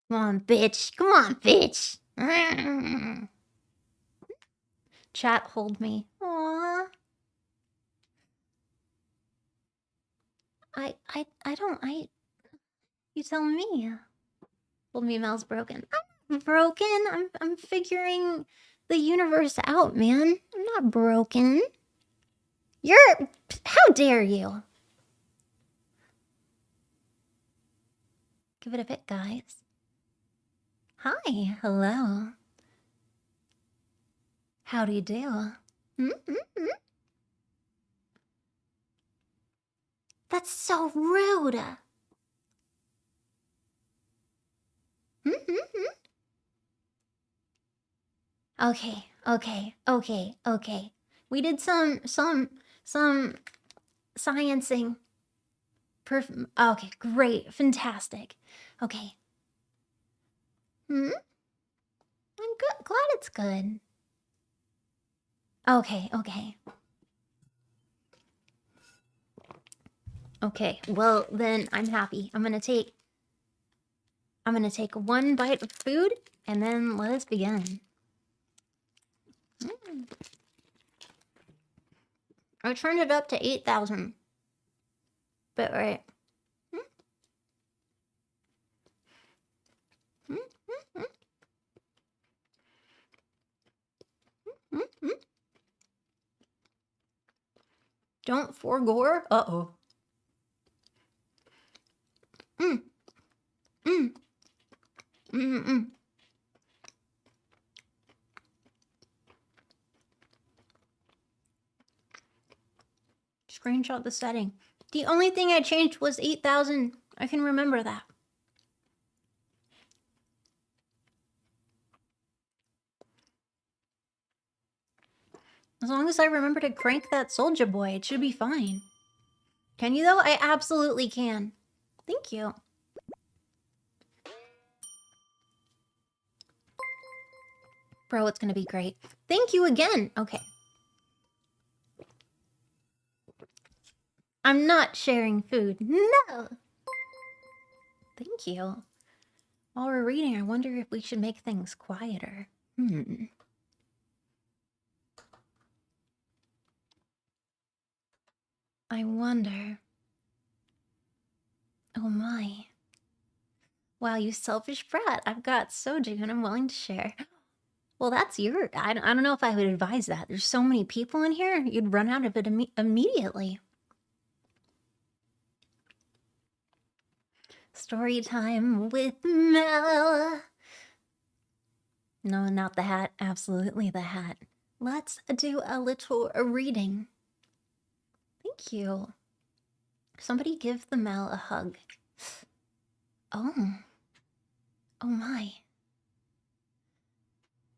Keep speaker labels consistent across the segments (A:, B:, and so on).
A: Come on, bitch. Come on, bitch. Chat, hold me. Aww. You tell me. Hold me, mouse broken. I'm not broken. I'm figuring the universe out, man. I'm not broken. How dare you? Give it a bit, guys. Hi, hello. How do you do? That's so rude. Okay. We did some sciencing. Okay, great, fantastic. Okay. I'm good. Glad it's good. Okay. Okay, well then I'm happy. I'm gonna take one bite of food and then let us begin. I turned it up to 8,000. But right. Don't forgore. Uh-oh. Screenshot the setting. The only thing I changed was 8,000. I can remember that. As long as I remember to crank that soldier boy, it should be fine. Can you though? I absolutely can. Thank you. Bro, it's gonna be great. Thank you again. Okay. I'm not sharing food. No! Thank you. While we're reading, I wonder if we should make things quieter. I wonder. Oh my. Wow, you selfish brat. I've got soju and I'm willing to share. Well, that's your... I don't know if I would advise that. There's so many people in here, you'd run out of it immediately. Story time with Mel. No, not the hat. Absolutely the hat. Let's do a little reading. Thank you. Somebody give the Mel a hug. Oh. Oh my.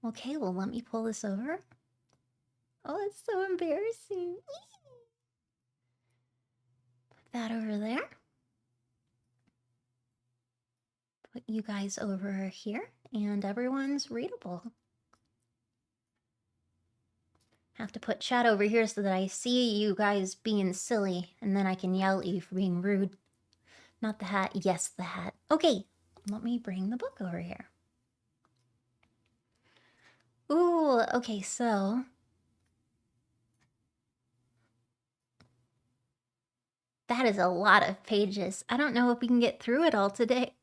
A: Okay, well, let me pull this over. Oh, it's so embarrassing. Put that over there. Put you guys over here, and everyone's readable. Have to put chat over here so that I see you guys being silly, and then I can yell at you for being rude. Not the hat. Yes, the hat. Okay, let me bring the book over here. Ooh, okay, so... that is a lot of pages. I don't know if we can get through it all today.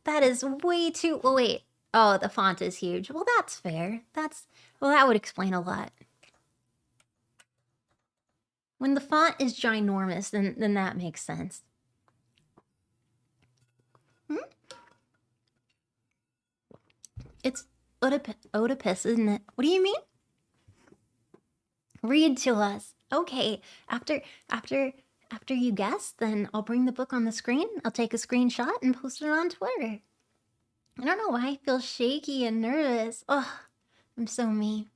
A: That is way too... well, wait. Oh, the font is huge. Well, that's fair. Well, that would explain a lot. When the font is ginormous, then that makes sense. It's Oedipus, isn't it? What do you mean? Read to us. Okay, after you guess, then I'll bring the book on the screen. I'll take a screenshot and post it on Twitter. I don't know why I feel shaky and nervous. Ugh, I'm so mean.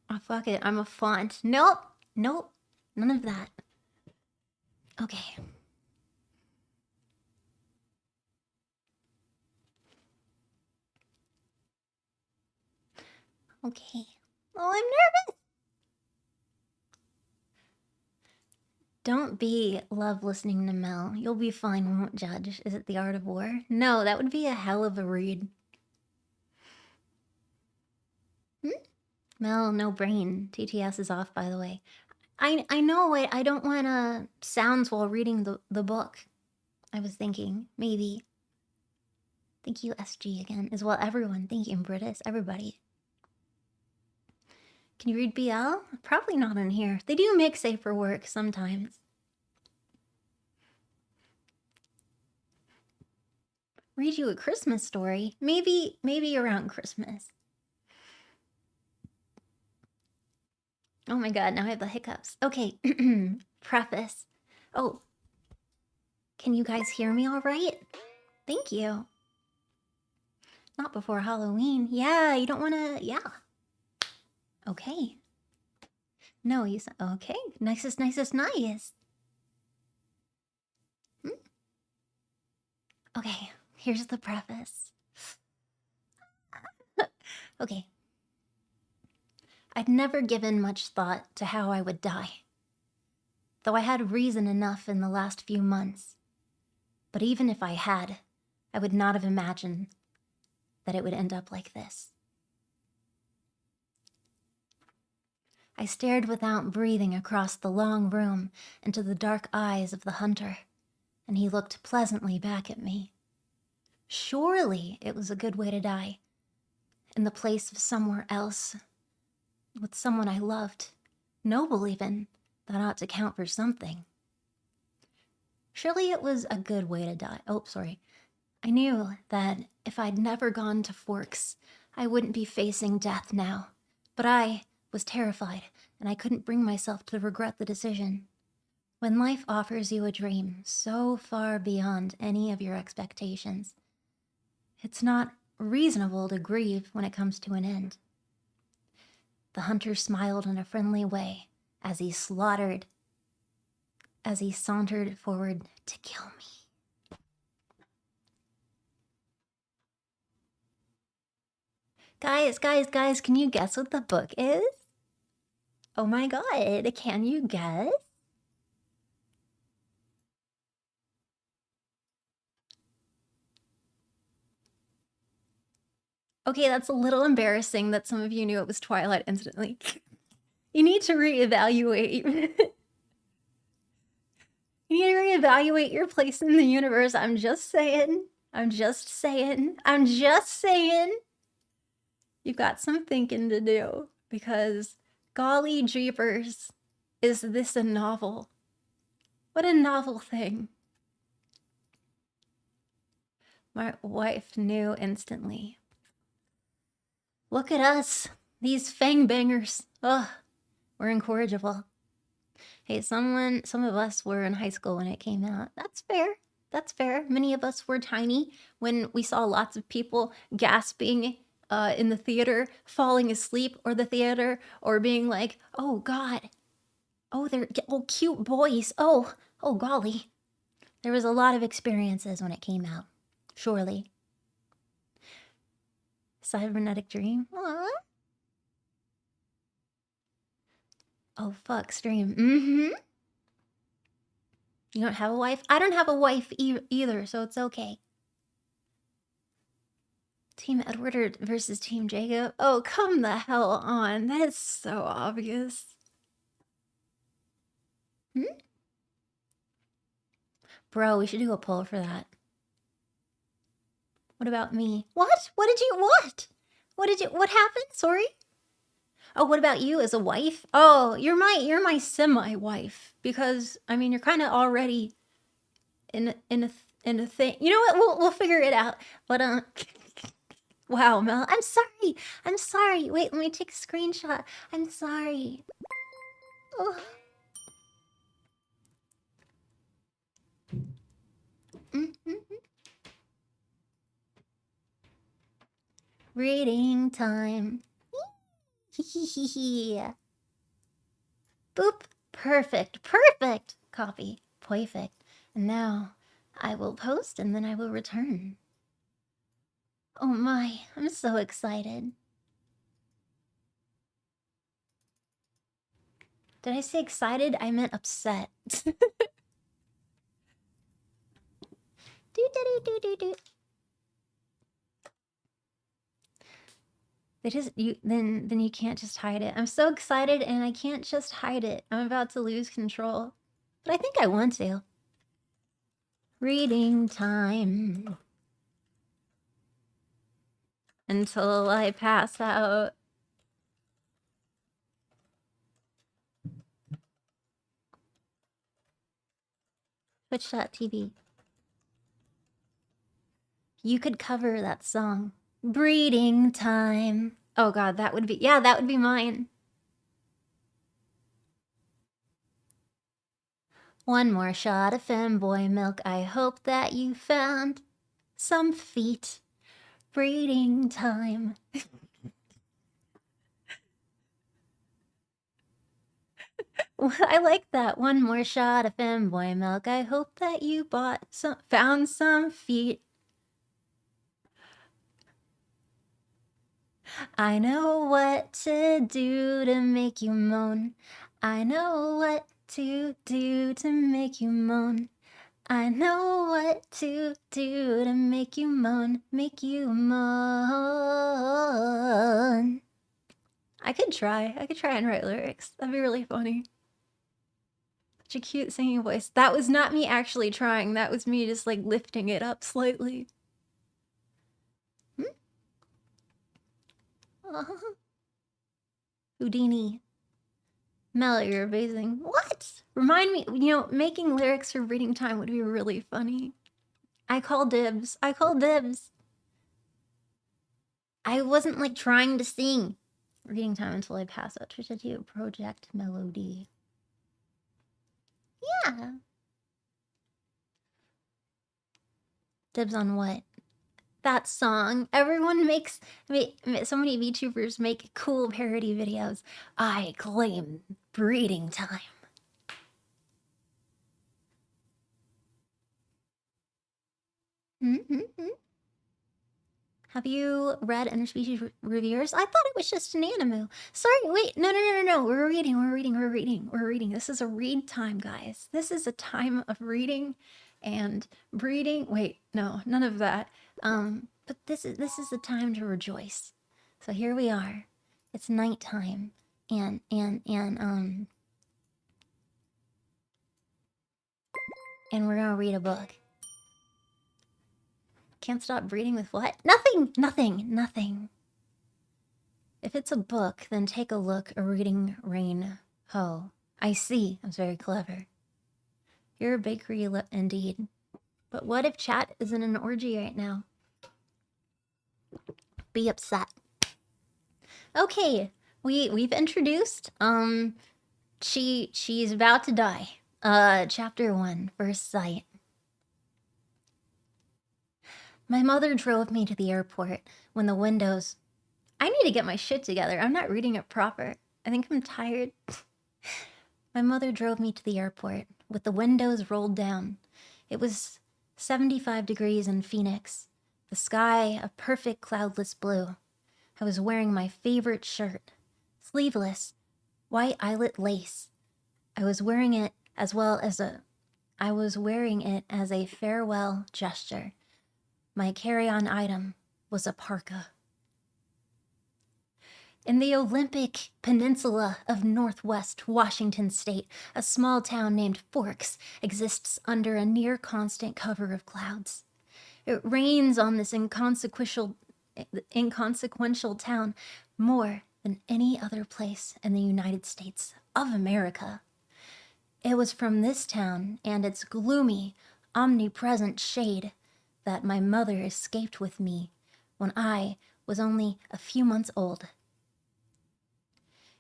A: Oh, fuck it. I'm a font. Nope. None of that. Okay. Okay. Oh, I'm nervous. Don't be love listening to Mel. You'll be fine, won't judge. Is it The Art of War? No, that would be a hell of a read. Mel, no brain. TTS is off, by the way. I know I don't want sounds while reading the book. I was thinking, maybe. Thank you, SG, again. As well, everyone. Thank you, Britis. Everybody. Can you read BL? Probably not in here. They do make safer work sometimes. Read you a Christmas story? Maybe around Christmas. Oh my god, now I have the hiccups. Okay, preface. Oh, can you guys hear me all right? Thank you. Not before Halloween. Yeah, you don't want to... Yeah. Okay. No, you said... Okay. Nicest. Nice. Okay, here's the preface. Okay. I'd never given much thought to how I would die, though I had reason enough in the last few months. But even if I had, I would not have imagined that it would end up like this. I stared without breathing across the long room into the dark eyes of the hunter, and he looked pleasantly back at me. Surely it was a good way to die, in the place of somewhere else, with someone I loved, noble even, that ought to count for something. Surely it was a good way to die. Oh, sorry. I knew that if I'd never gone to Forks, I wouldn't be facing death now. But I was terrified, and I couldn't bring myself to regret the decision. When life offers you a dream so far beyond any of your expectations, it's not reasonable to grieve when it comes to an end. The hunter smiled in a friendly way as he sauntered forward to kill me. Guys, can you guess what the book is? Oh my god, can you guess? Okay, that's a little embarrassing that some of you knew it was Twilight instantly. You need to reevaluate. You need to reevaluate your place in the universe. I'm just saying. You've got some thinking to do, because golly jeepers, is this a novel? What a novel thing. My wife knew instantly. Look at us, these fang bangers. Ugh, we're incorrigible. Hey, some of us were in high school when it came out. That's fair. Many of us were tiny when we saw lots of people gasping in the theater, falling asleep, or the theater, or being like, oh god, oh, they're cute boys, oh golly. There was a lot of experiences when it came out, surely. Cybernetic Dream? Aww. Oh fuck, stream. You don't have a wife? I don't have a wife either, so it's okay. Team Edward versus Team Jacob? Oh, come the hell on. That is so obvious. Bro, we should do a poll for that. What about me? What? What happened? Sorry? Oh, what about you as a wife? Oh, you're my semi-wife, because I mean you're kind of already in a thing. You know what? We'll figure it out. But wow, Mel, I'm sorry. Wait, let me take a screenshot. I'm sorry. Oh. Reading time. Boop. Perfect. Copy. Perfect. And now I will post and then I will return. Oh my, I'm so excited. Did I say excited? I meant upset. Do do do do do. They just then you can't just hide it. I'm so excited and I can't just hide it. I'm about to lose control. But I think I want to. Reading time. Until I pass out. Twitch.tv. You could cover that song. Breeding time. Oh god, that would be, yeah, that would be mine. One more shot of femboy milk. I hope that you found some feet. Breeding time. I like that. One more shot of femboy milk. I hope that you found some feet. I know what to do to make you moan. I know what to do to make you moan. I know what to do to make you moan, make you moan. I could try and write lyrics. That'd be really funny. Such a cute singing voice. That was not me actually trying. That was me just like lifting it up slightly. Houdini. Mel, you're amazing. What? Remind me, you know, making lyrics for reading time would be really funny. I call dibs. I call dibs. I wasn't like trying to sing. Reading time until I pass out. Twitch.tv Projekt melody. Yeah. Dibs on what? That song. Everyone makes, so many VTubers make cool parody videos. I claim breeding time. Have you read Interspecies Reviewers? I thought it was just an anime. Sorry, wait, no. We're reading. This is a read time, guys. This is a time of reading and breeding. Wait, no, none of that. But this is the time to rejoice. So here we are. It's nighttime, and we're gonna read a book. Can't stop breeding with what? Nothing. If it's a book, then take a look. A reading rain ho. I see. I was very clever. You're a bakery indeed. But what if chat is in an orgy right now? Be upset. Okay, we've introduced. She's about to die. Chapter 1, First Sight. My mother drove me to the airport when the windows... I need to get my shit together. I'm not reading it proper. I think I'm tired. My mother drove me to the airport with the windows rolled down. It was 75 degrees in Phoenix. The sky a perfect cloudless blue. I was wearing my favorite shirt. Sleeveless. White eyelet lace. I was wearing it as a farewell gesture. My carry-on item was a parka. In the Olympic Peninsula of Northwest Washington State, a small town named Forks exists under a near-constant cover of clouds. It rains on this inconsequential town more than any other place in the United States of America. It was from this town and its gloomy, omnipresent shade that my mother escaped with me when I was only a few months old.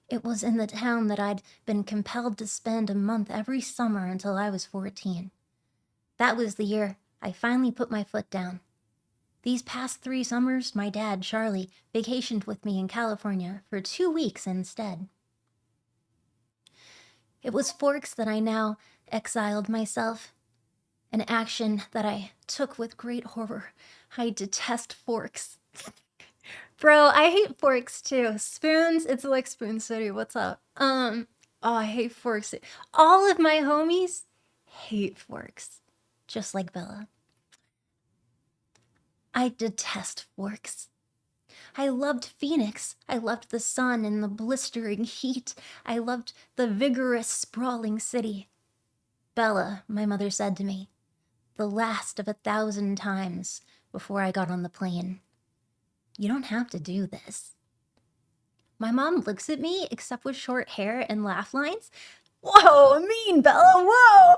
A: It was in the town that I'd been compelled to spend a month every summer until I was 14. That was the year I finally put my foot down. These past 3 summers, my dad, Charlie, vacationed with me in California for 2 weeks instead. It was Forks that I now exiled myself, an action that I took with great horror. I detest forks. Bro, I hate forks too. Spoons, it's like Spoon City, what's up? Oh, I hate forks. All of my homies hate forks. Just like Bella. I detest forks. I loved Phoenix. I loved the sun and the blistering heat. I loved the vigorous, sprawling city. Bella, my mother said to me, the last of 1,000 times before I got on the plane. You don't have to do this. My mom looks at me, except with short hair and laugh lines. Whoa, mean, Bella, whoa!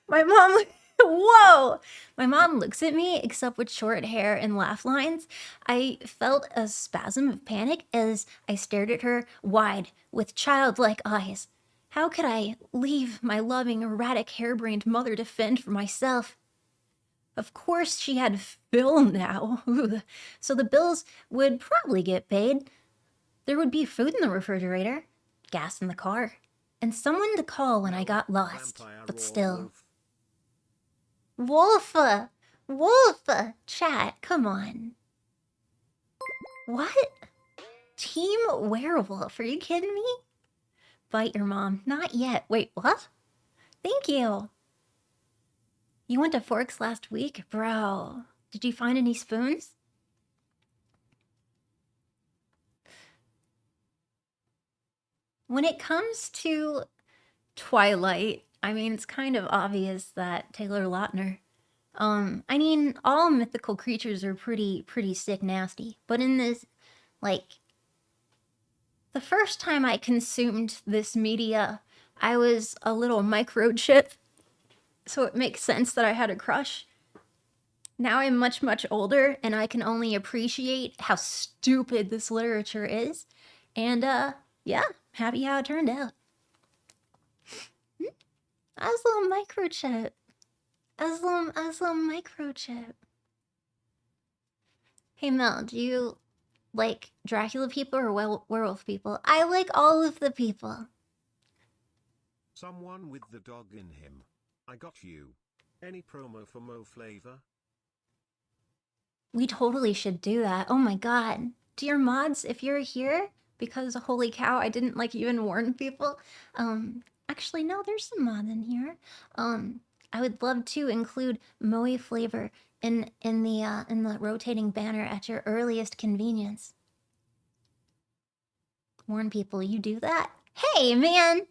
A: My mom, whoa! My mom looks at me, except with short hair and laugh lines. I felt a spasm of panic as I stared at her wide, with childlike eyes. How could I leave my loving, erratic, harebrained mother to fend for myself? Of course she had Phil now, so the bills would probably get paid. There would be food in the refrigerator, gas in the car, and someone to call when I got lost, but still. Wolfa! Wolfa! Chat, come on. What? Team Werewolf, are you kidding me? Bite your mom. Not yet. Wait, what? Thank you. You went to Forks last week? Bro, did you find any spoons? When it comes to Twilight, I mean, it's kind of obvious that Taylor Lautner. I mean, all mythical creatures are pretty sick nasty. But in this, like, the first time I consumed this media, I was a little microchip. So it makes sense that I had a crush. Now I'm much older, and I can only appreciate how stupid this literature is. And, yeah, happy how it turned out. I was a little microchip. I was a little microchip. Hey Mel, do you like Dracula people or werewolf people? I like all of the people.
B: Someone with the dog in him. I got you. Any promo for Mo Flavor?
A: We totally should do that. Oh my god. Dear mods, if you're here, because holy cow, I didn't like even warn people. Actually no, there's some mod in here. I would love to include Moe Flavor in the rotating banner at your earliest convenience. Warn people, you do that? Hey, man!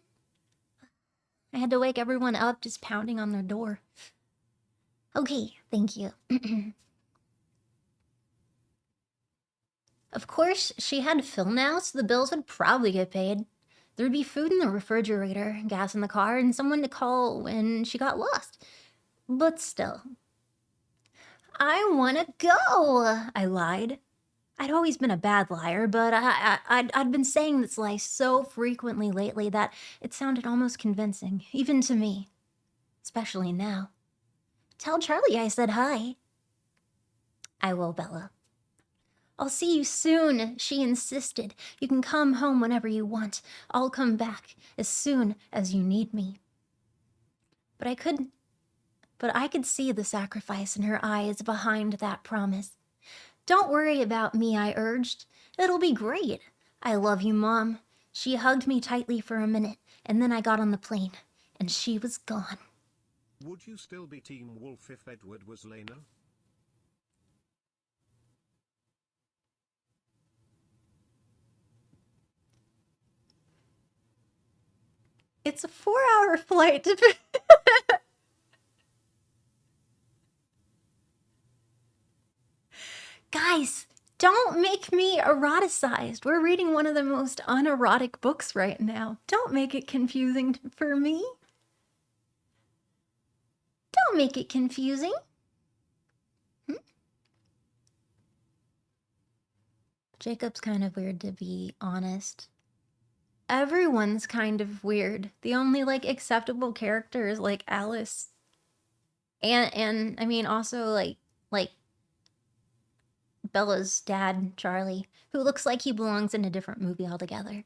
A: I had to wake everyone up just pounding on their door. Okay, thank you. Of course, she had Phil now, so the bills would probably get paid. There'd be food in the refrigerator, gas in the car, and someone to call when she got lost. But still. I wanna go, I lied. I'd always been a bad liar, but I'd been saying this lie so frequently lately that it sounded almost convincing, even to me. Especially now. Tell Charlie I said hi. I will, Bella. I'll see you soon, she insisted. You can come home whenever you want. I'll come back as soon as you need me. But I could see the sacrifice in her eyes behind that promise. Don't worry about me, I urged. It'll be great. I love you, Mom. She hugged me tightly for a minute, and then I got on the plane, and she was gone.
B: Would you still be Team Wolf if Edward was Lena?
A: It's a 4-hour flight to... Guys, don't make me eroticized. We're reading one of the most unerotic books right now. Don't make it confusing for me. Don't make it confusing. Jacob's kind of weird, to be honest. Everyone's kind of weird. The only, like, acceptable character is, like, Alice. And I mean, also, like, Bella's dad, Charlie, who looks like he belongs in a different movie altogether.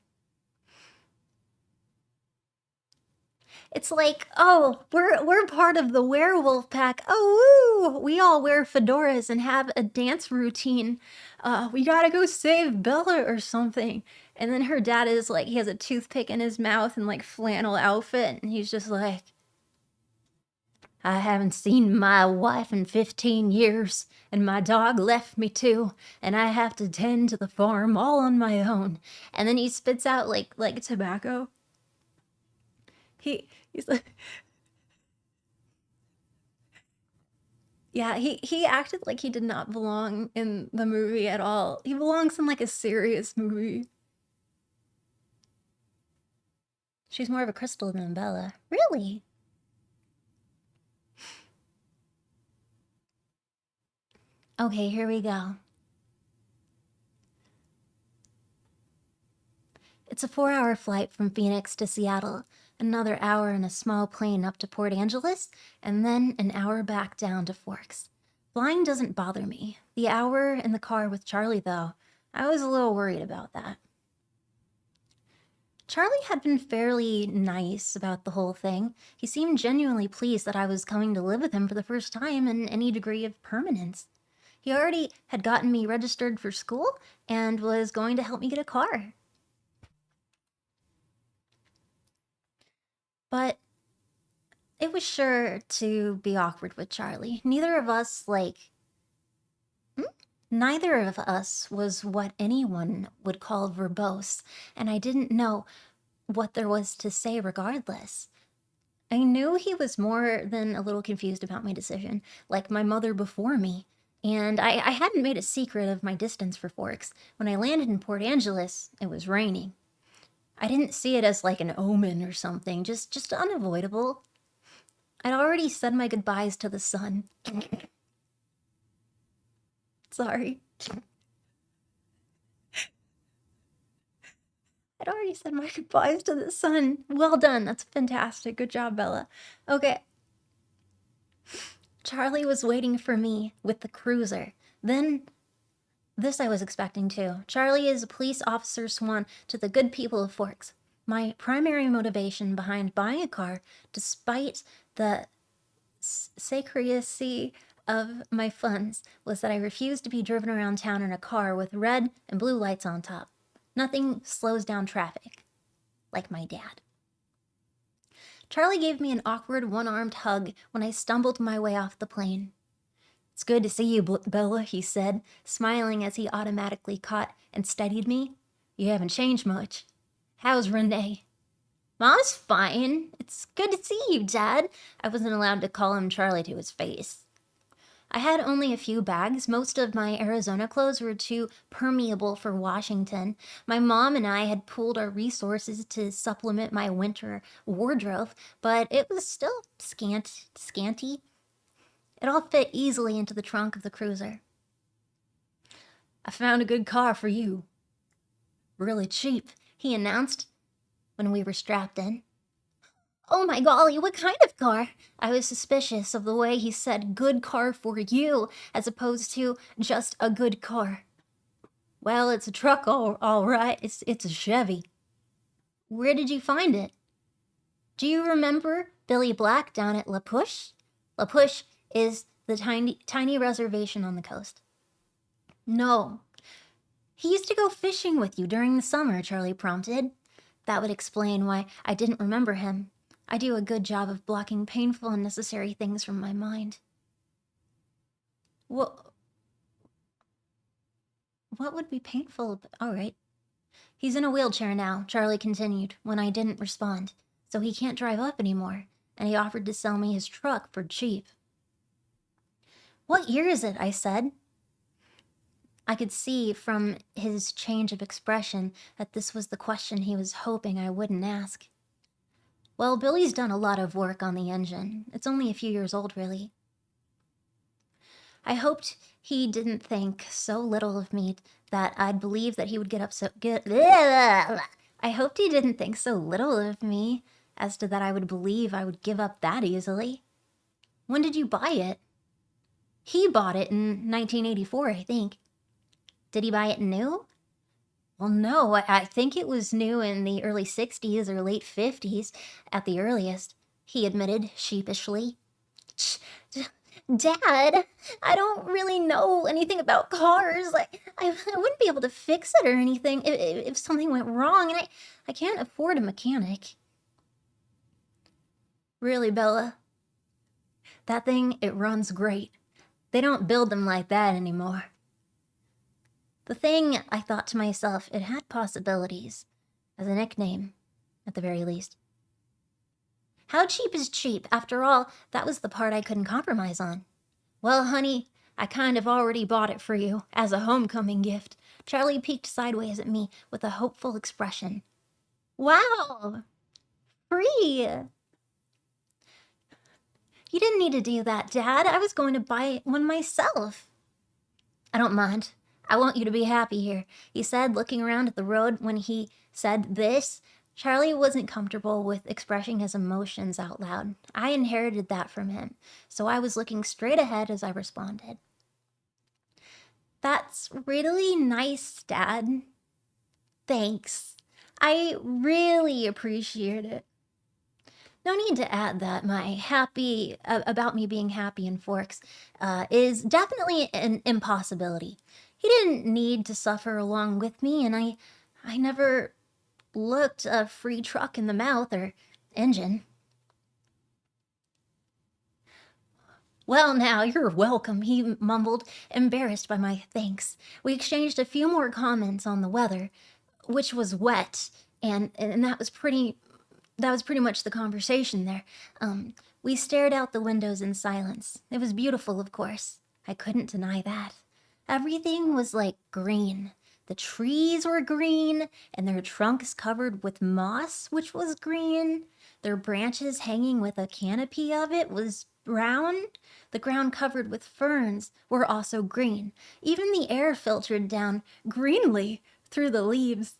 A: It's like, oh, we're part of the werewolf pack. Oh, woo! We all wear fedoras and have a dance routine. We gotta go save Bella or something. And then her dad is like, he has a toothpick in his mouth and like flannel outfit, and he's just like, I haven't seen my wife in 15 years, and my dog left me too, and I have to tend to the farm all on my own. And then he spits out like tobacco. He's like, yeah, he acted like he did not belong in the movie at all. He belongs in like a serious movie. She's more of a crystal than Bella. Really? Okay, here we go. It's a 4-hour flight from Phoenix to Seattle, another hour in a small plane up to Port Angeles, and then an hour back down to Forks. Flying doesn't bother me. The hour in the car with Charlie, though, I was a little worried about that. Charlie had been fairly nice about the whole thing. He seemed genuinely pleased that I was coming to live with him for the first time in any degree of permanence. He already had gotten me registered for school and was going to help me get a car. But it was sure to be awkward with Charlie. Neither of us was what anyone would call verbose, and I didn't know what there was to say regardless. I knew he was more than a little confused about my decision, like my mother before me, and I hadn't made a secret of my distance for Forks. When I landed in Port Angeles, it was raining. I didn't see it as like an omen or something, just unavoidable. I'd already said my goodbyes to the sun. Sorry. I'd already said my goodbyes to the sun. Well done. That's fantastic. Good job, Bella. Okay. Charlie was waiting for me with the cruiser. Then, this I was expecting too. Charlie is a police officer sworn to the good people of Forks. My primary motivation behind buying a car, despite the secrecy of my funds, was that I refused to be driven around town in a car with red and blue lights on top. Nothing slows down traffic like my dad. Charlie gave me an awkward one-armed hug when I stumbled my way off the plane. It's good to see you, Bella, he said, smiling as he automatically caught and steadied me. You haven't changed much. How's Renee? Mom's fine. It's good to see you, Dad. I wasn't allowed to call him Charlie to his face. I had only a few bags. Most of my Arizona clothes were too permeable for Washington. My mom and I had pooled our resources to supplement my winter wardrobe, but it was still scanty. It all fit easily into the trunk of the cruiser. I found a good car for you. Really cheap, he announced when we were strapped in. Oh my golly, what kind of car? I was suspicious of the way he said good car for you, as opposed to just a good car. Well, it's a truck, all right. It's a Chevy. Where did you find it? Do you remember Billy Black down at La Push? La Push is the tiny reservation on the coast. No. He used to go fishing with you during the summer, Charlie prompted. That would explain why I didn't remember him. I do a good job of blocking painful, unnecessary things from my mind. What would be painful? All right. He's in a wheelchair now, Charlie continued, when I didn't respond, so he can't drive up anymore, and he offered to sell me his truck for cheap. What year is it? I said. I could see from his change of expression that this was the question he was hoping I wouldn't ask. Well, Billy's done a lot of work on the engine. It's only a few years old, really. I hoped he didn't think so little of me that I'd believe that he would get upset. I hoped he didn't think so little of me as to that I would believe I would give up that easily. When did you buy it? He bought it in 1984, I think. Did he buy it new? Well, no, I think it was new in the early 60s or late 50s at the earliest, he admitted sheepishly. Dad, I don't really know anything about cars. Like, I wouldn't be able to fix it or anything if something went wrong, and I can't afford a mechanic. Really, Bella? That thing, it runs great. They don't build them like that anymore. The thing, I thought to myself, it had possibilities. As a nickname, at the very least. How cheap is cheap? After all, that was the part I couldn't compromise on. Well, honey, I kind of already bought it for you, as a homecoming gift. Charlie peeked sideways at me with a hopeful expression. Wow! Free! You didn't need to do that, Dad. I was going to buy one myself. I don't mind. I want you to be happy here, he said, looking around at the road. When he said this, Charlie wasn't comfortable with expressing his emotions out loud. I inherited that from him, so I was looking straight ahead as I responded. That's really nice, Dad. Thanks. I really appreciate it. No need to add that my about me being happy in Forks is definitely an impossibility. He didn't need to suffer along with me, and I never looked a free truck in the mouth or engine. Well, now, you're welcome, he mumbled, embarrassed by my thanks. We exchanged a few more comments on the weather, which was wet, and that was pretty much the conversation there. We stared out the windows in silence. It was beautiful, of course. I couldn't deny that. Everything was like green. The trees were green, and their trunks covered with moss, which was green. Their branches hanging with a canopy of it was brown. The ground covered with ferns were also green. Even the air filtered down greenly through the leaves.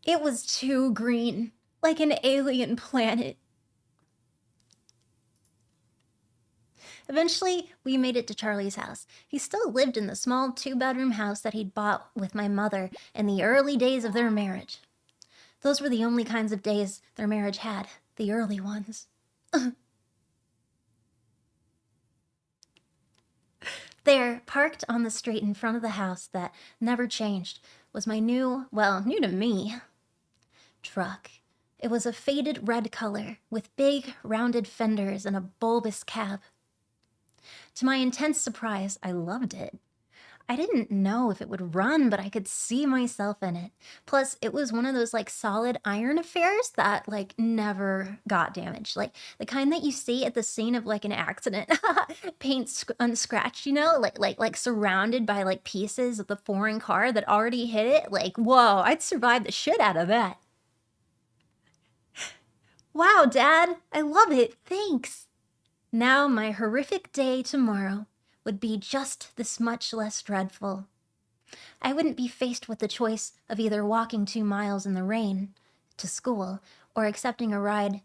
A: It was too green, like an alien planet. Eventually, we made it to Charlie's house. He still lived in the small 2-bedroom house that he'd bought with my mother in the early days of their marriage. Those were the only kinds of days their marriage had, the early ones. There, parked on the street in front of the house that never changed, was my new to me, truck. It was a faded red color, with big, rounded fenders and a bulbous cab. To my intense surprise, I loved it. I didn't know if it would run, but I could see myself in it. Plus, it was one of those solid iron affairs that never got damaged. Like the kind that you see at the scene of an accident. Paint unscratched, like surrounded by pieces of the foreign car that already hit it. Whoa, I'd survive the shit out of that. Wow, Dad, I love it. Thanks. Now my horrific day tomorrow would be just this much less dreadful. I wouldn't be faced with the choice of either walking 2 miles in the rain to school or accepting a ride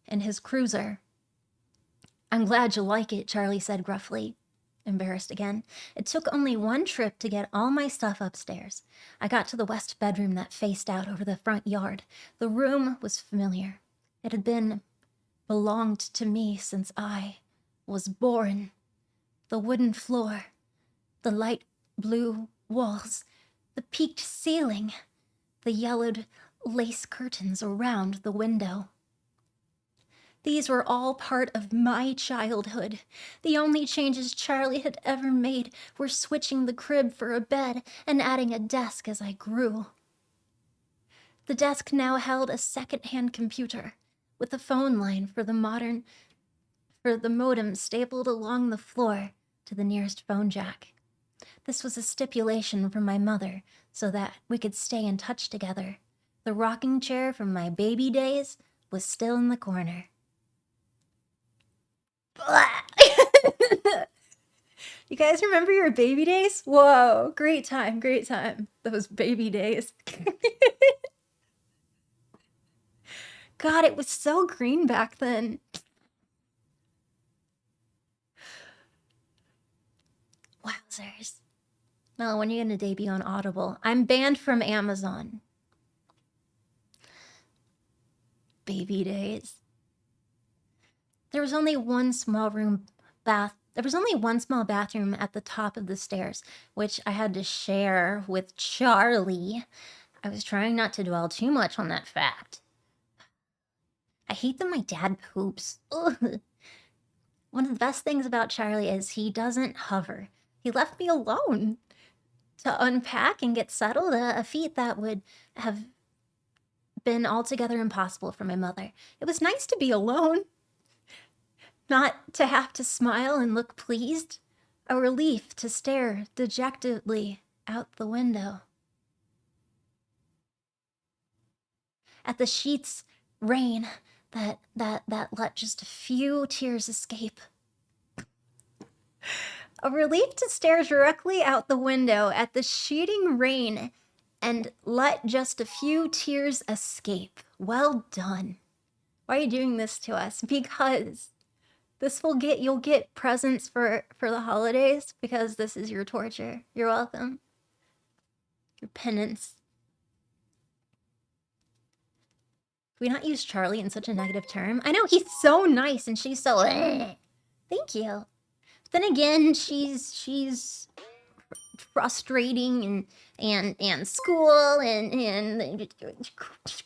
A: in his cruiser. I'm glad you like it, Charlie said gruffly, embarrassed again. It took only one trip to get all my stuff upstairs. I got to the west bedroom that faced out over the front yard. The room was familiar. It had belonged to me since I was born. The wooden floor, the light blue walls, the peaked ceiling, the yellowed lace curtains around the window. These were all part of my childhood. The only changes Charlie had ever made were switching the crib for a bed and adding a desk as I grew. The desk now held a second-hand computer with a phone line for the modem stapled along the floor to the nearest phone jack. This was a stipulation from my mother so that we could stay in touch together. The rocking chair from my baby days was still in the corner. You guys remember your baby days? Whoa, great time. Those baby days. God, it was so green back then. Wowzers. Well, when are you going to debut on Audible? I'm banned from Amazon. Baby days. There was only one small bathroom at the top of the stairs, which I had to share with Charlie. I was trying not to dwell too much on that fact. I hate that my dad poops. Ugh. One of the best things about Charlie is he doesn't hover. He left me alone to unpack and get settled, a feat that would have been altogether impossible for my mother. It was nice to be alone, not to have to smile and look pleased, a relief to stare dejectedly out the window. At the sheets rain that let just a few tears escape. A relief to stare directly out the window at the sheeting rain and let just a few tears escape. Well done. Why are you doing this to us? Because you'll get presents for the holidays, because this is your torture. You're welcome. Your penance. Can we not use Charlie in such a negative term? I know, he's so nice and she's so Thank you. Then again, she's frustrating and school and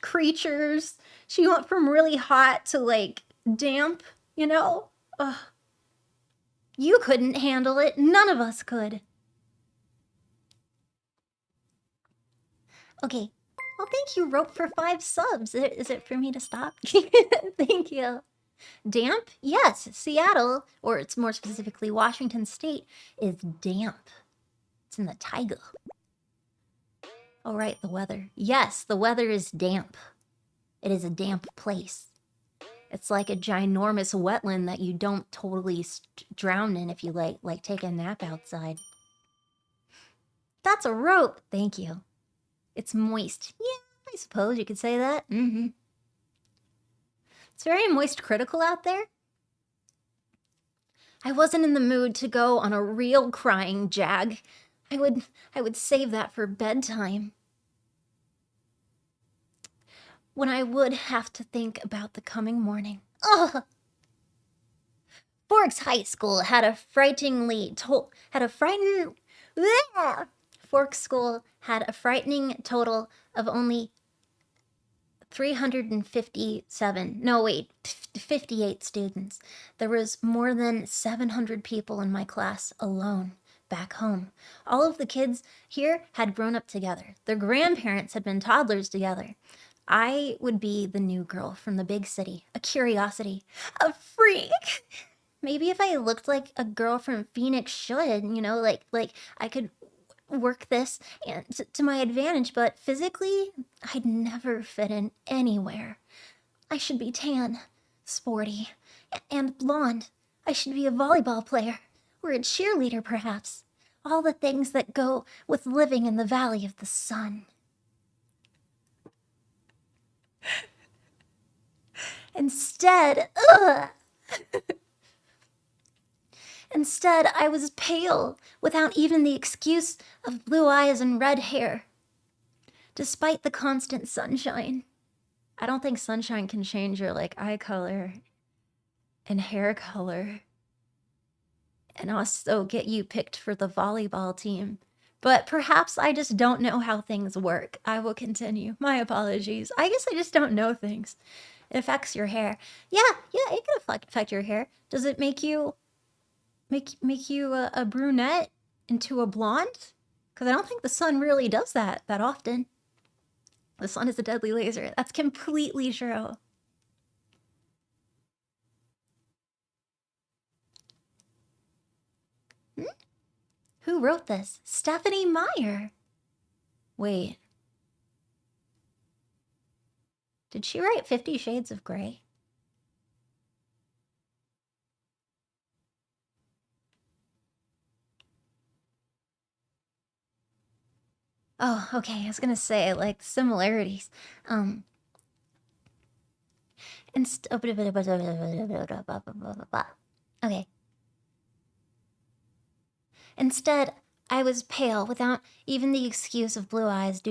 A: creatures. She went from really hot to like damp, you know? Ugh. You couldn't handle it. None of us could. Okay. Well, thank you, Rope, for 5 subs. Is it for me to stop? Thank you. Damp? Yes, Seattle, or it's more specifically Washington State, is damp. It's in the taiga. All right, the weather. Yes, the weather is damp. It is a damp place. It's like a ginormous wetland that you don't totally drown in if you like take a nap outside. That's a rope. Thank you. It's moist. Yeah, I suppose you could say that. Mm-hmm. It's very moist critical out there. I wasn't in the mood to go on a real crying jag. I would save that for bedtime, when I would have to think about the coming morning. Ugh! Forks High School Forks School had a frightening total of only 58 students. There was more than 700 people in my class alone, back home. All of the kids here had grown up together. Their grandparents had been toddlers together. I would be the new girl from the big city, a curiosity, a freak. Maybe if I looked like a girl from Phoenix should, you know, like I could work this and to my advantage, but physically, I'd never fit in anywhere. I should be tan, sporty, and blonde. I should be a volleyball player, or a cheerleader perhaps. All the things that go with living in the Valley of the Sun. Instead, Instead, I was pale, without even the excuse of blue eyes and red hair. Despite the constant sunshine. I don't think sunshine can change your, like, eye color and hair color. And also get you picked for the volleyball team. But perhaps I just don't know how things work. I will continue. My apologies. I guess I just don't know things. It affects your hair. Yeah, it can affect your hair. Does it make you a brunette into a blonde? Because I don't think the sun really does that often. The sun is a deadly laser. That's completely true. Who wrote this? Stephanie Meyer. Wait. Did she write 50 Shades of Grey? Oh, okay. I was gonna say, like, similarities. Okay. Instead, I was pale, without even the excuse of blue eyes.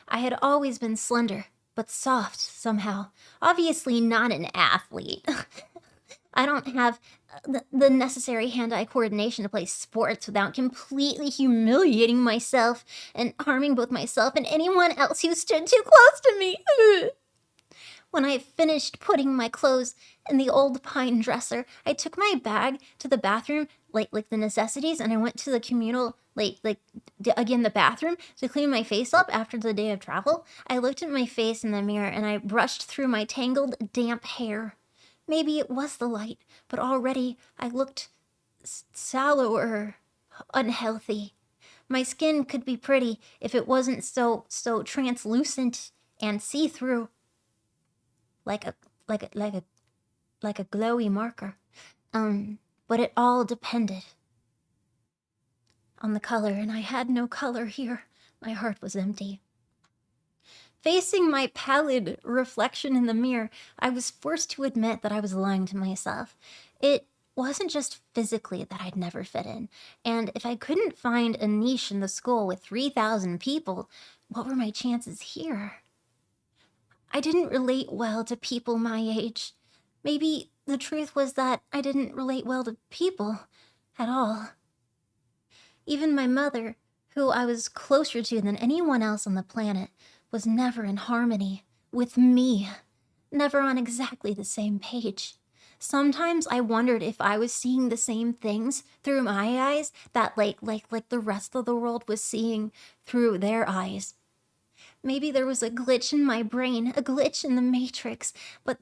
A: I had always been slender, but soft somehow. Obviously not an athlete. I don't have the necessary hand-eye coordination to play sports without completely humiliating myself and harming both myself and anyone else who stood too close to me. When I finished putting my clothes in the old pine dresser, I took my bag to the bathroom, like the necessities, and I went to the communal, again, the bathroom to clean my face up after the day of travel. I looked at my face in the mirror and I brushed through my tangled, damp hair. Maybe it was the light, but already I looked sallower, unhealthy. My skin could be pretty if it wasn't so translucent and see-through. Like a glowy marker. But it all depended on the color, and I had no color here. My heart was empty. Facing my pallid reflection in the mirror, I was forced to admit that I was lying to myself. It wasn't just physically that I'd never fit in, and if I couldn't find a niche in the school with 3,000 people, what were my chances here? I didn't relate well to people my age. Maybe the truth was that I didn't relate well to people at all. Even my mother, who I was closer to than anyone else on the planet, was never in harmony with me, never on exactly the same page. Sometimes I wondered if I was seeing the same things through my eyes that like the rest of the world was seeing through their eyes. Maybe there was a glitch in my brain, a glitch in the matrix, but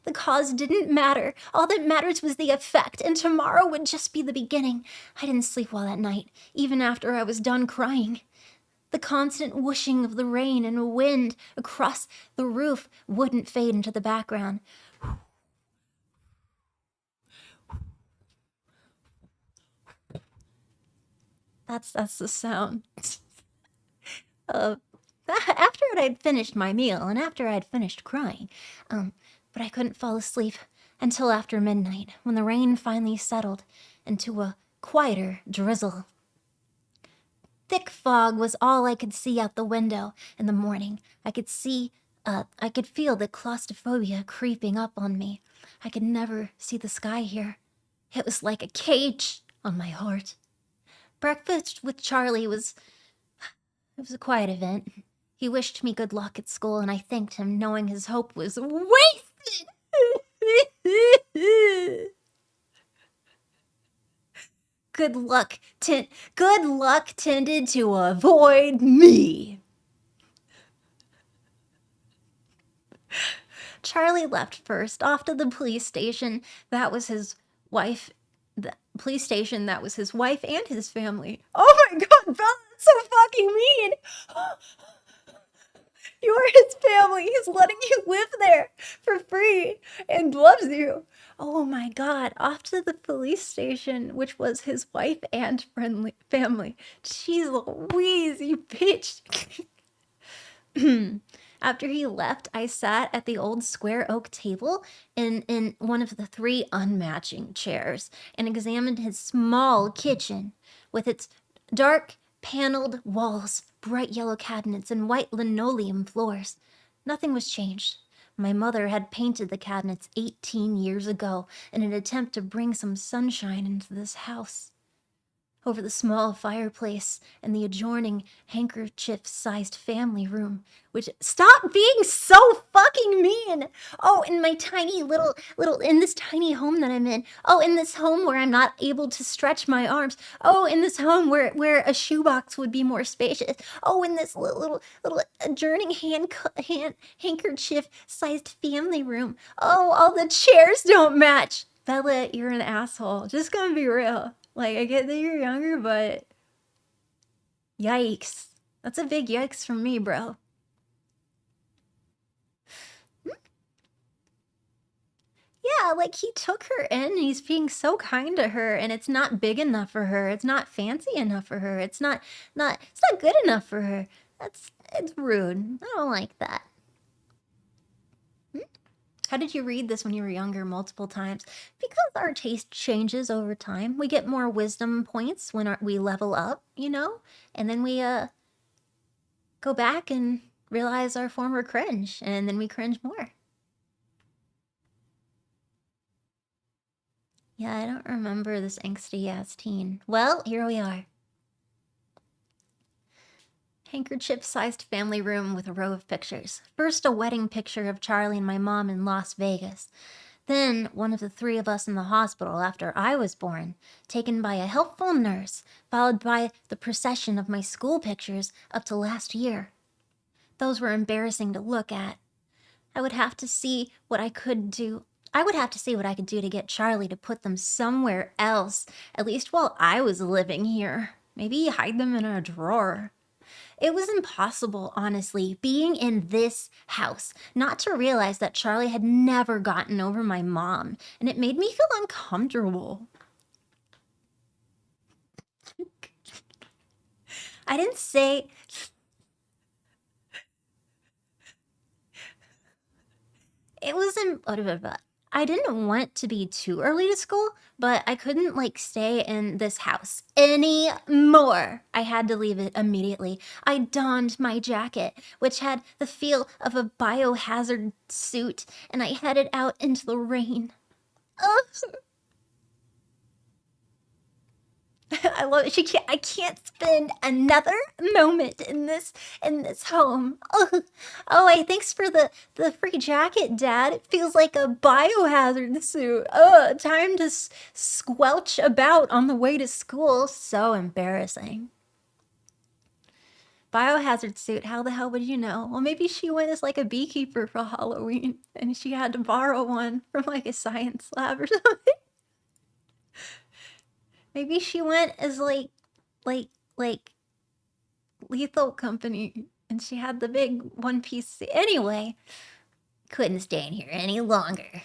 A: the cause didn't matter. All that matters was the effect, and tomorrow would just be the beginning. I didn't sleep well that night, even after I was done crying. The constant whooshing of the rain and wind across the roof wouldn't fade into the background. That's the sound. After I'd finished my meal and after I'd finished crying. But I couldn't fall asleep until after midnight, when the rain finally settled into a quieter drizzle. Thick fog was all I could see out the window in the morning. I could feel the claustrophobia creeping up on me. I could never see the sky here. It was like a cage on my heart. Breakfast with Charlie was a quiet event. He wished me good luck at school, and I thanked him, knowing his hope was wasted. Good luck tended to avoid me. Charlie left first, off to the police station. That was his wife. The police station that was his wife and his family. Oh my god, Bella, that's so fucking mean. You're his family. He's letting you live there for free and loves you. Oh my god, off to the police station, which was his wife and family. Jeez Louise, you bitch. After he left, I sat at the old square oak table in one of the 3 unmatching chairs and examined his small kitchen with its dark paneled walls, bright yellow cabinets, and white linoleum floors. Nothing was changed. My mother had painted the cabinets 18 years ago in an attempt to bring some sunshine into this house. Over the small fireplace and the adjoining handkerchief-sized family room, which— Stop being so fucking mean! Oh, in my tiny little, in this tiny home that I'm in. Oh, in this home where I'm not able to stretch my arms. Oh, in this home where a shoebox would be more spacious. Oh, in this little adjoining handkerchief-sized family room. Oh, all the chairs don't match. Bella, you're an asshole. Just gonna be real. Like, I get that you're younger, but yikes. That's a big yikes from me, bro. Yeah, like, he took her in and he's being so kind to her, and it's not big enough for her. It's not fancy enough for her. It's not good enough for her. It's rude. I don't like that. How did you read this when you were younger multiple times? Because our taste changes over time. We get more wisdom points when we level up, you know? And then we go back and realize our former cringe, and then we cringe more. Yeah, I don't remember this angsty-ass teen. Well, here we are. Handkerchief-sized family room with a row of pictures. First, a wedding picture of Charlie and my mom in Las Vegas. Then, one of the three of us in the hospital after I was born, taken by a helpful nurse, followed by the procession of my school pictures up to last year. Those were embarrassing to look at. I would have to see what I could do to get Charlie to put them somewhere else, at least while I was living here. Maybe hide them in a drawer. It was impossible, honestly, being in this house, not to realize that Charlie had never gotten over my mom, and it made me feel uncomfortable. I didn't say... It wasn't... I didn't want to be too early to school, but I couldn't, stay in this house anymore. I had to leave it immediately. I donned my jacket, which had the feel of a biohazard suit, and I headed out into the rain. Ugh. I love it. I can't spend another moment in this home. Oh, hey, thanks for the free jacket, Dad. It feels like a biohazard suit. Time to squelch about on the way to school. So embarrassing. Biohazard suit, how the hell would you know? Well, maybe she went as a beekeeper for Halloween and she had to borrow one from a science lab or something. Maybe she went as Lethal Company and she had the big one-piece. Anyway, couldn't stay in here any longer.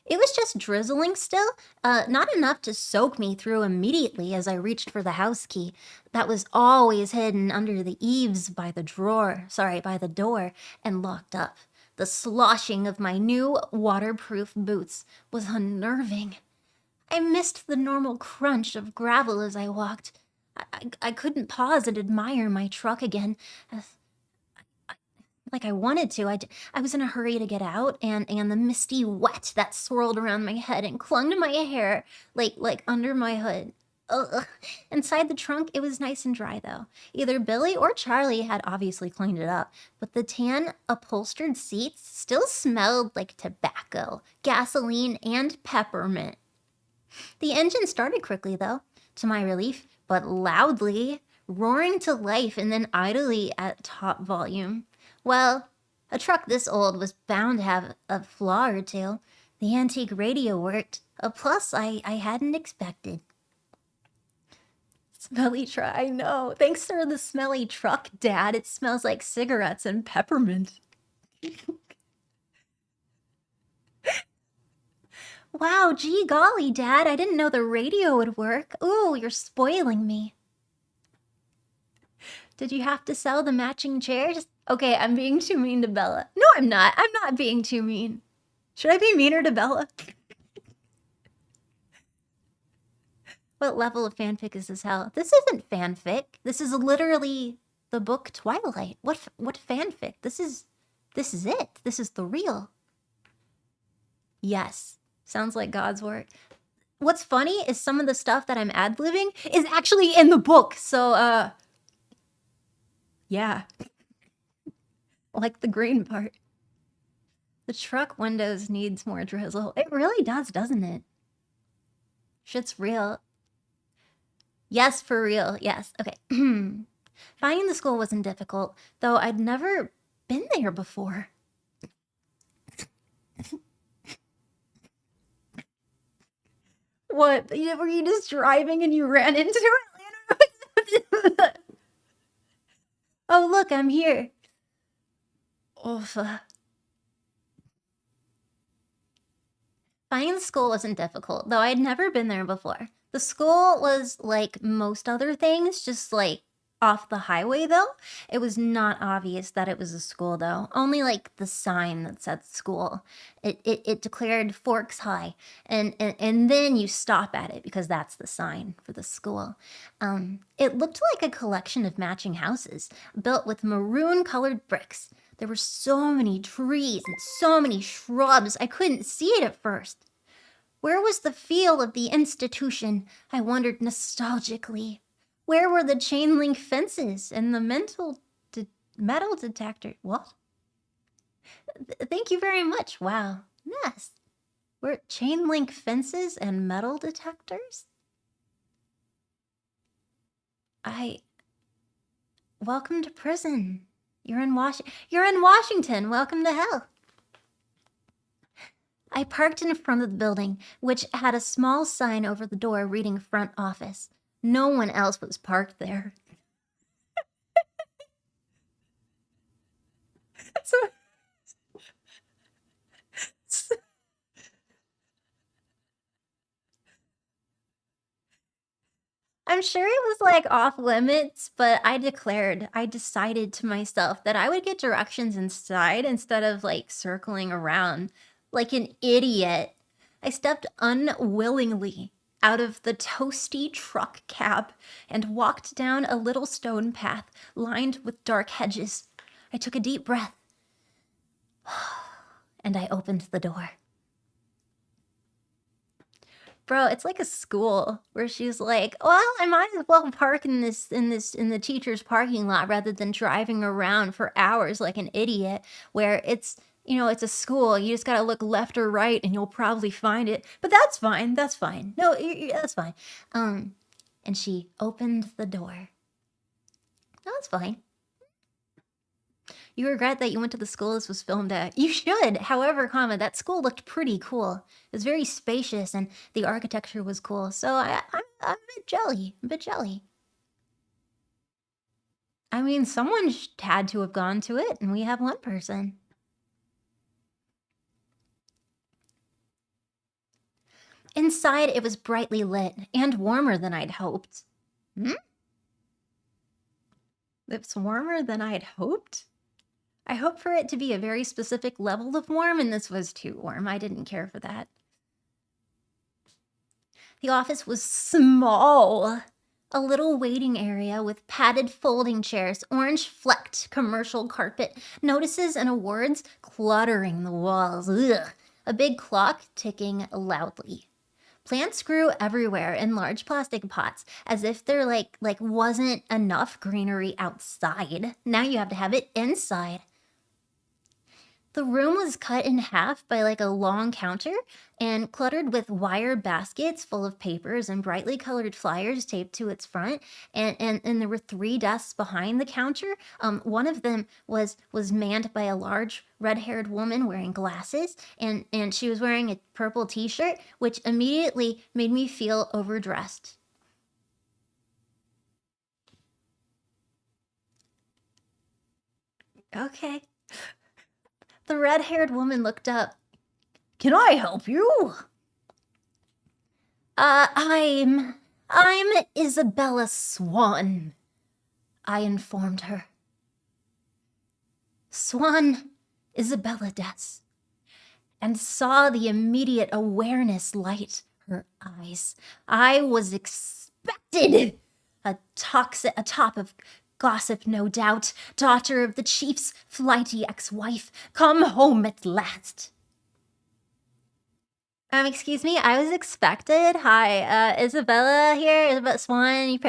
A: It was just drizzling still, not enough to soak me through immediately as I reached for the house key that was always hidden under the eaves by the door, and locked up. The sloshing of my new waterproof boots was unnerving. I missed the normal crunch of gravel as I walked. I couldn't pause and admire my truck again. Like I wanted to. I was in a hurry to get out, and the misty wet that swirled around my head and clung to my hair, like under my hood. Ugh. Inside the trunk, it was nice and dry, though. Either Billy or Charlie had obviously cleaned it up, but the tan upholstered seats still smelled like tobacco, gasoline, and peppermint. The engine started quickly, though, to my relief, but loudly, roaring to life and then idly at top volume. Well, a truck this old was bound to have a flaw or two. The antique radio worked, a plus I hadn't expected. Smelly truck, I know. Thanks for the smelly truck, Dad. It smells like cigarettes and peppermint. Wow, gee golly, Dad. I didn't know the radio would work. Ooh, you're spoiling me. Did you have to sell the matching chairs? Okay, I'm being too mean to Bella. No, I'm not. I'm not being too mean. Should I be meaner to Bella? What level of fanfic is this hell? This isn't fanfic. This is literally the book Twilight. What fanfic? This is it. This is the real. Yes. Sounds like God's work. What's funny is some of the stuff that I'm ad-libbing is actually in the book. So, yeah. Like the green part. The truck windows needs more drizzle. It really does, doesn't it? Shit's real. Yes, for real. Yes. Okay. Finding the school wasn't difficult, though I'd never been there before. What? Were you just driving and you ran into it? Oh, look, I'm here. Oof. Finding the school wasn't difficult, though I'd never been there before. The school was like most other things, just off the highway, though. It was not obvious that it was a school, though. Only the sign that said school. It declared Forks High, and then you stop at it because that's the sign for the school. It looked like a collection of matching houses built with maroon-colored bricks. There were so many trees and so many shrubs, I couldn't see it at first. Where was the feel of the institution? I wondered nostalgically. Where were the chain link fences and the metal detector? What? Thank you very much. Wow. Yes. Were chain link fences and metal detectors? Welcome to prison. You're in Washington. Welcome to hell. I parked in front of the building, which had a small sign over the door reading front office. No one else was parked there. So I'm sure it was like off limits, but I decided to myself that I would get directions inside instead of like circling around like an idiot. I stepped unwillingly out of the toasty truck cab and walked down a little stone path lined with dark hedges. I took a deep breath and I opened the door. Bro, it's like a school where she's like, well, I might as well park in the teacher's parking lot rather than driving around for hours like an idiot, where it's a school. You just got to look left or right and you'll probably find it. But that's fine. That's fine. No, that's fine. And she opened the door. No, that's fine. You regret that you went to the school this was filmed at. You should. However, that school looked pretty cool. It was very spacious and the architecture was cool. So I'm a bit jelly. I mean, someone had to have gone to it, and we have one person. Inside, it was brightly lit and warmer than I'd hoped. It's warmer than I'd hoped? I hoped for it to be a very specific level of warm, and this was too warm. I didn't care for that. The office was small. A little waiting area with padded folding chairs, orange flecked commercial carpet, notices and awards cluttering the walls. Ugh. A big clock ticking loudly. Plants grew everywhere in large plastic pots, as if there like wasn't enough greenery outside. Now you have to have it inside. The room was cut in half by like a long counter and cluttered with wire baskets full of papers and brightly colored flyers taped to its front. And there were 3 desks behind the counter. One of them was manned by a large red-haired woman wearing glasses, and she was wearing a purple t-shirt, which immediately made me feel overdressed. Okay. The red-haired woman looked up. Can I help you? I'm Isabella Swan, I informed her. Swan Isabella Des, and saw the immediate awareness light her eyes. I was expected. A top of gossip, no doubt. Daughter of the chief's flighty ex-wife, come home at last. Excuse me, I was expected. Hi, Isabella here, Isabella Swan.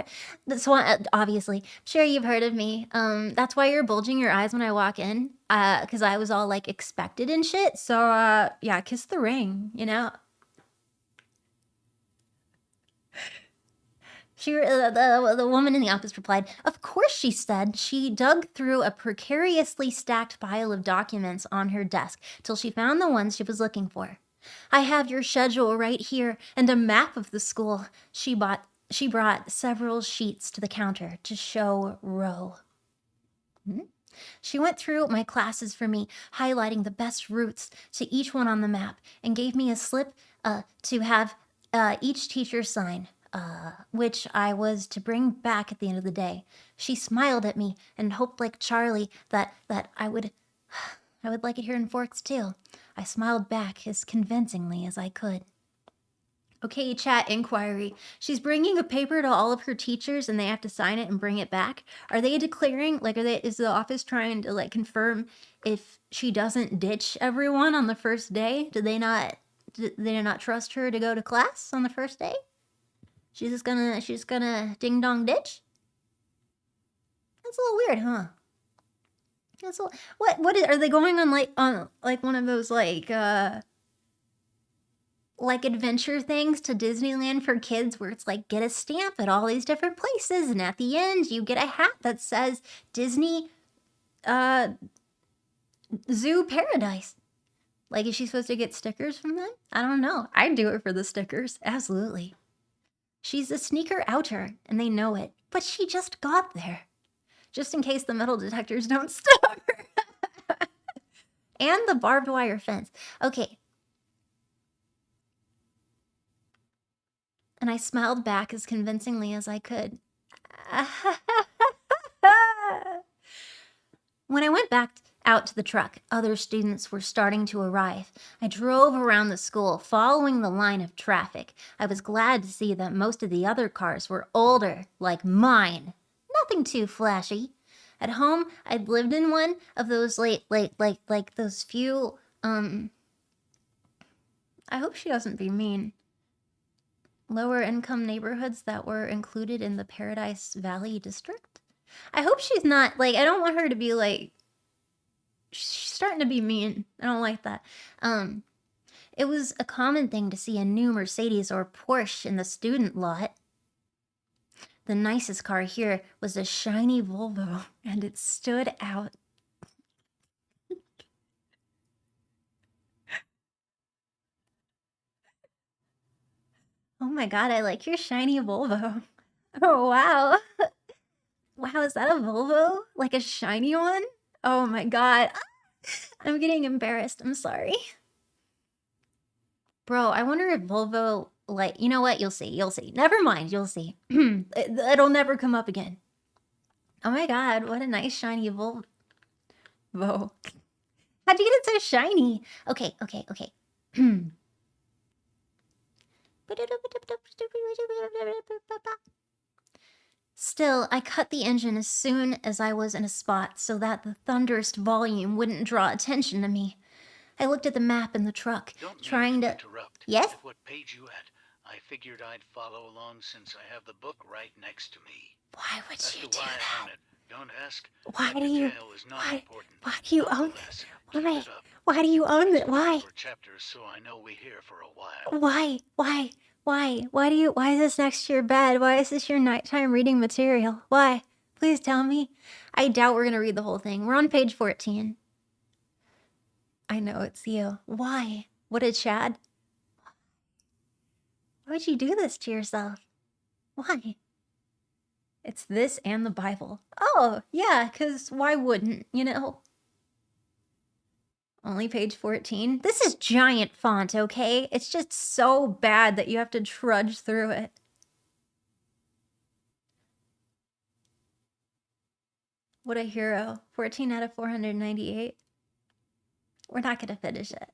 A: Swan, obviously. I'm sure you've heard of me. That's why you're bulging your eyes when I walk in. Because I was all, like, expected and shit. So, yeah, kiss the ring, you know? The woman in the office replied, of course, she said. She dug through a precariously stacked pile of documents on her desk till she found the ones she was looking for. I have your schedule right here and a map of the school. She brought several sheets to the counter to show Roe. She went through my classes for me, highlighting the best routes to each one on the map, and gave me a slip to have each teacher sign. Which I was to bring back at the end of the day. She smiled at me and hoped, like Charlie, that I would like it here in Forks too. I smiled back as convincingly as I could. Okay, chat inquiry. She's bringing a paper to all of her teachers and they have to sign it and bring it back. Are they declaring, like, is the office trying to, like, confirm if she doesn't ditch everyone on the first day? Do they not trust her to go to class on the first day? She's just gonna ding dong ditch? That's a little weird, huh? That's a, are they going on one of those like adventure things to Disneyland for kids where it's like get a stamp at all these different places and at the end you get a hat that says Disney Zoo Paradise. Like, is she supposed to get stickers from them? I don't know. I'd do it for the stickers. Absolutely. She's a sneaker outer and they know it, but she just got there. Just in case the metal detectors don't stop her. And the barbed wire fence. Okay. And I smiled back as convincingly as I could. When I went back out to the truck, other students were starting to arrive. I drove around the school, following the line of traffic. I was glad to see that most of the other cars were older, like mine. Nothing too flashy. At home, I'd lived in one of those like those few, I hope she doesn't be mean, lower income neighborhoods that were included in the Paradise Valley district. I hope she's not, like, I don't want her to be like, she's starting to be mean. I don't like that. It was a common thing to see a new Mercedes or Porsche in the student lot. The nicest car here was a shiny Volvo, and it stood out. Oh my god, I like your shiny Volvo. Oh, wow. Wow, is that a Volvo? Like a shiny one? Oh my god. I'm getting embarrassed. I'm sorry. Bro, I wonder if Volvo, like, you know what? You'll see. You'll see. Never mind. You'll see. It'll never come up again. Oh my god, what a nice shiny Volvo. How'd you get it so shiny? Okay. Still, I cut the engine as soon as I was in a spot so that the thunderous volume wouldn't draw attention to me. I looked at the map in the truck, trying to
C: interrupt.
A: Yes?
C: At what page you at? I figured I'd follow along since I have the book right next to me.
A: Why would
C: As
A: you
C: to
A: do
C: why I
A: that?
C: own it, don't ask.
A: Why
C: That
A: do you?
C: detail is not important.
A: Why do you own
C: Nonetheless,
A: it?
C: keep
A: Why?
C: it up.
A: Why do you own it? Why?
C: For chapters, so I know we here for a while.
A: Why? Why is this next to your bed? Why is this your nighttime reading material? Why? Please tell me. I doubt we're gonna read the whole thing. We're on page 14. I know it's you. Why? What a Chad. Why would you do this to yourself? Why? It's this and the Bible. Oh, yeah, because why wouldn't, you know? Only page 14. This is giant font, okay? It's just so bad that you have to trudge through it. What a hero. 14 out of 498. We're not going to finish it.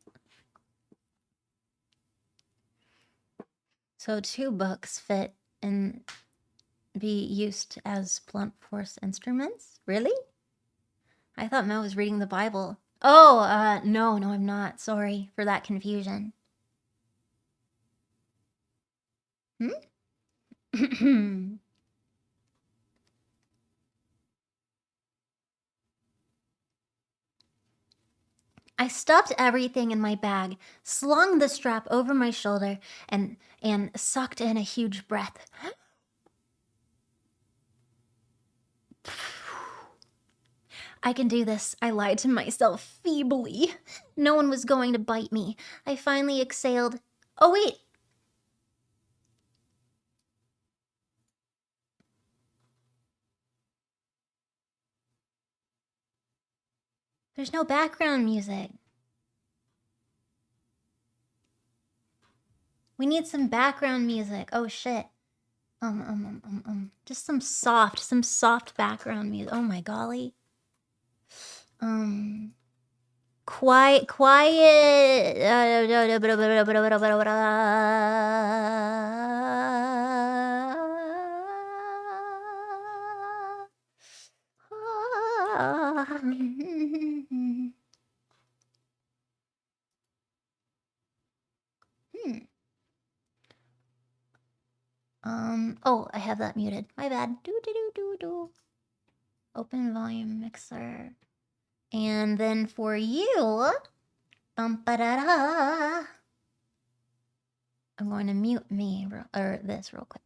A: So 2 books fit and be used as blunt force instruments? Really? I thought Mel was reading the Bible. Oh, no, I'm not. Sorry for that confusion. I stuffed everything in my bag, slung the strap over my shoulder, and sucked in a huge breath. I can do this, I lied to myself feebly. No one was going to bite me. I finally exhaled. Oh, wait. There's no background music. We need some background music. Oh, shit. Just some soft background music. Oh my golly. Quiet. Oh, I have that muted. My bad. Open volume mixer. And then for you, I'm going to mute me, or this real quick.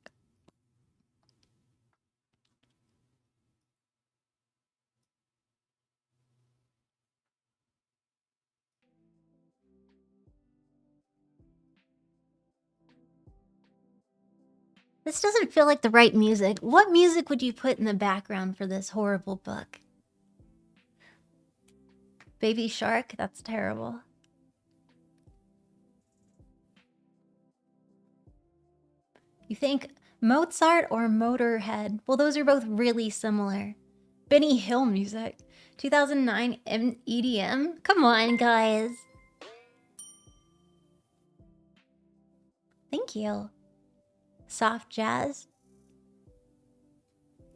A: This doesn't feel like the right music. What music would you put in the background for this horrible book? Baby Shark? That's terrible. You think Mozart or Motorhead? Well, those are both really similar. Benny Hill music. 2009 EDM? Come on, guys. Thank you. Soft jazz.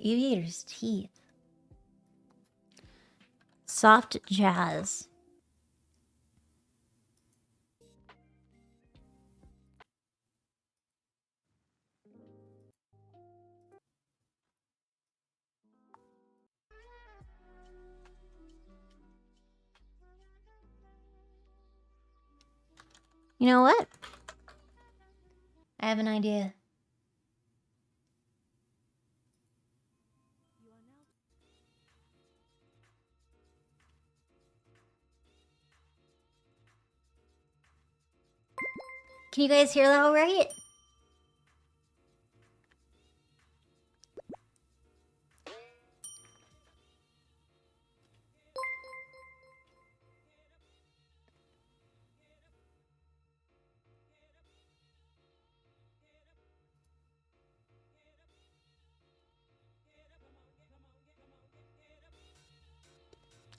A: Aviator's teeth. Soft jazz. You know what? I have an idea. Can you guys hear that all right?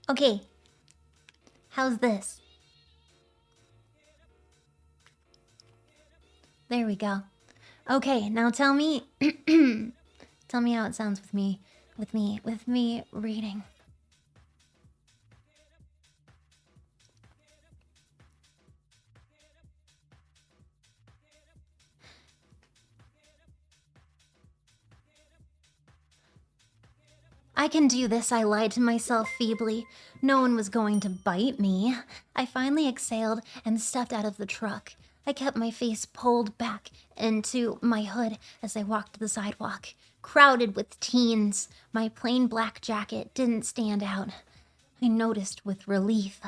A: Okay. How's this? There we go. Okay, now tell me tell me how it sounds with me reading. I can do this, I lied to myself feebly. No one was going to bite me. I finally exhaled and stepped out of the truck. I kept my face pulled back into my hood as I walked the sidewalk, crowded with teens. My plain black jacket didn't stand out. I noticed with relief.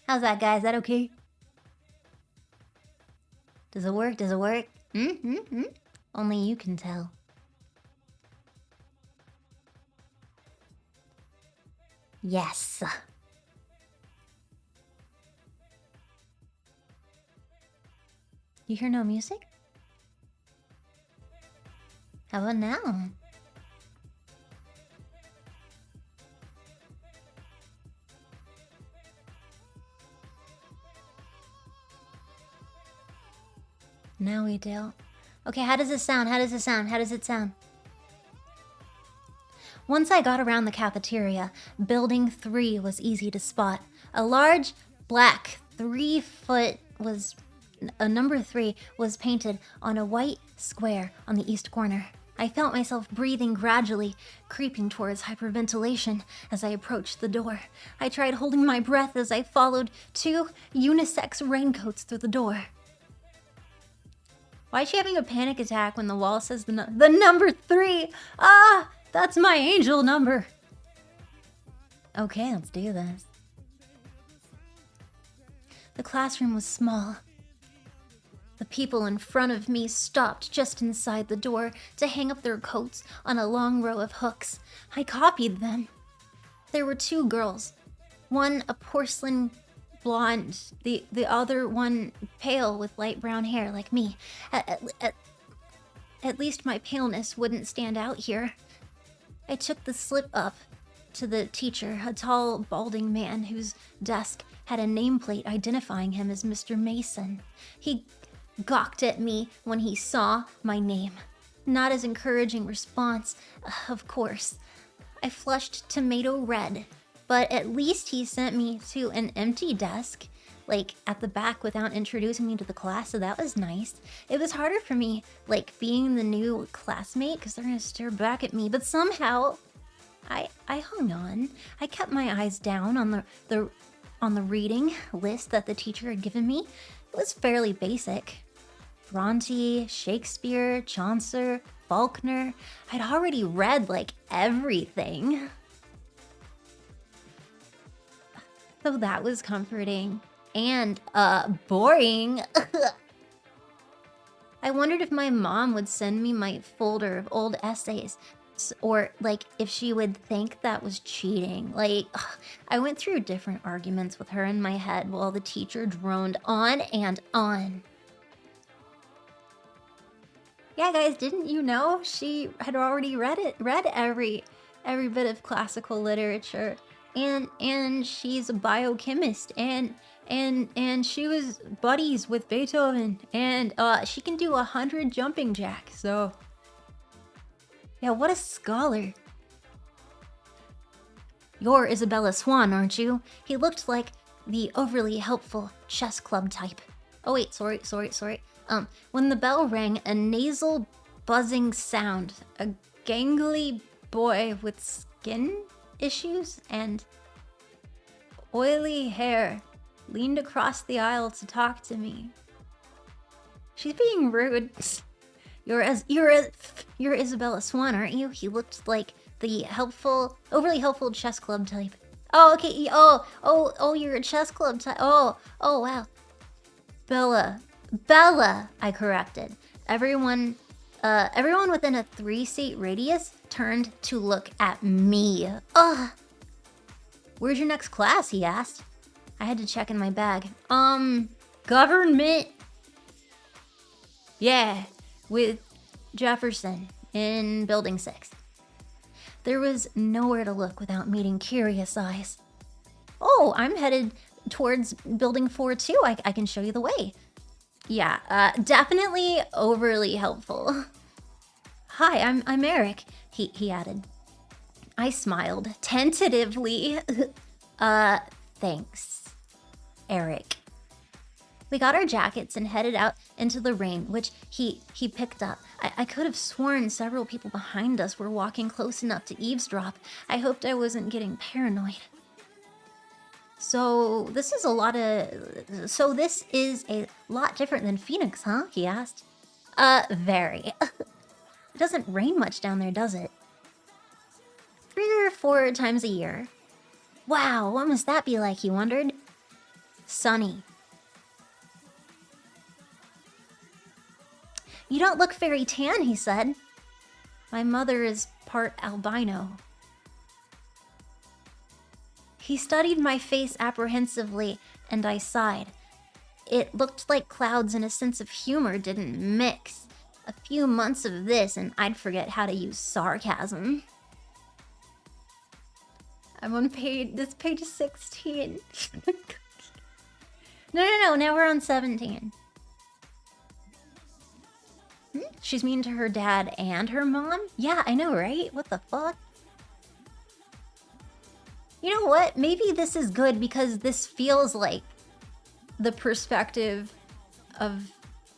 A: How's that, guys? Is that okay? Does it work? Does it work? Only you can tell. Yes. You hear no music? How about now? Now we do. Okay, how does it sound? How does it sound? How does it sound? Once I got around the cafeteria, Building 3 was easy to spot. A large, black, 3-foot number 3 was painted on a white square on the east corner. I felt myself breathing gradually, creeping towards hyperventilation as I approached the door. I tried holding my breath as I followed 2 unisex raincoats through the door. Why is she having a panic attack when the wall says the number 3? Ah! That's my angel number. Okay, let's do this. The classroom was small. The people in front of me stopped just inside the door to hang up their coats on a long row of hooks. I copied them. There were 2 girls. One a porcelain blonde, the other one pale with light brown hair like me. At least my paleness wouldn't stand out here. I took the slip up to the teacher, a tall, balding man whose desk had a nameplate identifying him as Mr. Mason. He gawked at me when he saw my name. Not as encouraging response, of course. I flushed tomato red, but at least he sent me to an empty desk, like at the back, without introducing me to the class, so that was nice. It was harder for me, like being the new classmate, because they're gonna stare back at me, but somehow I hung on. I kept my eyes down on the reading list that the teacher had given me. It was fairly basic. Bronte, Shakespeare, Chaucer, Faulkner. I'd already read like everything. So that was comforting and boring. I wondered if my mom would send me my folder of old essays, or like if she would think that was cheating. Like, I went through different arguments with her in my head while the teacher droned on and on. Yeah, guys, didn't you know she had already read every bit of classical literature, and she's a biochemist, and she was buddies with Beethoven, and she can do 100 jumping jacks. So yeah, what a scholar. You're Isabella Swan, aren't you? He looked like the overly helpful chess club type. Oh wait, sorry. When the bell rang, a nasal buzzing sound, a gangly boy with skin issues and oily hair leaned across the aisle to talk to me. She's being rude. You're Isabella Swan, aren't you? He looked like the overly helpful chess club type. Oh, okay. Oh, you're a chess club type. Oh, wow. Bella, I corrected. Everyone within a 3-seat radius turned to look at me. Ugh. Where's your next class? He asked. I had to check in my bag. Government. Yeah, with Jefferson in Building 6. There was nowhere to look without meeting curious eyes. Oh, I'm headed towards Building 4 too. I can show you the way. Yeah, definitely overly helpful. Hi, I'm Eric, he added. I smiled tentatively. Thanks, Eric. We got our jackets and headed out into the rain, which he picked up. I could have sworn several people behind us were walking close enough to eavesdrop. I hoped I wasn't getting paranoid. So this is a lot different than Phoenix, huh? He asked. Very. It doesn't rain much down there, does it? 3 or 4 times a year. Wow, what must that be like, he wondered. Sunny. You don't look very tan, he said. My mother is part albino. He studied my face apprehensively, and I sighed. It looked like clouds and a sense of humor didn't mix. A few months of this, and I'd forget how to use sarcasm. I'm on this page is 16. No, now we're on 17. She's mean to her dad and her mom? Yeah, I know, right? What the fuck? You know what? Maybe this is good because this feels like the perspective of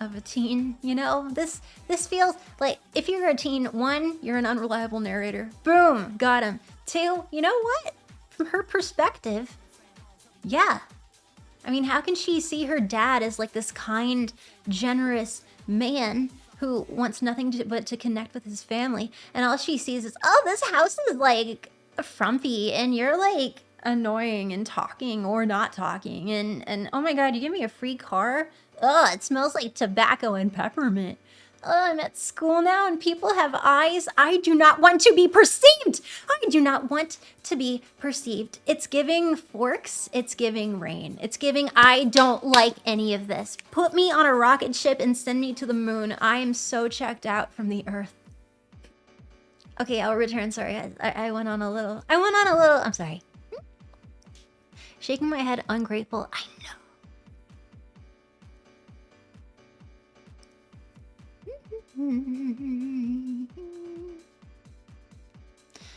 A: a teen, you know? This feels like if you're a teen, 1, you're an unreliable narrator. Boom, got him. 2, you know what? From her perspective, yeah. I mean, how can she see her dad as like this kind, generous man who wants nothing but to connect with his family, and all she sees is, oh, this house is like frumpy, and you're like annoying and talking or not talking, and oh my god, you give me a free car? Ugh, it smells like tobacco and peppermint. I'm at school now and people have eyes. I do not want to be perceived. I do not want to be perceived. It's giving forks. It's giving rain. It's giving I don't like any of this. Put me on a rocket ship and send me to the moon. I am so checked out from the earth. Okay, I'll return. Sorry, I went on a little. I'm sorry. Shaking my head, ungrateful. I know.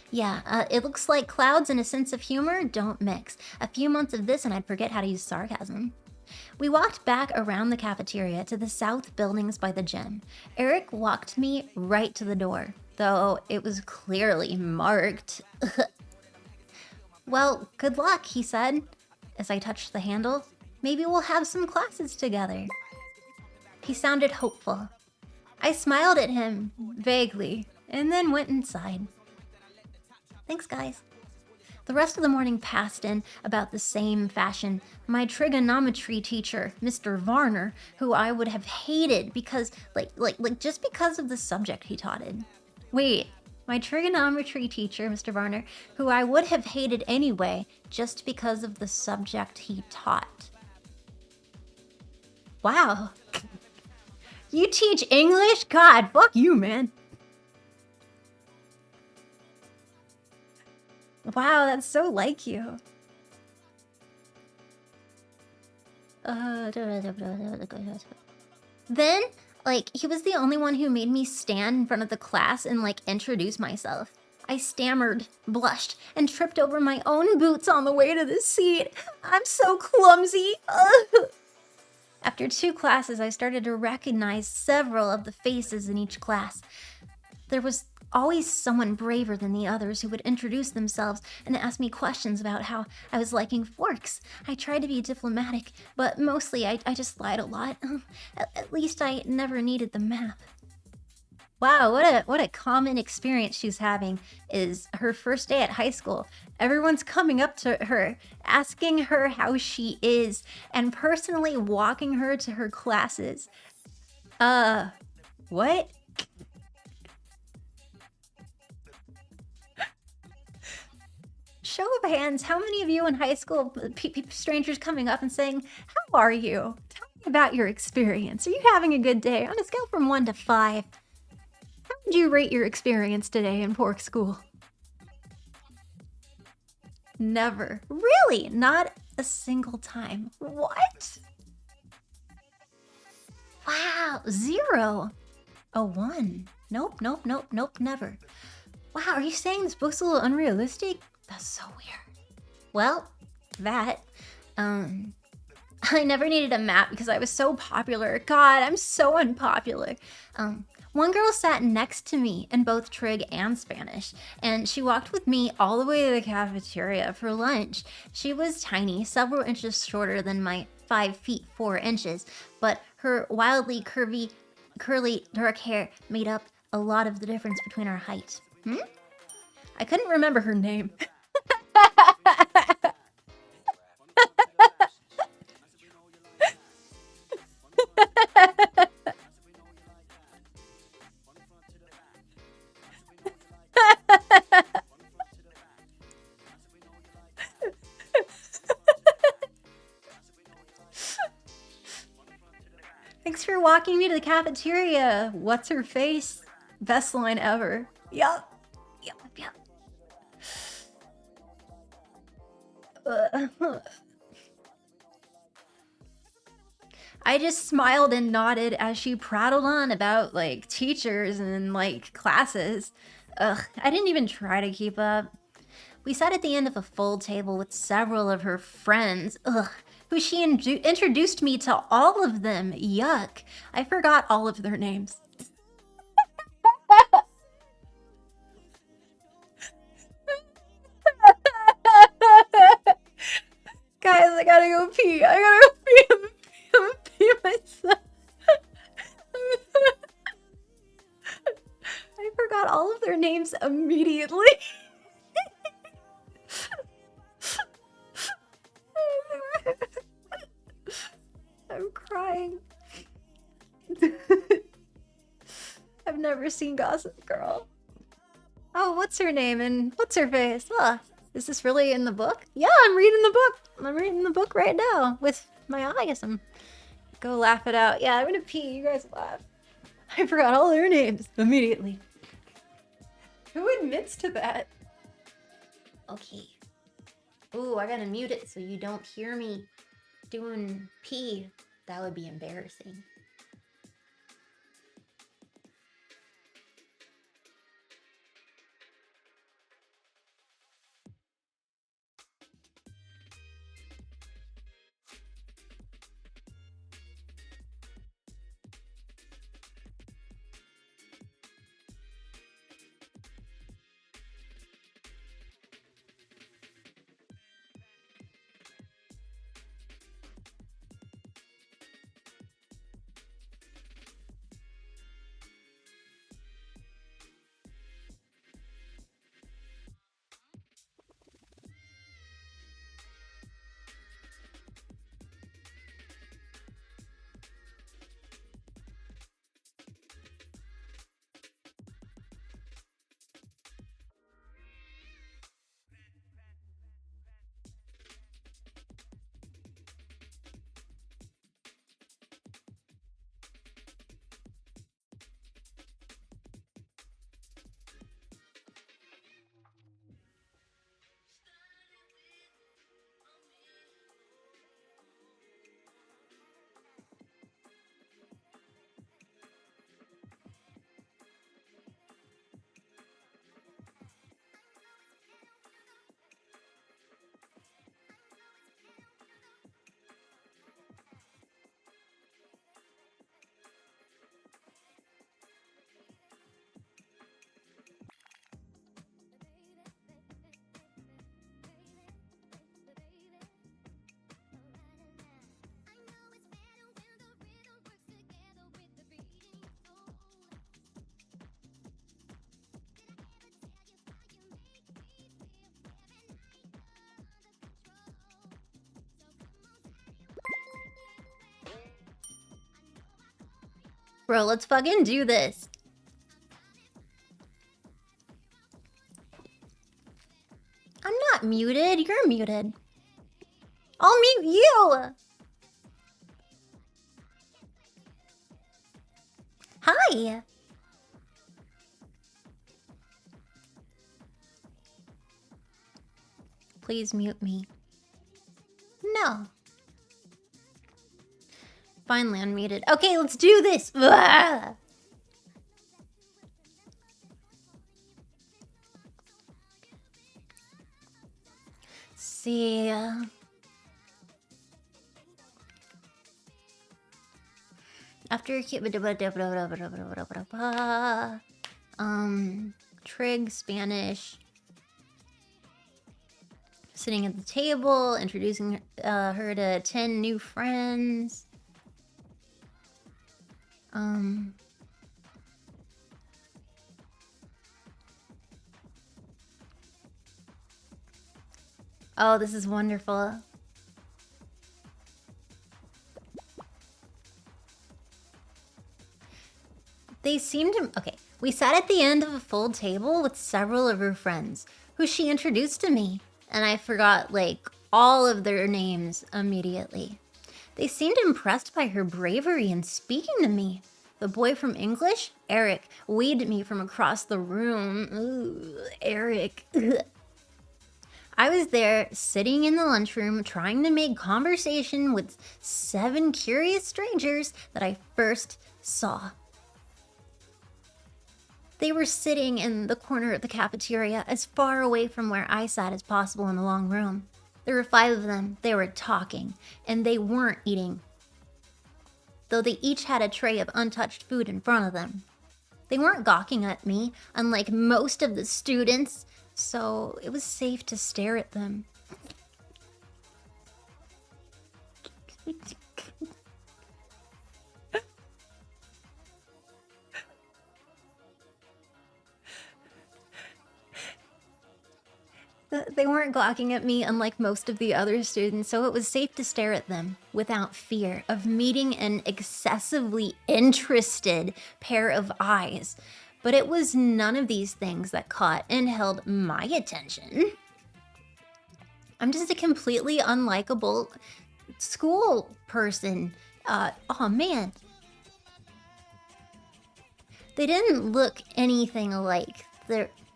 A: Yeah, it looks like clouds and a sense of humor don't mix. A few months of this and I'd forget how to use sarcasm. We walked back around the cafeteria to the south buildings by the gym. Eric walked me right to the door, though it was clearly marked. Well, good luck, he said, as I touched the handle. Maybe we'll have some classes together. He sounded hopeful. I smiled at him, vaguely, and then went inside. Thanks, guys. The rest of the morning passed in about the same fashion. My trigonometry teacher, Mr. Varner, who I would have hated because, just because of the subject he taught in. Wait, my trigonometry teacher, Mr. Varner, who I would have hated anyway, just because of the subject he taught. Wow. You teach English? God, fuck you, man. Wow, that's so like you. Then, he was the only one who made me stand in front of the class and, introduce myself. I stammered, blushed, and tripped over my own boots on the way to the seat. I'm so clumsy. After 2 classes, I started to recognize several of the faces in each class. There was always someone braver than the others who would introduce themselves and ask me questions about how I was liking forks. I tried to be diplomatic, but mostly I just lied a lot. At least I never needed the map. Wow, what a common experience she's having is her first day at high school. Everyone's coming up to her, asking her how she is, and personally walking her to her classes. What? Show of hands, how many of you in high school, strangers coming up and saying, how are you? Tell me about your experience. Are you having a good day? On a scale from 1 to 5, how would you rate your experience today in pork school? Never. Really? Not a single time. What? Wow, 0. A 1. Nope, never. Wow, are you saying this book's a little unrealistic? That's so weird. Well, I never needed a map because I was so popular. God, I'm so unpopular. One girl sat next to me in both Trig and Spanish, and she walked with me all the way to the cafeteria for lunch. She was tiny, several inches shorter than my 5 feet 4 inches, but her wildly curly dark hair made up a lot of the difference between our height. I couldn't remember her name. Thanks for walking me to the cafeteria. What's her face? Best line ever. Yup. I just smiled and nodded as she prattled on about, teachers and, classes. Ugh, I didn't even try to keep up. We sat at the end of a full table with several of her friends, who she introduced me to all of them. Yuck. I forgot all of their names. Guys, I gotta go pee. I'm gonna pee myself. I forgot all of their names immediately. I'm crying. I've never seen Gossip Girl. Oh, what's her name and what's her face? Is this really in the book? Yeah, I'm reading the book. I'm reading the book right now with my eyes. Go laugh it out. Yeah, I'm gonna pee. You guys laugh. I forgot all their names immediately. Who admits to that? Okay. Ooh, I gotta mute it so you don't hear me doing pee. That would be embarrassing. Bro, let's fucking do this. I'm not muted. You're muted. I'll mute you. Hi. Please mute me. No. Finally unmuted. Okay, let's do this. Ugh. See. After Trig, Spanish. Sitting at the table, introducing her to 10 new friends. Oh, this is wonderful. They seemed to... Okay, we sat at the end of a full table with several of her friends, who she introduced to me, and I forgot, like, all of their names immediately. They seemed impressed by her bravery in speaking to me. The boy from English, Eric, waved me from across the room. Ooh, Eric. I was there, sitting in the lunchroom, trying to make conversation with 7 curious strangers that I first saw. They were sitting in the corner of the cafeteria, as far away from where I sat as possible in the long room. There were 5 of them. They were talking, and they weren't eating, though they each had a tray of untouched food in front of them. They weren't gawking at me, unlike most of the students, so it was safe to stare at them. They weren't gawking at me, unlike most of the other students, so it was safe to stare at them without fear of meeting an excessively interested pair of eyes. But it was none of these things that caught and held my attention. I'm just a completely unlikable school person. Oh man. They didn't look anything alike.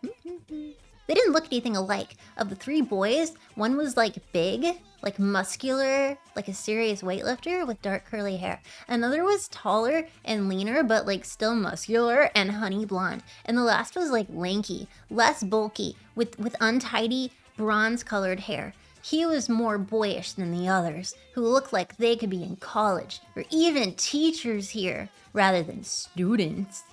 A: They didn't look anything alike. Of the 3 boys, one was like big, like muscular, like a serious weightlifter with dark curly hair. Another was taller and leaner, but like still muscular and honey blonde. And the last was like lanky, less bulky, with untidy bronze-colored hair. He was more boyish than the others, who looked like they could be in college, or even teachers here, rather than students.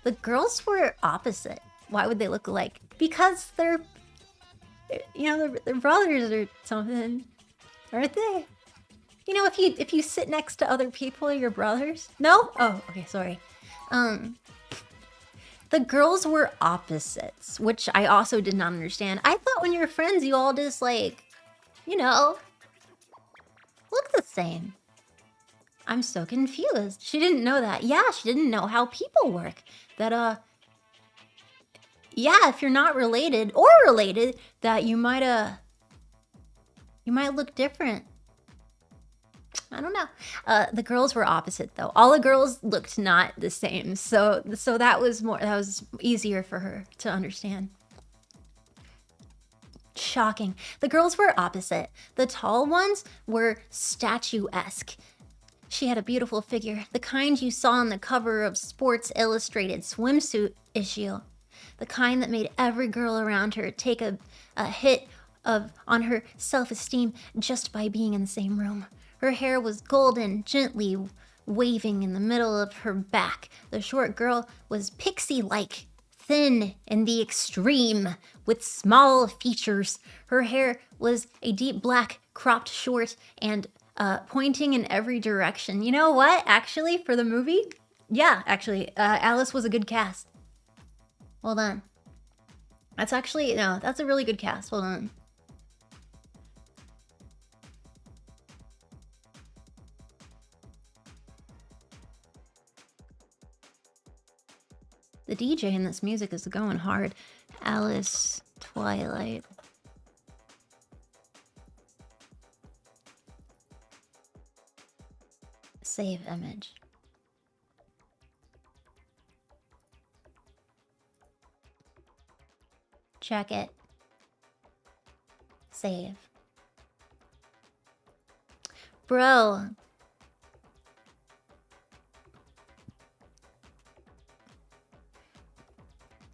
A: The girls were opposite. Why would they look alike? Because they're, you know, they're brothers or something, aren't they? You know, if you sit next to other people, you're brothers. No? Oh, okay, sorry. The girls were opposites, which I also did not understand. I thought when you're friends, you all just like, you know, look the same. I'm so confused. She didn't know that. Yeah, she didn't know how people work. That, yeah, if you're not related or related, that you might look different. I don't know. The girls were opposite though. All the girls looked not the same. So that was easier for her to understand. Shocking. The girls were opposite. The tall ones were statuesque. She had a beautiful figure, the kind you saw on the cover of Sports Illustrated swimsuit issue. The kind that made every girl around her take a hit on her self-esteem just by being in the same room. Her hair was golden, gently waving in the middle of her back. The short girl was pixie-like, thin in the extreme, with small features. Her hair was a deep black, cropped short, and pointing in every direction. You know what, actually, for the movie? Yeah, actually, Alice was a good cast. Well done. That's actually, no, that's a really good cast. Well done. The DJ in this music is going hard. Alice, Twilight. Save image. Check it. Save. Bro.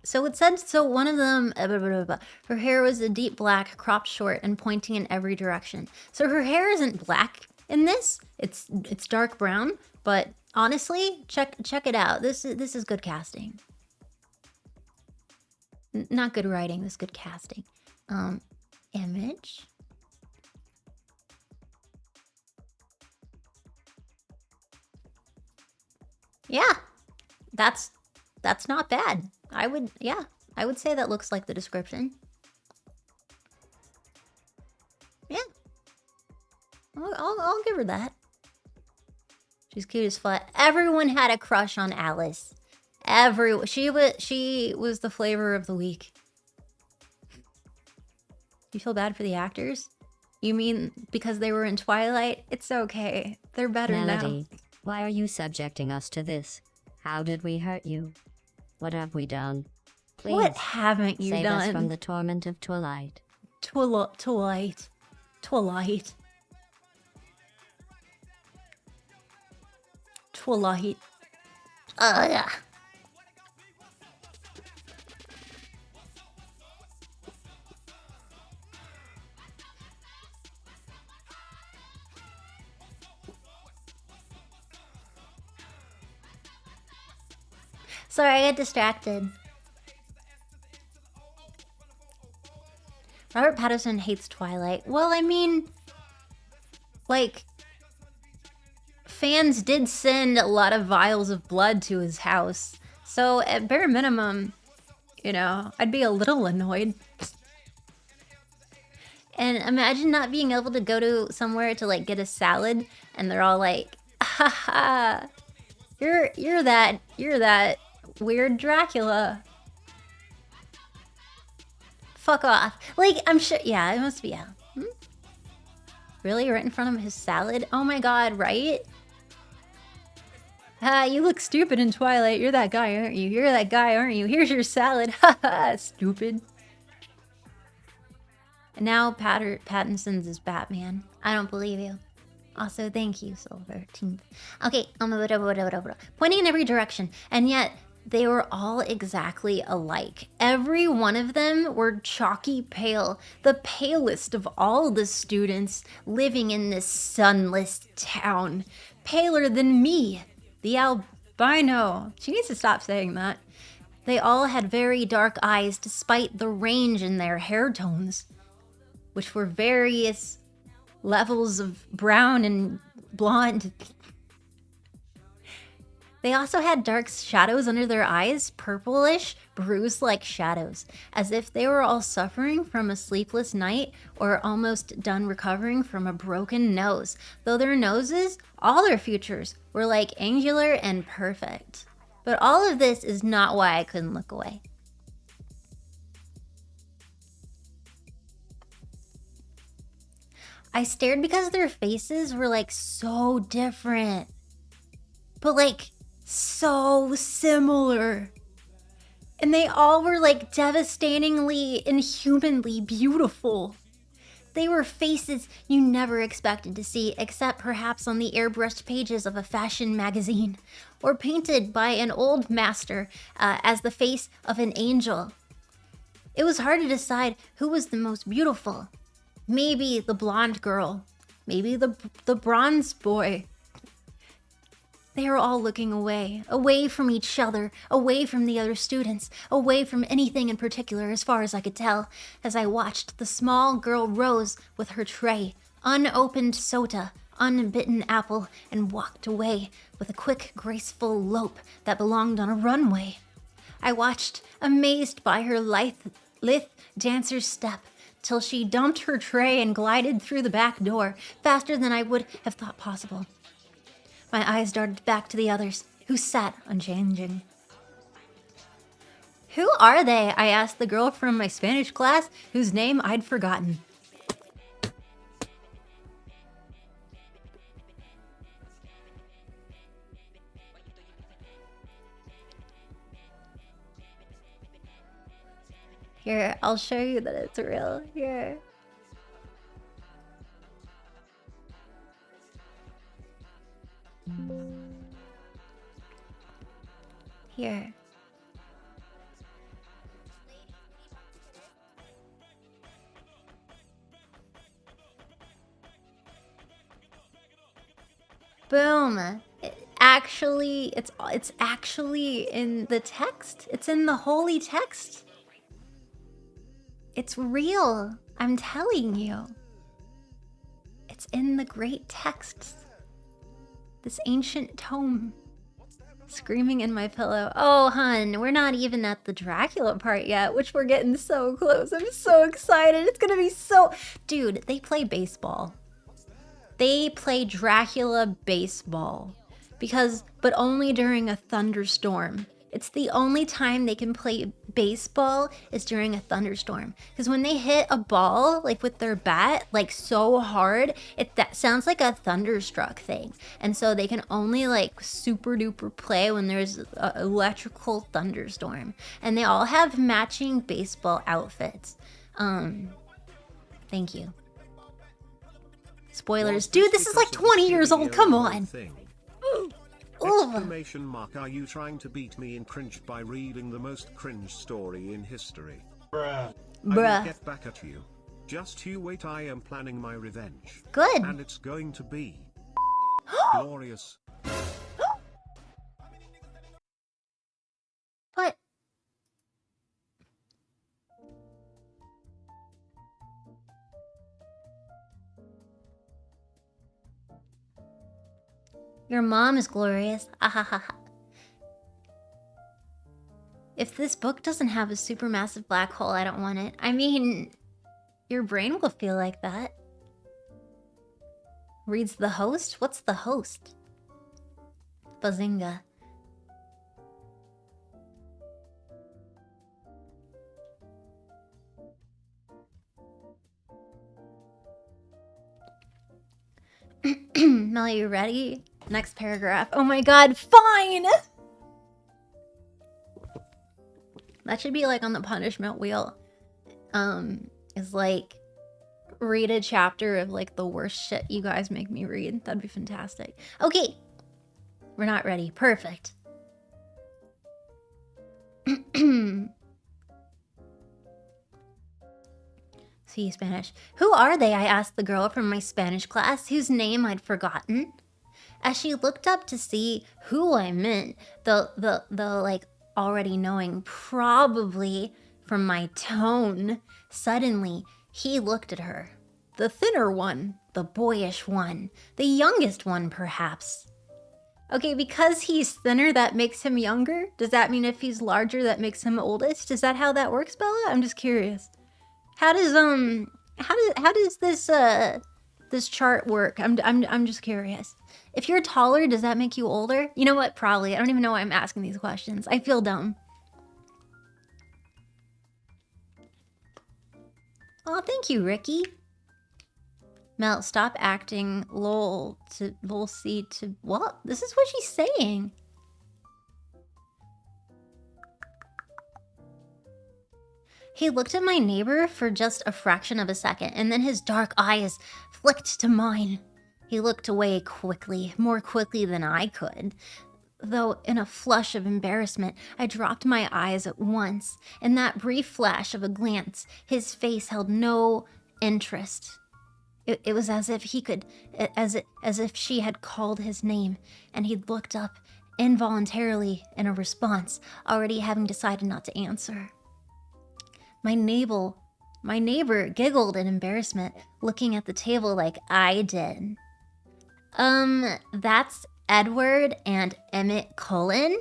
A: So it said, so one of them, her hair was a deep black, cropped short, and pointing in every direction. So her hair isn't black in this. It's dark brown, but honestly, check it out. This is good casting. Not good writing, this is good casting. Image. Yeah, that's not bad. I would say that looks like the description. Yeah, I'll give her that. She's cute as fuck. Everyone had a crush on Alice. She was the flavor of the week. You feel bad for the actors? You mean because they were in Twilight? It's okay. They're better
D: Melody,
A: now.
D: why are you subjecting us to this? How did we hurt you? What have we done? Please,
A: What haven't you
D: save
A: done?
D: us from the torment of Twilight.
A: Twilight. Yeah. Sorry, I got distracted. Robert Pattinson hates Twilight. Well, I mean, like, fans did send a lot of vials of blood to his house. So, at bare minimum, you know, I'd be a little annoyed. And imagine not being able to go to somewhere to, like, get a salad, and they're all like, haha, you're that weird Dracula. Fuck off. Like, I'm sure, yeah, it must be, yeah. Really? Right in front of his salad? Oh my god, right? You look stupid in Twilight. You're that guy, aren't you? You're that guy, aren't you? Here's your salad. Haha, stupid. And now Pattinson's is Batman. I don't believe you. Also, thank you, Silver-Teenth. Okay, pointing in every direction, and yet they were all exactly alike. Every one of them were chalky pale, the palest of all the students living in this sunless town. Paler than me, the albino. She needs to stop saying that. They all had very dark eyes despite the range in their hair tones, which were various levels of brown and blonde. They also had dark shadows under their eyes, purplish, bruise-like shadows, as if they were all suffering from a sleepless night or almost done recovering from a broken nose, though their noses, all their features, were like angular and perfect. But all of this is not why I couldn't look away. I stared because their faces were like so different, but like so similar. And they all were like devastatingly, inhumanly beautiful. They were faces you never expected to see, except perhaps on the airbrushed pages of a fashion magazine, or painted by an old master as the face of an angel. It was hard to decide who was the most beautiful. Maybe the blonde girl. Maybe the bronze boy. They were all looking away from each other, away from the other students, away from anything in particular as far as I could tell, as I watched the small girl Rose with her tray, unopened soda, unbitten apple, and walked away with a quick, graceful lope that belonged on a runway. I watched, amazed by her lithe dancer's step, till she dumped her tray and glided through the back door, faster than I would have thought possible. My eyes darted back to the others, who sat unchanging. Who are they? I asked the girl from my Spanish class, whose name I'd forgotten. Here, I'll show you that it's real. Here. Here. Boom. It's actually in the text. It's in the holy text. It's real. I'm telling you. It's in the great texts. This ancient tome. Screaming in my pillow. Oh, hun, we're not even at the Dracula part yet, which we're getting so close. I'm so excited. It's gonna be so... Dude, they play baseball. They play Dracula baseball. But only during a thunderstorm. It's the only time they can play baseball is during a thunderstorm. Because when they hit a ball, like with their bat, like so hard, that sounds like a thunderstruck thing. And so they can only like super duper play when there's an electrical thunderstorm. And they all have matching baseball outfits. Thank you. Spoilers. Dude, this is like 20 years old. Come on.
B: Exclamation mark, are you trying to beat me in cringe by reading the most cringe story in history?
A: Bruh.
B: I will get back at you. Just you wait, I am planning my revenge.
A: Good.
B: And it's going to be glorious.
A: What? Your mom is glorious. If this book doesn't have a supermassive black hole, I don't want it. I mean, your brain will feel like that. Reads the host? What's the host? Bazinga. Mel, you ready? Next paragraph. Oh my god, fine! That should be like on the punishment wheel. Is like, read a chapter of like the worst shit you guys make me read. That'd be fantastic. Okay. We're not ready. Perfect. See Spanish. Who are they? I asked the girl from my Spanish class, whose name I'd forgotten. As she looked up to see who I meant, the like already knowing, probably from my tone, suddenly he looked at her. The thinner one, the boyish one, the youngest one perhaps. Okay, because he's thinner, that makes him younger? Does that mean if he's larger, that makes him oldest? Is that how that works, Bella? I'm just curious. How does this chart work? I'm just curious. If you're taller, does that make you older? You know what? Probably. I don't even know why I'm asking these questions. I feel dumb. Oh, thank you, Ricky. Mel, stop acting lol to lol C to what? This is what she's saying. He looked at my neighbor for just a fraction of a second, and then his dark eyes flicked to mine. He looked away quickly, more quickly than I could. Though in a flush of embarrassment, I dropped my eyes at once. In that brief flash of a glance, his face held no interest. It was as if he could, as if she had called his name, and he'd looked up involuntarily in a response, already having decided not to answer. My neighbor giggled in embarrassment, looking at the table like I did. That's Edward and Emmett Cullen,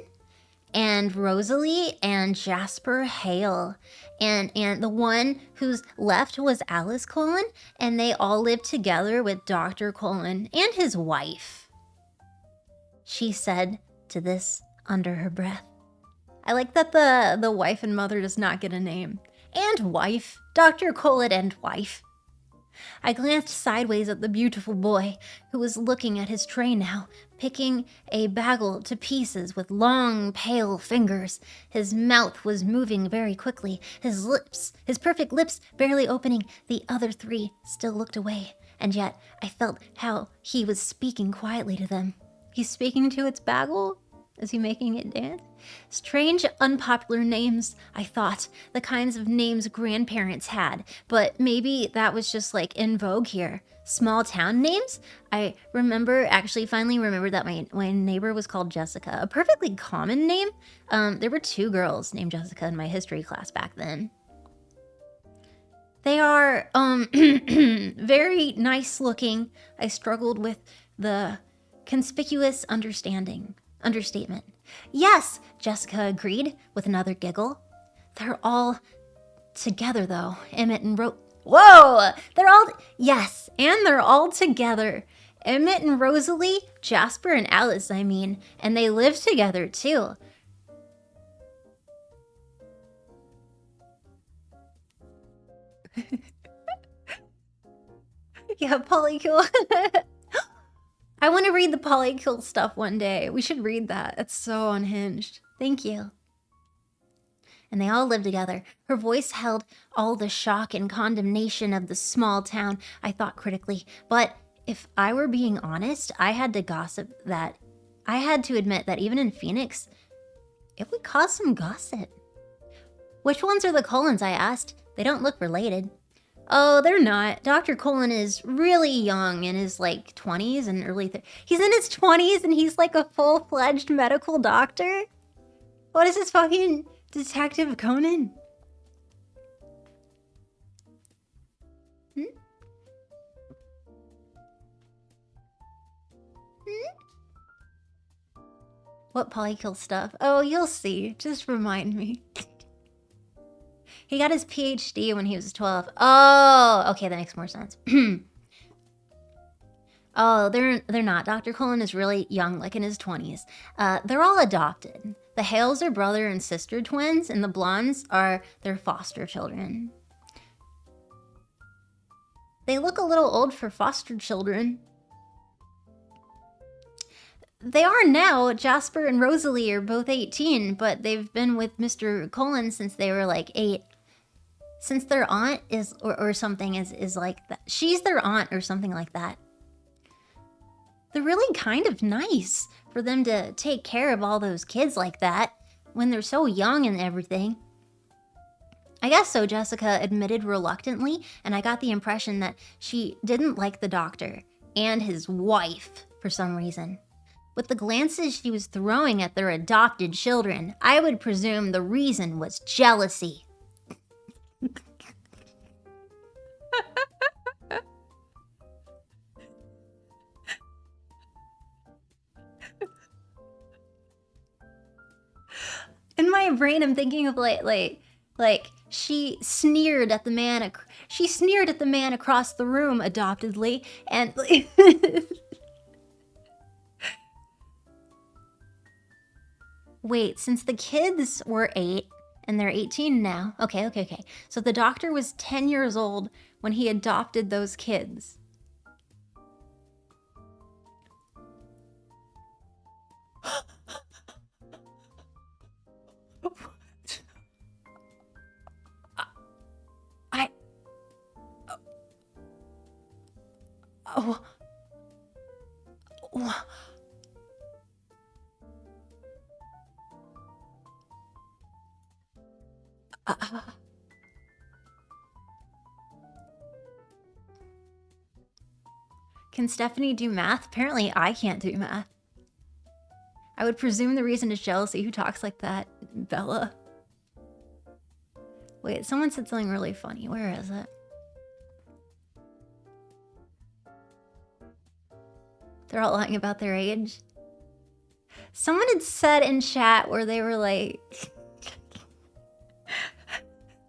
A: and Rosalie and Jasper Hale. And the one who's left was Alice Cullen, and they all lived together with Dr. Cullen and his wife. She said to this under her breath. I like that the wife and mother does not get a name. And wife. Dr. Cullen and wife. I glanced sideways at the beautiful boy, who was looking at his tray now, picking a bagel to pieces with long, pale fingers. His mouth was moving very quickly, his perfect lips barely opening. The other three still looked away, and yet I felt how he was speaking quietly to them. He's speaking to its bagel? Is he making it dance? Strange, unpopular names, I thought. The kinds of names grandparents had. But maybe that was just like in vogue here. Small town names? I finally remembered that my neighbor was called Jessica. A perfectly common name. There were 2 girls named Jessica in my history class back then. They are, very nice looking. I struggled with the conspicuous understatement. Yes, Jessica agreed with another giggle. They're all together though. Emmett and Whoa! Yes, and they're all together. Emmett and Rosalie, Jasper and Alice, I mean, and they live together too. Yeah, polycule. I want to read the polycule stuff one day. We should read that. It's so unhinged. Thank you. And they all lived together. Her voice held all the shock and condemnation of the small town, I thought critically. But if I were being honest, I had to admit that even in Phoenix, it would cause some gossip. Which ones are the Cullens, I asked. They don't look related. Oh, they're not. Dr. Cullen is really young, in his like 20s and early 30s. He's in his 20s and he's like a full-fledged medical doctor? What is this fucking Detective Conan? What polycule stuff? Oh, you'll see. Just remind me. He got his PhD when he was 12. Oh, okay, that makes more sense. Oh, they're not. Dr. Cullen is really young, like in his 20s. They're all adopted. The Hales are brother and sister twins, and the Blondes are their foster children. They look a little old for foster children. They are now. Jasper and Rosalie are both 18, but they've been with Mr. Cullens since they were like 8. Since their aunt is, or something is like that. She's their aunt or something like that. They're really kind of nice for them to take care of all those kids like that when they're so young and everything. I guess so, Jessica admitted reluctantly, and I got the impression that she didn't like the doctor and his wife for some reason. With the glances she was throwing at their adopted children, I would presume the reason was jealousy. In my brain, I'm thinking of like she sneered at the man. She sneered at the man across the room, adoptedly, and wait. Since the kids were 8 and they're 18 now, okay. So the doctor was 10 years old when he adopted those kids. Can Stephanie do math? Apparently I can't do math. I would presume the reason is jealousy. Who talks like that? Bella. Wait, someone said something really funny. Where is it? They're all lying about their age. Someone had said in chat where they were like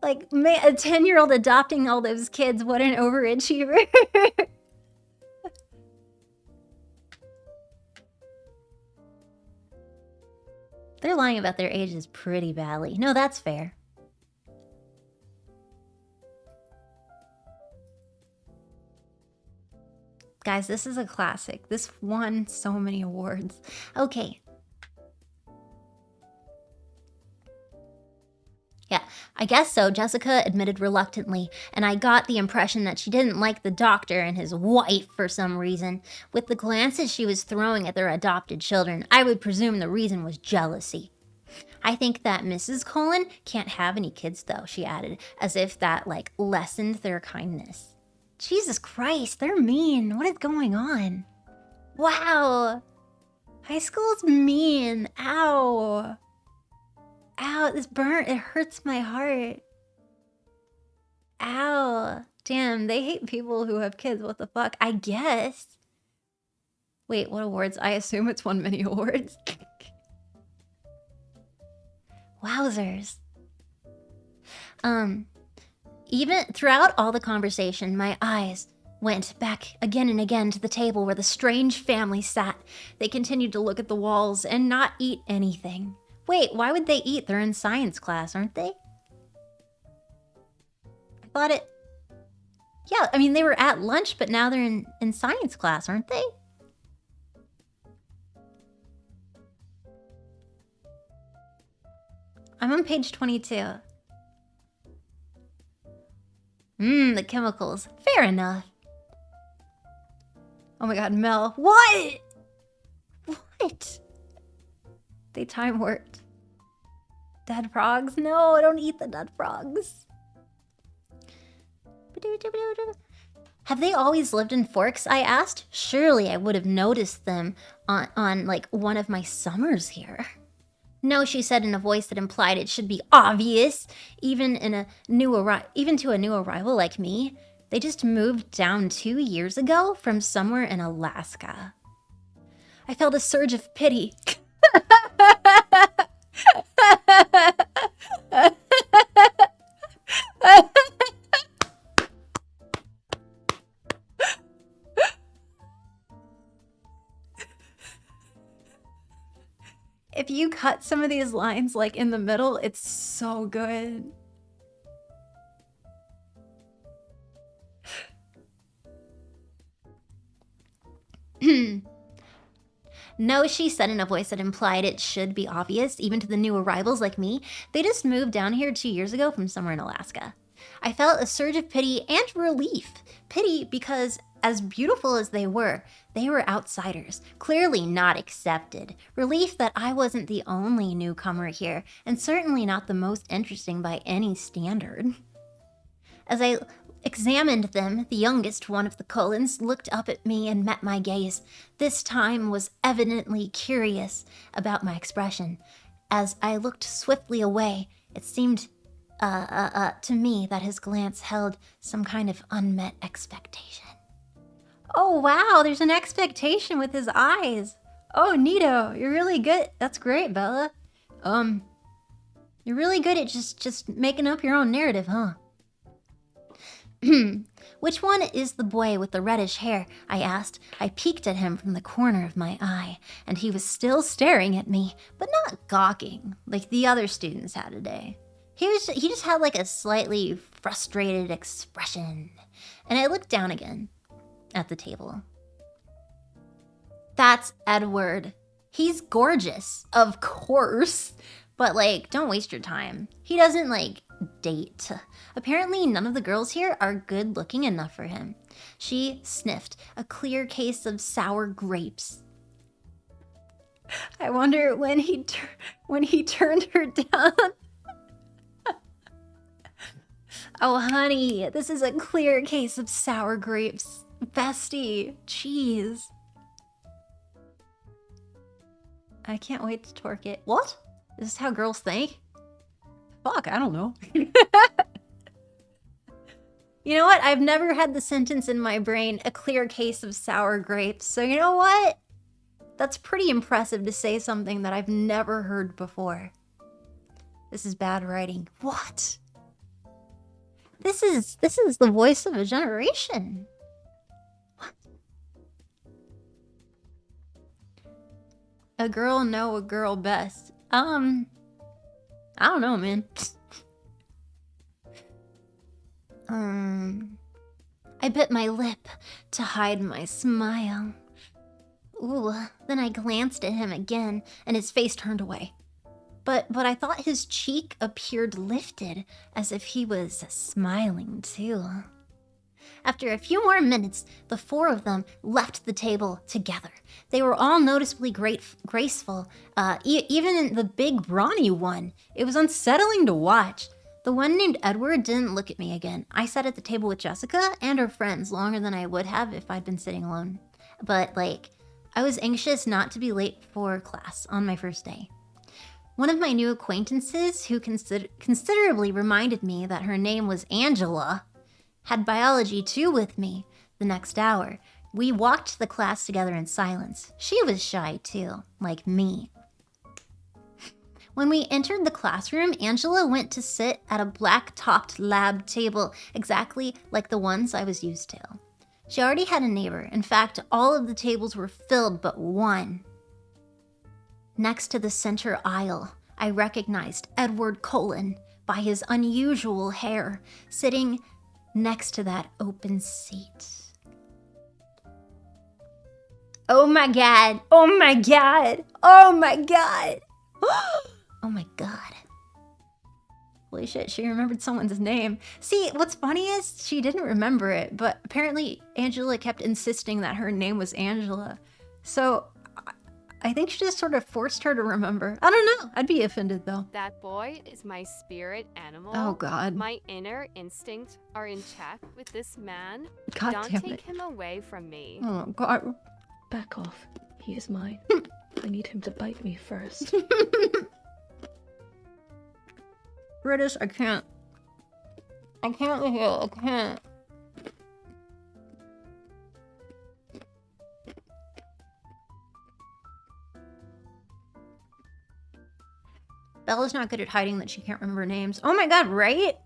A: a 10-year-old adopting all those kids. What an overachiever. They're lying about their ages pretty badly. No, that's fair. Guys, this is a classic. This won so many awards. Okay. Yeah, I guess so, Jessica admitted reluctantly, and I got the impression that she didn't like the doctor and his wife for some reason. With the glances she was throwing at their adopted children, I would presume the reason was jealousy. I think that Mrs. Cullen can't have any kids though, she added, as if that lessened their kindness. Jesus Christ, they're mean. What is going on? Wow. High school's mean. Ow. Ow, this burnt. It hurts my heart. Ow. Damn, they hate people who have kids. What the fuck? I guess. Wait, what awards? I assume it's won many awards. Wowzers. Even throughout all the conversation, my eyes went back again and again to the table where the strange family sat. They continued to look at the walls and not eat anything. Wait, why would they eat? They're in science class, aren't they? I thought it... Yeah, I mean, they were at lunch, but now they're in science class, aren't they? I'm on page 22. The chemicals. Fair enough. Oh my god, Mel. What? What? They time worked. Dead frogs? No, I don't eat the dead frogs. Have they always lived in Forks? I asked. Surely I would have noticed them on one of my summers here. No, she said in a voice that implied it should be obvious, even to a new arrival like me. They just moved down 2 years ago from somewhere in Alaska. I felt a surge of pity. If you cut some of these lines in the middle, it's so good. No, she said in a voice that implied it should be obvious, even to the new arrivals like me. They just moved down here 2 years ago from somewhere in Alaska. I felt a surge of pity and relief. Pity because, as beautiful as they were outsiders, clearly not accepted. Relief that I wasn't the only newcomer here, and certainly not the most interesting by any standard. As I examined them, the youngest one of the Cullens looked up at me and met my gaze. This time was evidently curious about my expression. As I looked swiftly away, it seemed to me that his glance held some kind of unmet expectation. Oh wow, there's an expectation with his eyes. Oh, neato, you're really good. That's great, Bella. You're really good at just making up your own narrative, huh? Which one is the boy with the reddish hair? I asked. I peeked at him from the corner of my eye, and he was still staring at me, but not gawking like the other students had today. He just had like a slightly frustrated expression. And I looked down again at the table. That's Edward. He's gorgeous, of course. But like, don't waste your time. He doesn't like date. Apparently none of the girls here are good looking enough for him. She sniffed a clear case of sour grapes. I wonder when he turned her down. Oh honey, this is a clear case of sour grapes. Bestie, cheese. I can't wait to torque it. What? Is this how girls think? Fuck, I don't know. You know what? I've never had the sentence in my brain, a clear case of sour grapes. So you know what? That's pretty impressive to say something that I've never heard before. This is bad writing. What? This is the voice of a generation. What? A girl know a girl best. I don't know, man. I bit my lip to hide my smile. Ooh, then I glanced at him again, and his face turned away. But I thought his cheek appeared lifted, as if he was smiling too. After a few more minutes, the four of them left the table together. They were all noticeably graceful, even the big brawny one. It was unsettling to watch. The one named Edward didn't look at me again. I sat at the table with Jessica and her friends longer than I would have if I'd been sitting alone. But, I was anxious not to be late for class on my first day. One of my new acquaintances, who considerably reminded me that her name was Angela, had biology 2 with me the next hour. We walked the class together in silence. She was shy too, like me. When we entered the classroom, Angela went to sit at a black-topped lab table, exactly like the ones I was used to. She already had a neighbor. In fact, all of the tables were filled but one. Next to the center aisle, I recognized Edward Cullen by his unusual hair, sitting next to that open seat. Oh my god! Oh my god! Oh my god! Oh my god. Holy shit, she remembered someone's name. See, what's funny is she didn't remember it, but apparently Angela kept insisting that her name was Angela. So I think she just sort of forced her to remember. I don't know. I'd be offended though.
E: That boy is my spirit animal.
A: Oh god.
E: My inner instincts are in check with this man.
A: God
E: Don't
A: damn
E: take
A: it.
E: him away from me.
A: Oh god.
F: Back off. He is mine. I need him to bite me first.
A: British, I can't. I can't with you. I can't. Bella's not good at hiding that she can't remember names. Oh my god, right?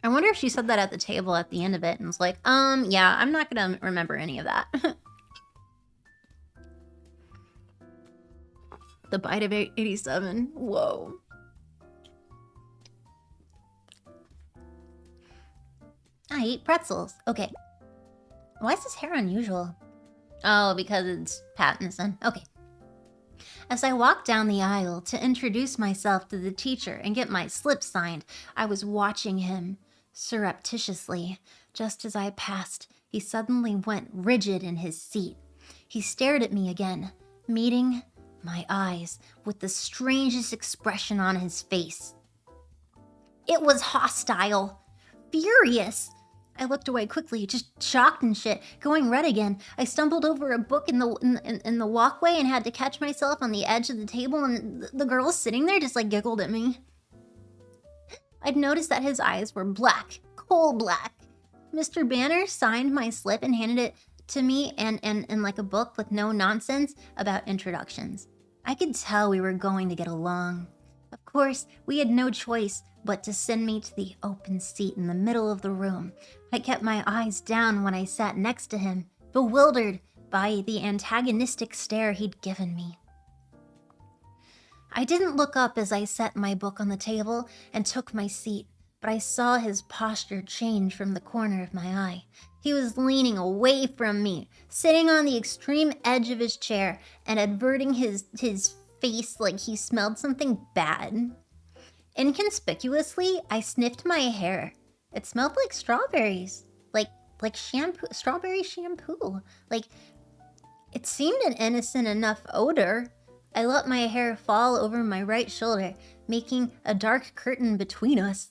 A: I wonder if she said that at the table at the end of it and was like, yeah, I'm not gonna remember any of that. The bite of 87. Whoa. I eat pretzels. Okay. Why is his hair unusual? Oh, because it's Pattinson. Okay. As I walked down the aisle to introduce myself to the teacher and get my slip signed, I was watching him surreptitiously. Just as I passed, he suddenly went rigid in his seat. He stared at me again, meeting my eyes with the strangest expression on his face. It was hostile, furious. I looked away quickly, just shocked and shit, going red again. I stumbled over a book in the walkway and had to catch myself on the edge of the table, and the girl sitting there just like giggled at me. I'd noticed that his eyes were black, coal black. Mr. Banner signed my slip and handed it to me and like a book with no nonsense about introductions. I could tell we were going to get along. Of course, we had no choice but to send me to the open seat in the middle of the room. I kept my eyes down when I sat next to him, bewildered by the antagonistic stare he'd given me. I didn't look up as I set my book on the table and took my seat, but I saw his posture change from the corner of my eye. He was leaning away from me, sitting on the extreme edge of his chair and averting his face like he smelled something bad. Inconspicuously, I sniffed my hair. It smelled like strawberries, like shampoo, strawberry shampoo. Like, it seemed an innocent enough odor. I let my hair fall over my right shoulder, making a dark curtain between us,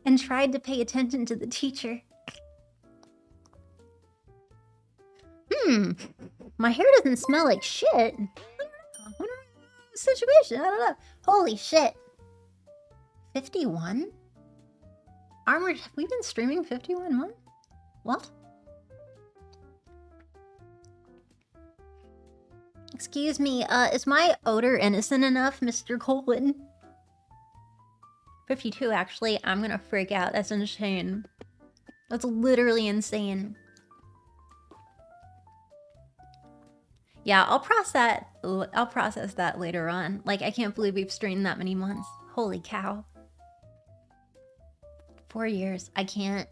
A: and tried to pay attention to the teacher. My hair doesn't smell like shit. I don't know. Situation, I don't know. Holy shit. 51? Armored, have we been streaming 51 months? What? Excuse me, is my odor innocent enough, Mr. Colin? 52, actually. I'm gonna freak out. That's insane. That's literally insane. Yeah, I'll process that later on. Like, I can't believe we've streamed that many months. Holy cow. 4 years. I can't.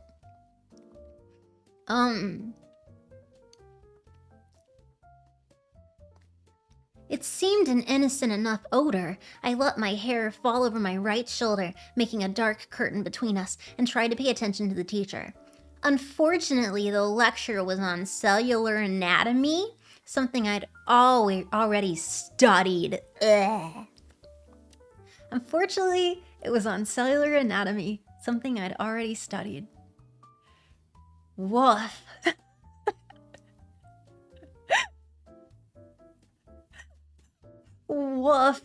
A: It seemed an innocent enough odor. I let my hair fall over my right shoulder, making a dark curtain between us, and tried to pay attention to the teacher. Unfortunately, the lecture was on cellular anatomy, something I'd already studied. Ugh. Unfortunately, it was on cellular anatomy, something I'd already studied. Woof. Woof.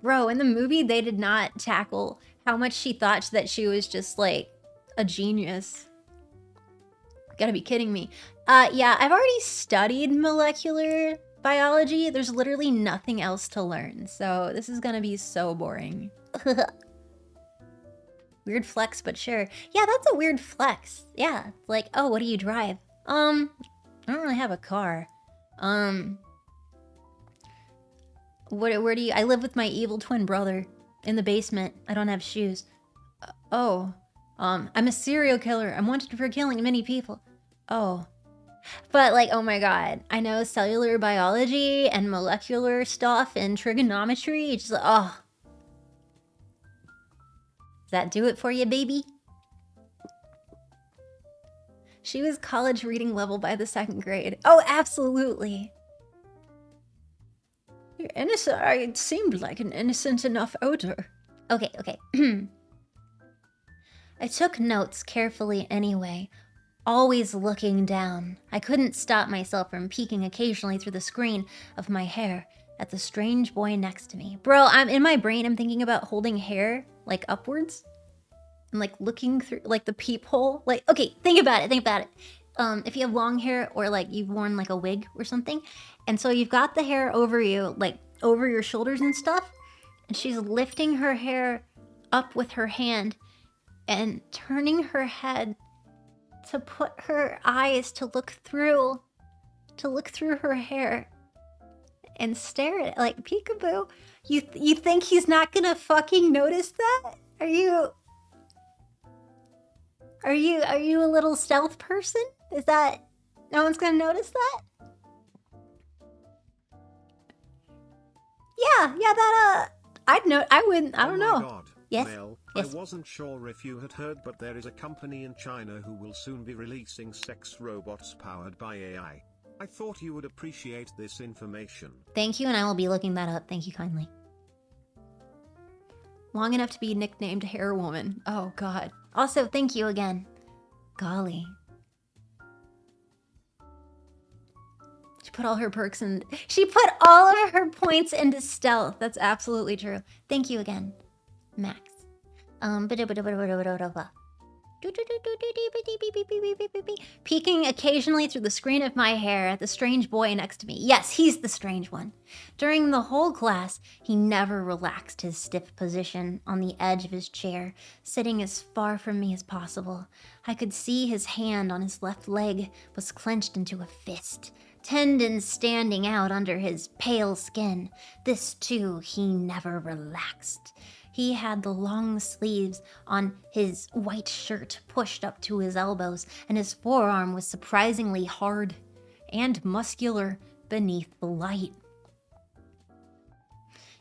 A: Bro, in the movie, they did not tackle how much she thought that she was just like a genius. Gotta be kidding me. Yeah, I've already studied molecular biology. There's literally nothing else to learn, so this is gonna be so boring. Weird flex, but sure. Yeah, that's a weird flex. Yeah, like, oh, what do you drive? I don't really have a car. Where do you... I live with my evil twin brother in the basement. I don't have shoes. I'm a serial killer. I'm wanted for killing many people. Oh. But, like, oh my god. I know cellular biology and molecular stuff and trigonometry. It's just, oh. Does that do it for you, baby? She was college reading level by the 2nd grade. Oh, absolutely. You're innocent. It seemed like an innocent enough odor. Okay. I took notes carefully anyway, always looking down. I couldn't stop myself from peeking occasionally through the screen of my hair at the strange boy next to me. Bro, in my brain, I'm thinking about holding hair, like, upwards. And, like, looking through, like, the peephole. Like, okay, think about it. If you have long hair or, like, you've worn, like, a wig or something. And so you've got the hair over you, like, over your shoulders and stuff. And she's lifting her hair up with her hand and turning her head to put her eyes to look through her hair and stare at it like, peekaboo. You think he's not gonna fucking notice that? Are Are you a little stealth person? Is that... No one's gonna notice that? Yeah, that, I'd know, I wouldn't, I don't know.
B: Oh my god,
A: Yes?
B: Mel,
A: Yes.
B: I wasn't sure if you had heard, but there is a company in China who will soon be releasing sex robots powered by AI. I thought you would appreciate this information.
A: Thank you, and I will be looking that up. Thank you kindly. Long enough to be nicknamed Hair Woman. Oh god. Also, thank you again. Golly. She put all her perks in... She put all of her points into stealth. That's absolutely true. Thank you again, Max. Peeking occasionally through the screen of my hair at the strange boy next to me. Yes, he's the strange one. During the whole class, he never relaxed his stiff position on the edge of his chair, sitting as far from me as possible. I could see his hand on his left leg was clenched into a fist, tendons standing out under his pale skin. This, too, he never relaxed. He had the long sleeves on his white shirt pushed up to his elbows, and his forearm was surprisingly hard and muscular beneath the light.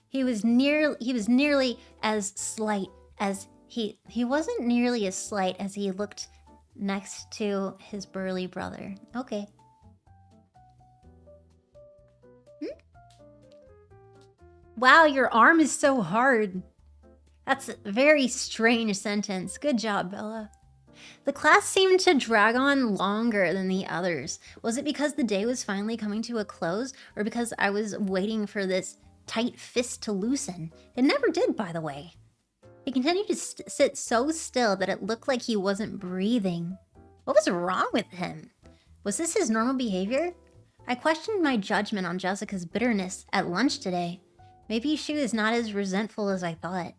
A: He was nearly as slight as he wasn't nearly as slight as he looked next to his burly brother. Okay. Wow, your arm is so hard. That's a very strange sentence. Good job, Bella. The class seemed to drag on longer than the others. Was it because the day was finally coming to a close, or because I was waiting for this tight fist to loosen? It never did, by the way. He continued to sit so still that it looked like he wasn't breathing. What was wrong with him? Was this his normal behavior? I questioned my judgment on Jessica's bitterness at lunch today. Maybe she was not as resentful as I thought.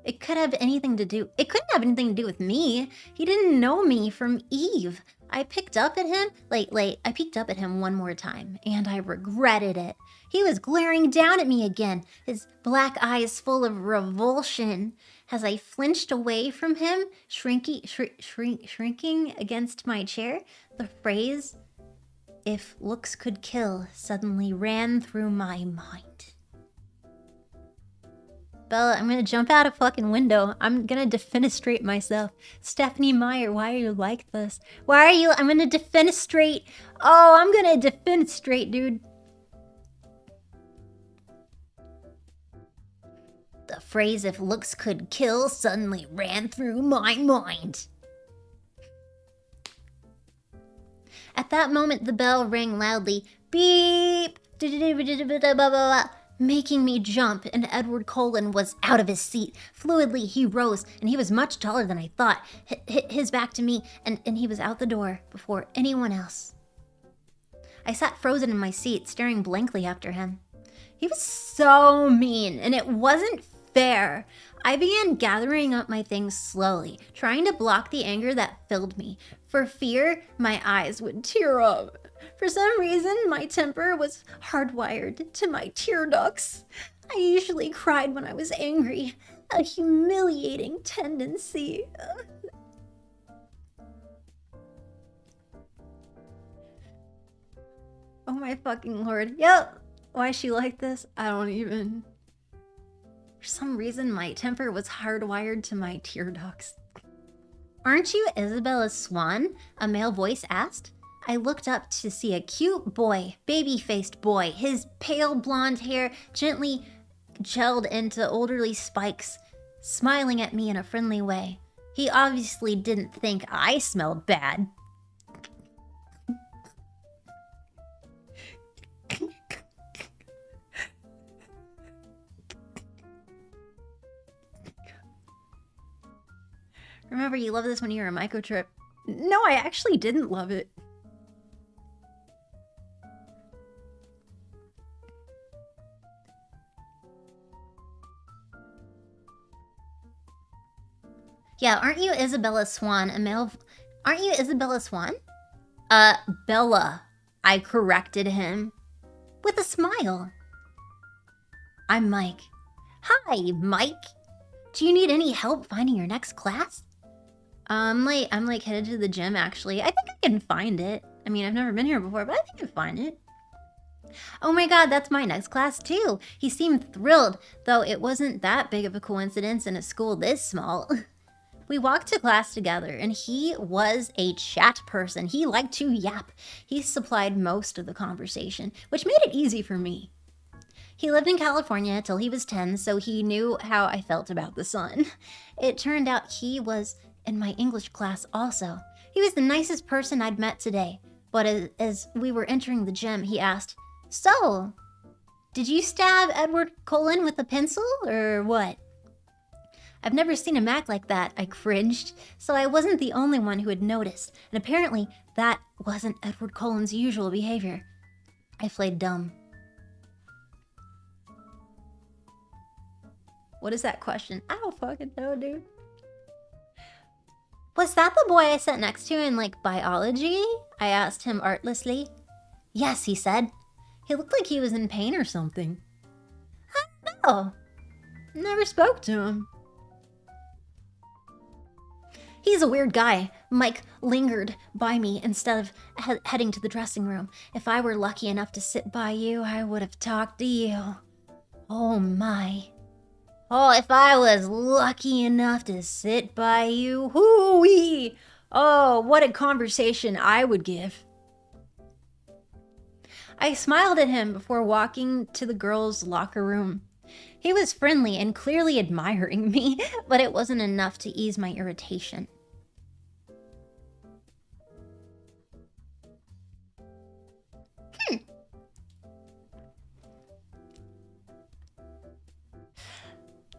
A: It couldn't have anything to do with me. He didn't know me from Eve. I peeked up at him one more time, and I regretted it. He was glaring down at me again, his black eyes full of revulsion. As I flinched away from him, shrinking against my chair, the phrase, "If looks could kill," suddenly ran through my mind. Bella, I'm gonna jump out a fucking window. I'm gonna defenestrate myself. Stephanie Meyer, why are you like this? Why are you? I'm gonna defenestrate. Oh, I'm gonna defenestrate, dude. The phrase, "if looks could kill," suddenly ran through my mind. At that moment, the bell rang loudly. Beep! Making me jump, and Edward Cullens was out of his seat. Fluidly, he rose, and he was much taller than I thought. His back to me, and he was out the door before anyone else. I sat frozen in my seat, staring blankly after him. He was so mean, and it wasn't fair. I began gathering up my things slowly, trying to block the anger that filled me. For fear my eyes would tear up. For some reason, my temper was hardwired to my tear ducts. I usually cried when I was angry, a humiliating tendency. Oh my fucking lord. Yep. Why is she like this? I don't even... For some reason, my temper was hardwired to my tear ducts. Aren't you Isabella Swan? A male voice asked. I looked up to see a cute boy, baby-faced boy, his pale blonde hair gently gelled into orderly spikes, smiling at me in a friendly way. He obviously didn't think I smelled bad. Remember, you loved this when you were a microtrip. No, I actually didn't love it. Yeah, aren't you Isabella Swan, a male... Aren't you Isabella Swan? Bella. I corrected him. With a smile. I'm Mike. Hi, Mike. Do you need any help finding your next class? I'm like headed to the gym actually. I think I can find it. I mean, I've never been here before, but I think I can find it. Oh my god, that's my next class too. He seemed thrilled, though it wasn't that big of a coincidence in a school this small. We walked to class together, and he was a chat person. He liked to yap. He supplied most of the conversation, which made it easy for me. He lived in California till he was 10, so he knew how I felt about the sun. It turned out he was in my English class also. He was the nicest person I'd met today, but as we were entering the gym, he asked, "So, did you stab Edward Cullen with a pencil, or what?" I've never seen him act like that, I cringed, so I wasn't the only one who had noticed, and apparently that wasn't Edward Cullen's usual behavior. I played dumb. What is that question? I don't fucking know, dude. Was that the boy I sat next to in, like, biology? I asked him artlessly. Yes, he said. He looked like he was in pain or something. I don't know. Never spoke to him. He's a weird guy. Mike lingered by me instead of heading to the dressing room. If I were lucky enough to sit by you, I would have talked to you. Oh my. Oh, if I was lucky enough to sit by you, hoo-wee! Oh, what a conversation I would give. I smiled at him before walking to the girls' locker room. He was friendly and clearly admiring me, but it wasn't enough to ease my irritation.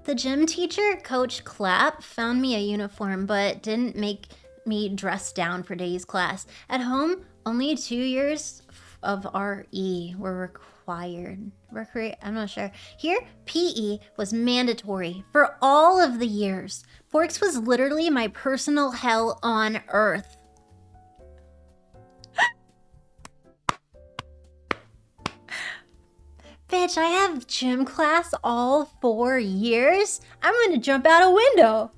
A: The gym teacher, Coach Clapp, found me a uniform, but didn't make me dress down for day's class. At home, only 2 years of RE were required. I'm not sure. Here, PE was mandatory for all of the years. Forks was literally my personal hell on earth. Bitch, I have gym class all 4 years? I'm gonna jump out a window.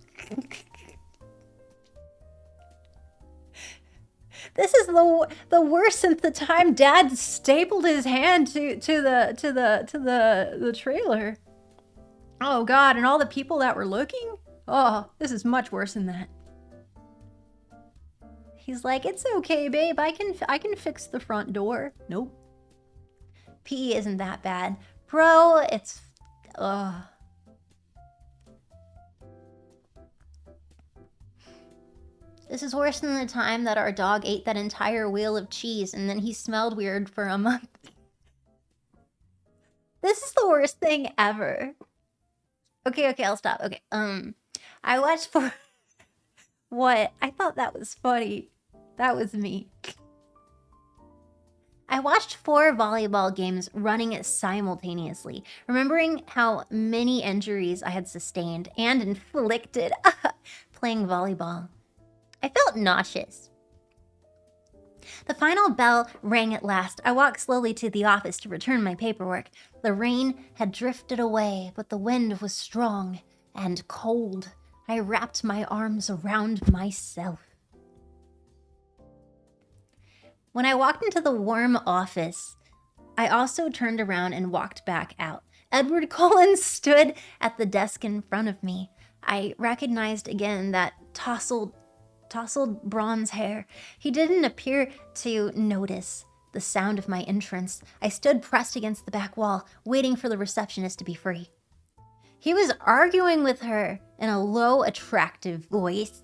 A: This is the worst since the time Dad stapled his hand to the trailer. Oh God, and all the people that were looking? Oh, this is much worse than that. He's like, "It's okay, babe. I can fix the front door." Nope. PE isn't that bad. Bro, it's... ugh. This is worse than the time that our dog ate that entire wheel of cheese and then he smelled weird for a month. This is the worst thing ever. Okay, I'll stop. Okay, I watched for... What? I thought that was funny. That was me. I watched 4 volleyball games running simultaneously, remembering how many injuries I had sustained and inflicted playing volleyball. I felt nauseous. The final bell rang at last. I walked slowly to the office to return my paperwork. The rain had drifted away, but the wind was strong and cold. I wrapped my arms around myself. When I walked into the warm office, I also turned around and walked back out. Edward Cullens stood at the desk in front of me. I recognized again that tousled bronze hair. He didn't appear to notice the sound of my entrance. I stood pressed against the back wall, waiting for the receptionist to be free. He was arguing with her in a low, attractive voice.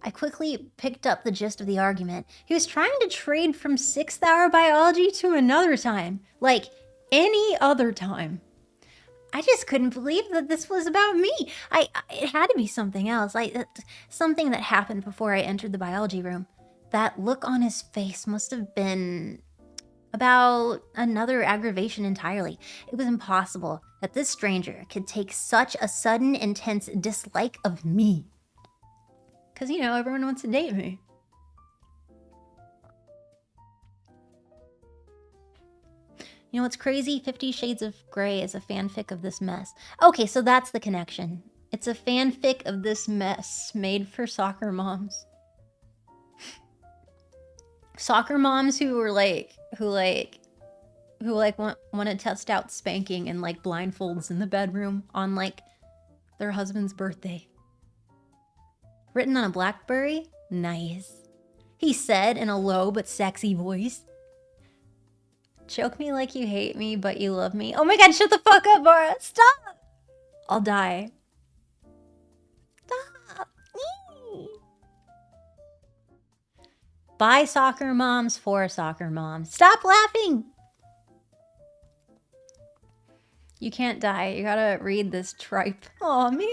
A: I quickly picked up the gist of the argument. He was trying to trade from 6th hour biology to another time. Like any other time. I just couldn't believe that this was about me. It had to be something else. Something that happened before I entered the biology room. That look on his face must have been about another aggravation entirely. It was impossible that this stranger could take such a sudden, intense dislike of me. Because, you know, everyone wants to date me. You know what's crazy? 50 Shades of Grey is a fanfic of this mess. Okay, so that's the connection. It's a fanfic of this mess made for soccer moms. Soccer moms who want to test out spanking in like blindfolds in the bedroom on like their husband's birthday. Written on a BlackBerry? Nice. He said in a low but sexy voice. Choke me like you hate me, but you love me. Oh my god, shut the fuck up, Bara. Stop! I'll die. Stop. By soccer moms, for soccer moms. Stop laughing! You can't die. You gotta read this tripe. Aw, man.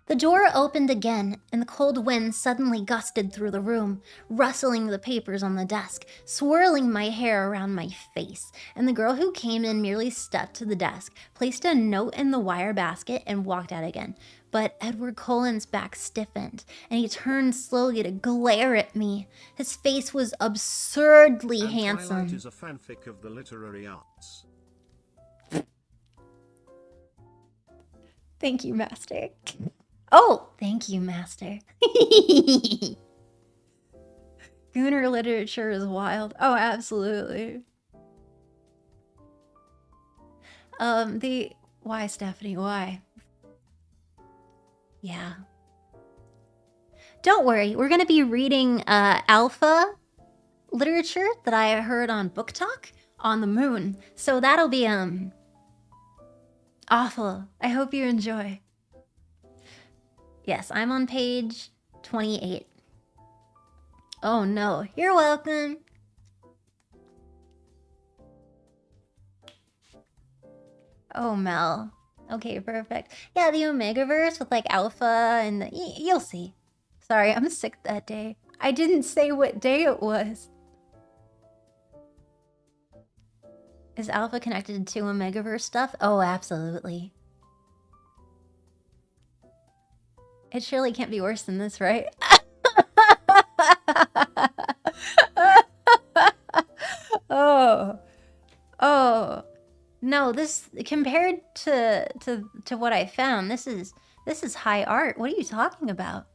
A: The door opened again, and the cold wind suddenly gusted through the room, rustling the papers on the desk, swirling my hair around my face. And the girl who came in merely stepped to the desk, placed a note in the wire basket, and walked out again. But Edward Cullens' back stiffened, and he turned slowly to glare at me. His face was absurdly handsome.
B: Twilight is a fanfic of the literary arts.
A: Thank you, Master. Oh, thank you, Master. Gooner literature is wild. Oh, absolutely. Why, Stephanie? Why? Yeah. Don't worry, we're gonna be reading alpha literature that I heard on Book Talk on the moon. So that'll be awful. I hope you enjoy. Yes, I'm on page 28. Oh no, you're welcome. Oh, Mel. Okay, perfect. Yeah, the Omegaverse with like Alpha and you'll see. Sorry, I'm sick that day. I didn't say what day it was. Is Alpha connected to Omegaverse stuff? Oh, absolutely. It surely can't be worse than this, right? Oh. Oh. No, this compared to what I found, this is high art. What are you talking about?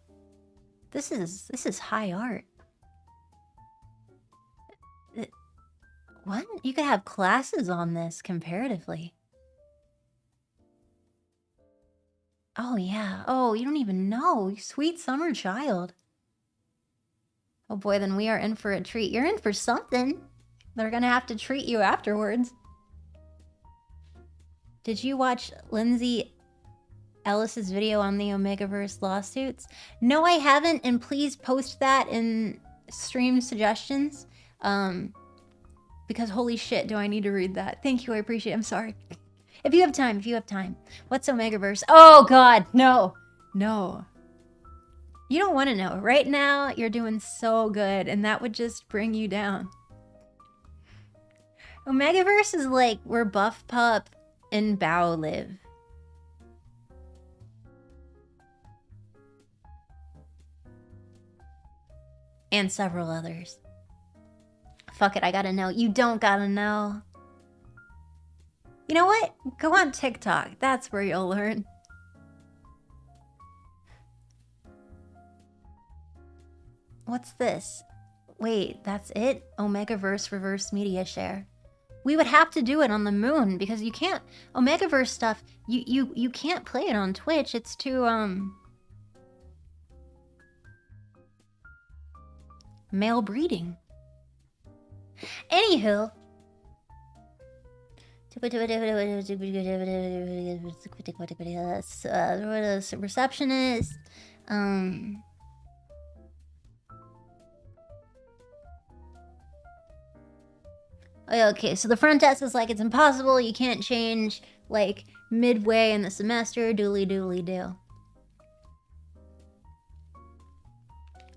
A: This is high art. What? You could have classes on this comparatively. Oh, yeah. Oh, you don't even know. You sweet summer child. Oh boy, then we are in for a treat. You're in for something. They're gonna have to treat you afterwards. Did you watch Lindsay Ellis's video on the Omegaverse lawsuits? No, I haven't, and please post that in stream suggestions. Because holy shit, do I need to read that. Thank you, I appreciate it. I'm sorry. If you have time. What's Omegaverse? Oh god, no. No. You don't want to know. Right now, you're doing so good, and that would just bring you down. Omegaverse is like where Buff Pup and Bao live. And several others. Fuck it, I gotta know. You don't gotta know. You know what? Go on TikTok. That's where you'll learn. What's this? Wait, that's it? Omegaverse reverse media share. We would have to do it on the moon because you can't Omegaverse stuff, you can't play it on Twitch. It's too male breeding. Anywho, receptionist. Okay, so the front desk is like, it's impossible. You can't change like midway in the semester. Dooley dooley do.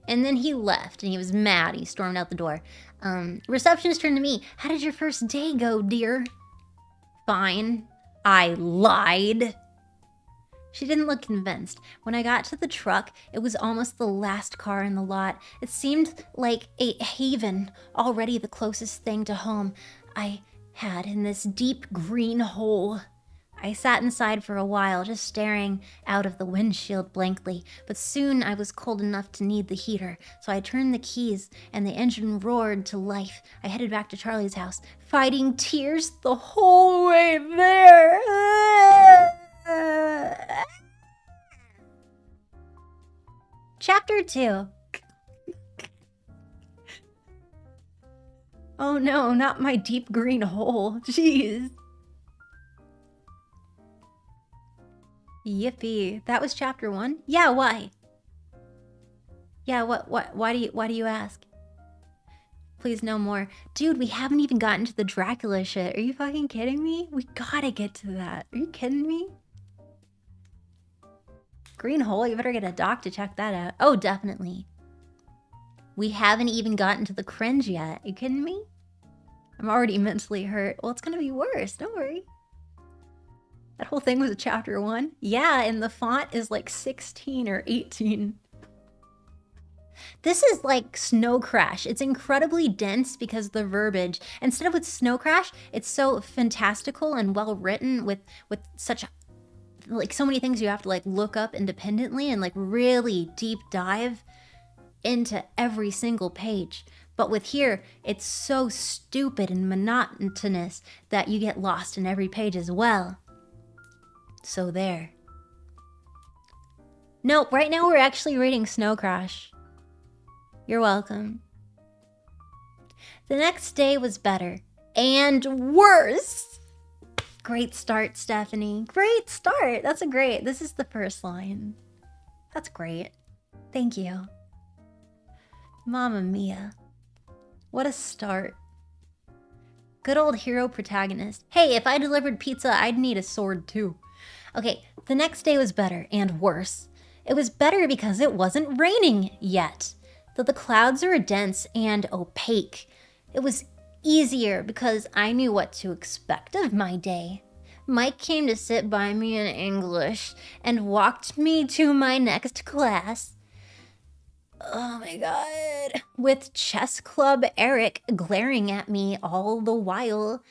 A: And then he left and he was mad. He stormed out the door. Receptionist turned to me. How did your first day go, dear? Fine. I lied. She didn't look convinced. When I got to the truck, it was almost the last car in the lot. It seemed like a haven, already the closest thing to home I had in this deep green hole. I sat inside for a while, just staring out of the windshield blankly, but soon I was cold enough to need the heater, so I turned the keys and the engine roared to life. I headed back to Charlie's house, fighting tears the whole way there. Chapter 2. Oh no, not my deep green hole. Jeez. Yippee. That was chapter 1? Yeah, why? Yeah, why do you ask? Please no more. Dude, we haven't even gotten to the Dracula shit. Are you fucking kidding me? We gotta get to that. Are you kidding me? Green hole, you better get a doc to check that out. Oh, definitely. We haven't even gotten to the cringe yet. Are you kidding me? I'm already mentally hurt. Well, it's gonna be worse. Don't worry. That whole thing was a chapter 1? Yeah, and the font is like 16 or 18. This is like Snow Crash. It's incredibly dense because the verbiage. Instead of with Snow Crash, it's so fantastical and well written with such like so many things you have to like look up independently and like really deep dive into every single page. But with here, it's so stupid and monotonous that you get lost in every page as well. So there. Nope, right now we're actually reading Snow Crash. You're welcome. The next day was better. And worse! Great start, Stephanie. Great start. That's a great. This is the first line. That's great. Thank you. Mamma mia. What a start. Good old hero protagonist. Hey, if I delivered pizza, I'd need a sword too. Okay, the next day was better and worse. It was better because it wasn't raining yet, though the clouds are dense and opaque. It was easier because I knew what to expect of my day. Mike came to sit by me in English and walked me to my next class. Oh my god. With chess club Eric glaring at me all the while.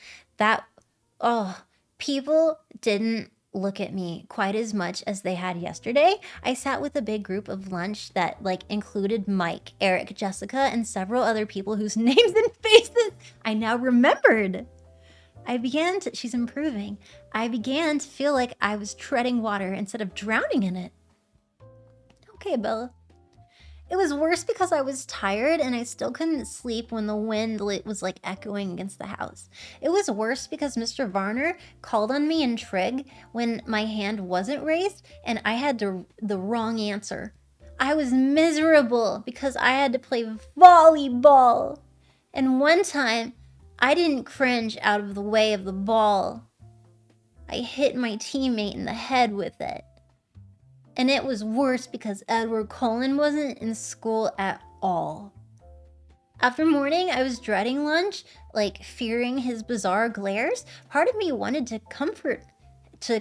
A: People didn't look at me quite as much as they had yesterday. I sat with a big group of lunch that like included Mike, Eric, Jessica, and several other people whose names and faces I now remembered. She's improving. I began to feel like I was treading water instead of drowning in it. Okay, Bella. It was worse because I was tired and I still couldn't sleep when the wind was like echoing against the house. It was worse because Mr. Varner called on me in trig when my hand wasn't raised and I had the wrong answer. I was miserable because I had to play volleyball. And one time, I didn't cringe out of the way of the ball. I hit my teammate in the head with it. And it was worse because Edward Cullen wasn't in school at all. After morning, I was dreading lunch, like fearing his bizarre glares. Part of me wanted to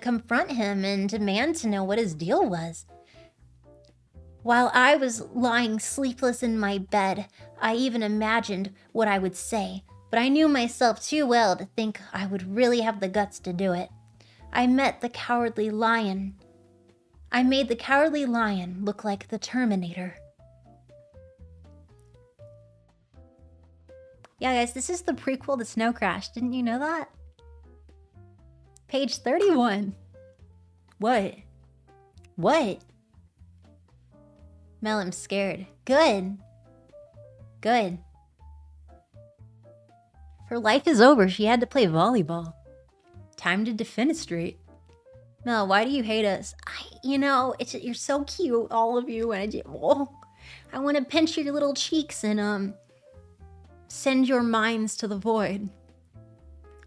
A: confront him and demand to know what his deal was. While I was lying sleepless in my bed, I even imagined what I would say, but I knew myself too well to think I would really have the guts to do it. I made the Cowardly Lion look like the Terminator. Yeah, guys, this is the prequel to Snow Crash. Didn't you know that? Page 31. What? Mel, I'm scared. Good. Her life is over. She had to play volleyball. Time to defenestrate. Mel, why do you hate us? You're so cute, all of you, and I want to pinch your little cheeks and send your minds to the void.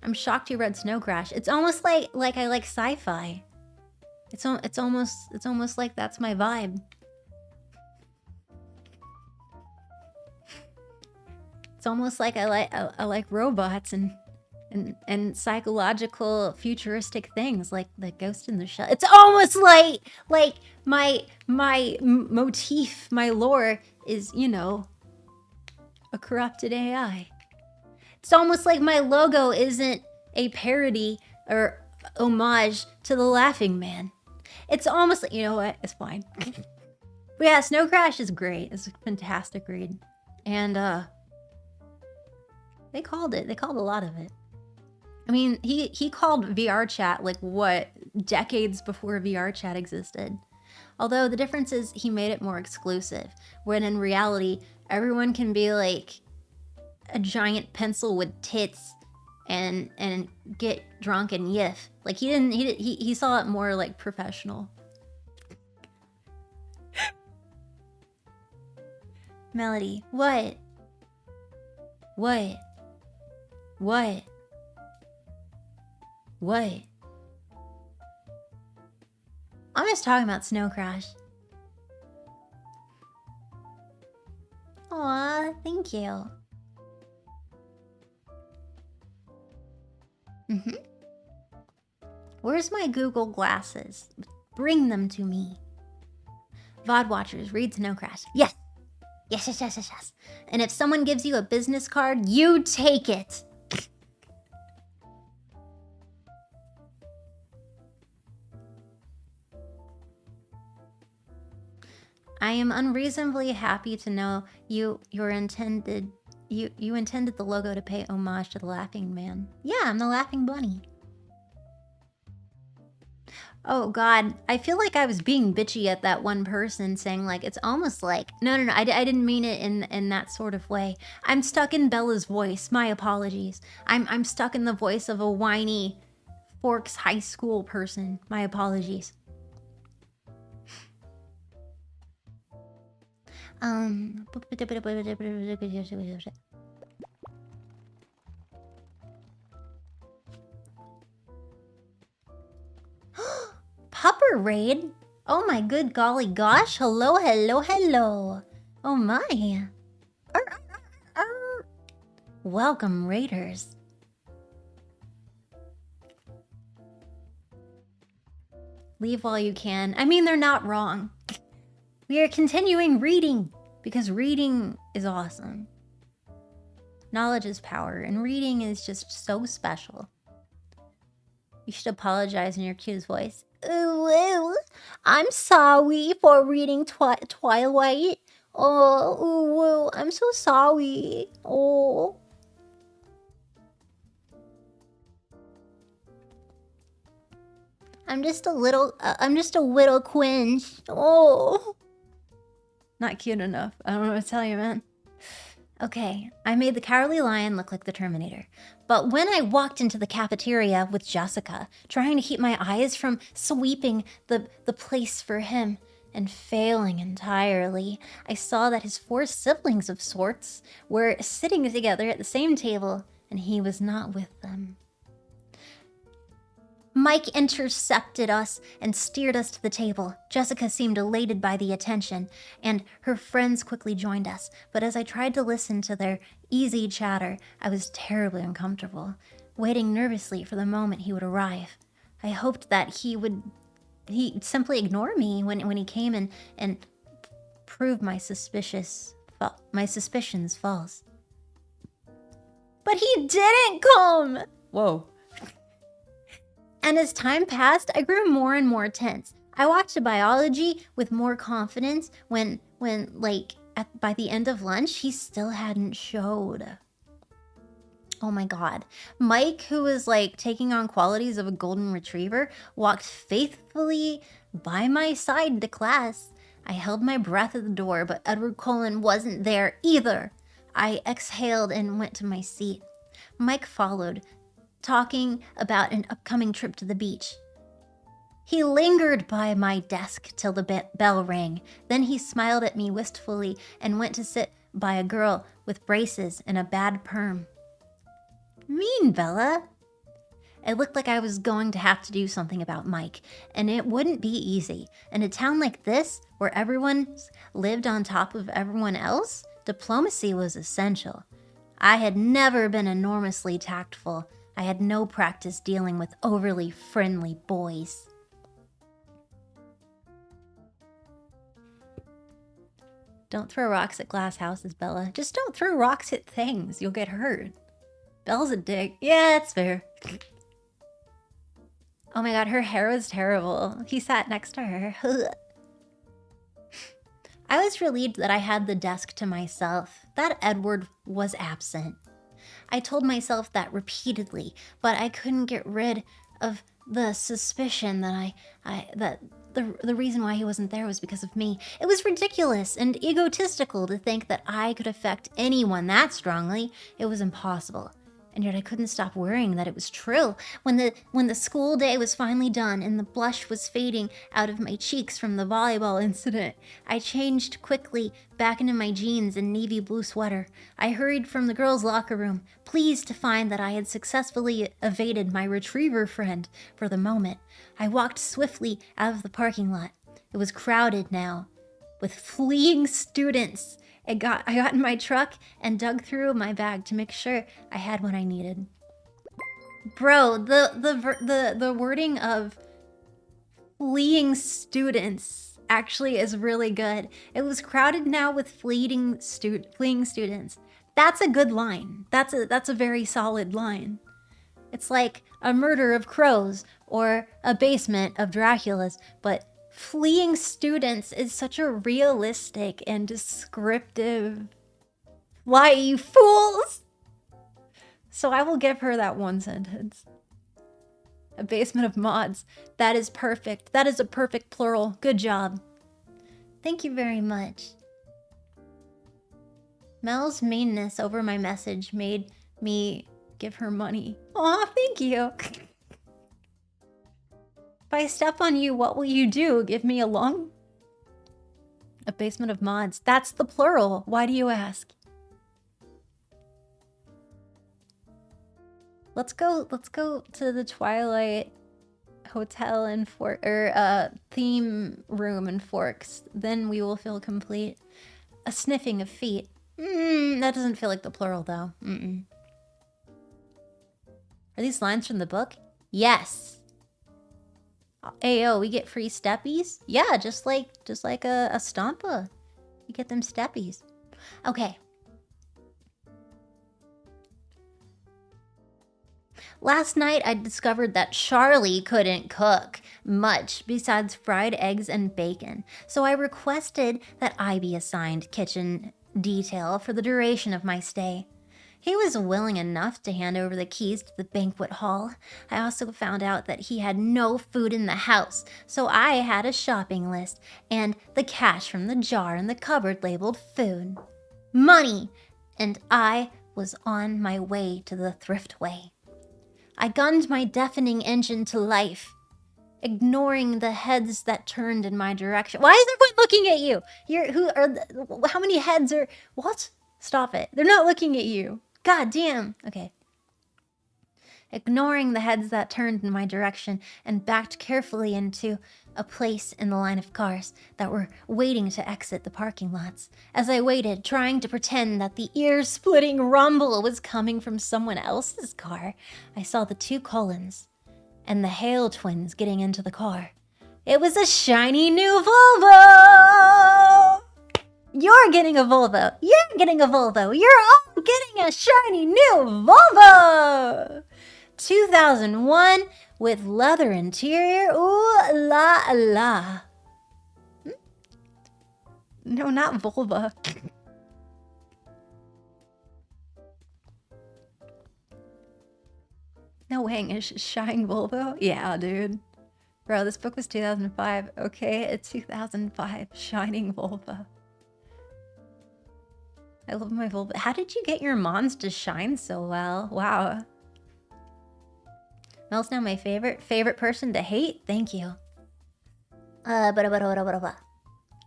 A: I'm shocked you read Snow Crash. It's almost like I like sci-fi. It's almost like that's my vibe. It's almost like I like robots and and psychological futuristic things like the Ghost in the Shell. It's almost like my motif, my lore is, you know, a corrupted AI. It's almost like my logo isn't a parody or homage to the Laughing Man. It's almost like, you know what? It's fine. But yeah, Snow Crash is great. It's a fantastic read. And they called it. They called a lot of it. I mean, he called VR chat like what, decades before VR chat existed. Although the difference is he made it more exclusive, when in reality, everyone can be like a giant pencil with tits and get drunk and yiff. Like he saw it more like professional. Melody, what? What? What? What? I'm just talking about Snow Crash. Aw, thank you. Where's my Google glasses? Bring them to me. VOD watchers, read Snow Crash. Yes. Yes, yes, yes, yes, yes. And if someone gives you a business card, you take it. I am unreasonably happy to know you intended the logo to pay homage to the Laughing Man. Yeah, I'm the Laughing Bunny. Oh God, I feel like I was being bitchy at that one person saying like, it's almost like, no, I didn't mean it in that sort of way. I'm stuck in Bella's voice, my apologies. I'm stuck in the voice of a whiny Forks High School person, my apologies. Pupper raid? Oh my good golly gosh. Hello, hello, hello. Oh my. Welcome, raiders. Leave while you can. I mean, they're not wrong. We are continuing reading because reading is awesome. Knowledge is power, and reading is just so special. You should apologize in your cutest voice. Ooh, I'm sorry for reading Twilight. Oh, I'm so sorry. Oh. I'm just a little quinge. Oh. Not cute enough. I don't know what to tell you, man. Okay, I made the Cowardly Lion look like the Terminator. But when I walked into the cafeteria with Jessica, trying to keep my eyes from sweeping the place for him and failing entirely, I saw that his 4 siblings of sorts were sitting together at the same table, and he was not with them. Mike intercepted us and steered us to the table. Jessica seemed elated by the attention, and her friends quickly joined us. But as I tried to listen to their easy chatter, I was terribly uncomfortable, waiting nervously for the moment he would arrive. I hoped that he'd simply ignore me when he came and prove my suspicions false. But he didn't come! Whoa. And as time passed, I grew more and more tense. I watched biology with more confidence when by the end of lunch, he still hadn't showed. Oh my God. Mike, who was like taking on qualities of a golden retriever, walked faithfully by my side to class. I held my breath at the door, but Edward Cullen wasn't there either. I exhaled and went to my seat. Mike followed, talking about an upcoming trip to the beach. He lingered by my desk till the bell rang. Then he smiled at me wistfully and went to sit by a girl with braces and a bad perm. Mean, Bella. It looked like I was going to have to do something about Mike, and it wouldn't be easy. In a town like this, where everyone lived on top of everyone else, diplomacy was essential. I had never been enormously tactful, I had no practice dealing with overly friendly boys. Don't throw rocks at glass houses, Bella. Just don't throw rocks at things. You'll get hurt. Bella's a dick. Yeah, it's fair. Oh my god, her hair was terrible. He sat next to her. I was relieved that I had the desk to myself, that Edward was absent. I told myself that repeatedly, but I couldn't get rid of the suspicion that the reason why he wasn't there was because of me. It was ridiculous and egotistical to think that I could affect anyone that strongly. It was impossible. And yet I couldn't stop worrying that it was true. When the school day was finally done and the blush was fading out of my cheeks from the volleyball incident, I changed quickly back into my jeans and navy blue sweater. I hurried from the girls' locker room, pleased to find that I had successfully evaded my retriever friend for the moment. I walked swiftly out of the parking lot. It was crowded now, with fleeing students. I got in my truck and dug through my bag to make sure I had what I needed. Bro, the wording of fleeing students actually is really good. It was crowded now with fleeing students. That's a good line. That's a very solid line. It's like a murder of crows or a basement of Dracula's, but fleeing students is such a realistic and descriptive. Why, you fools! So I will give her that one sentence. A basement of mods. That is perfect. That is a perfect plural. Good job. Thank you very much. Mel's meanness over my message made me give her money. Aw, thank you. If I step on you, what will you do? Give me a lung? A basement of mods. That's the plural. Why do you ask? Let's go to the Twilight hotel and theme room in Forks. Then we will feel complete. A sniffing of feet. That doesn't feel like the plural though. Are these lines from the book? Yes. Ayo, we get free steppies? Yeah, just like a stompa. You get them steppies. Okay. Last night I discovered that Charlie couldn't cook much besides fried eggs and bacon. So I requested that I be assigned kitchen detail for the duration of my stay. He was willing enough to hand over the keys to the banquet hall. I also found out that he had no food in the house, so I had a shopping list and the cash from the jar in the cupboard labeled food. Money! And I was on my way to the thriftway. I gunned my deafening engine to life, ignoring the heads that turned in my direction. Why is everyone looking at you? How many heads are... What? Stop it. They're not looking at you. God damn. Okay. Ignoring the heads that turned in my direction and backed carefully into a place in the line of cars that were waiting to exit the parking lots. As I waited, trying to pretend that the ear-splitting rumble was coming from someone else's car, I saw the two Cullens and the Hale twins getting into the car. It was a shiny new Volvo! You're getting a Volvo. You're getting a Volvo. You're all getting a shiny new Volvo! 2001 with leather interior. Ooh la la. No, not vulva. No way, is shine Volvo? Yeah, dude. Bro, this book was 2005. Okay, it's 2005. Shining Volvo. I love my Volvo. How did you get your moms to shine so well? Wow. Mel's now my favorite person to hate. Thank you.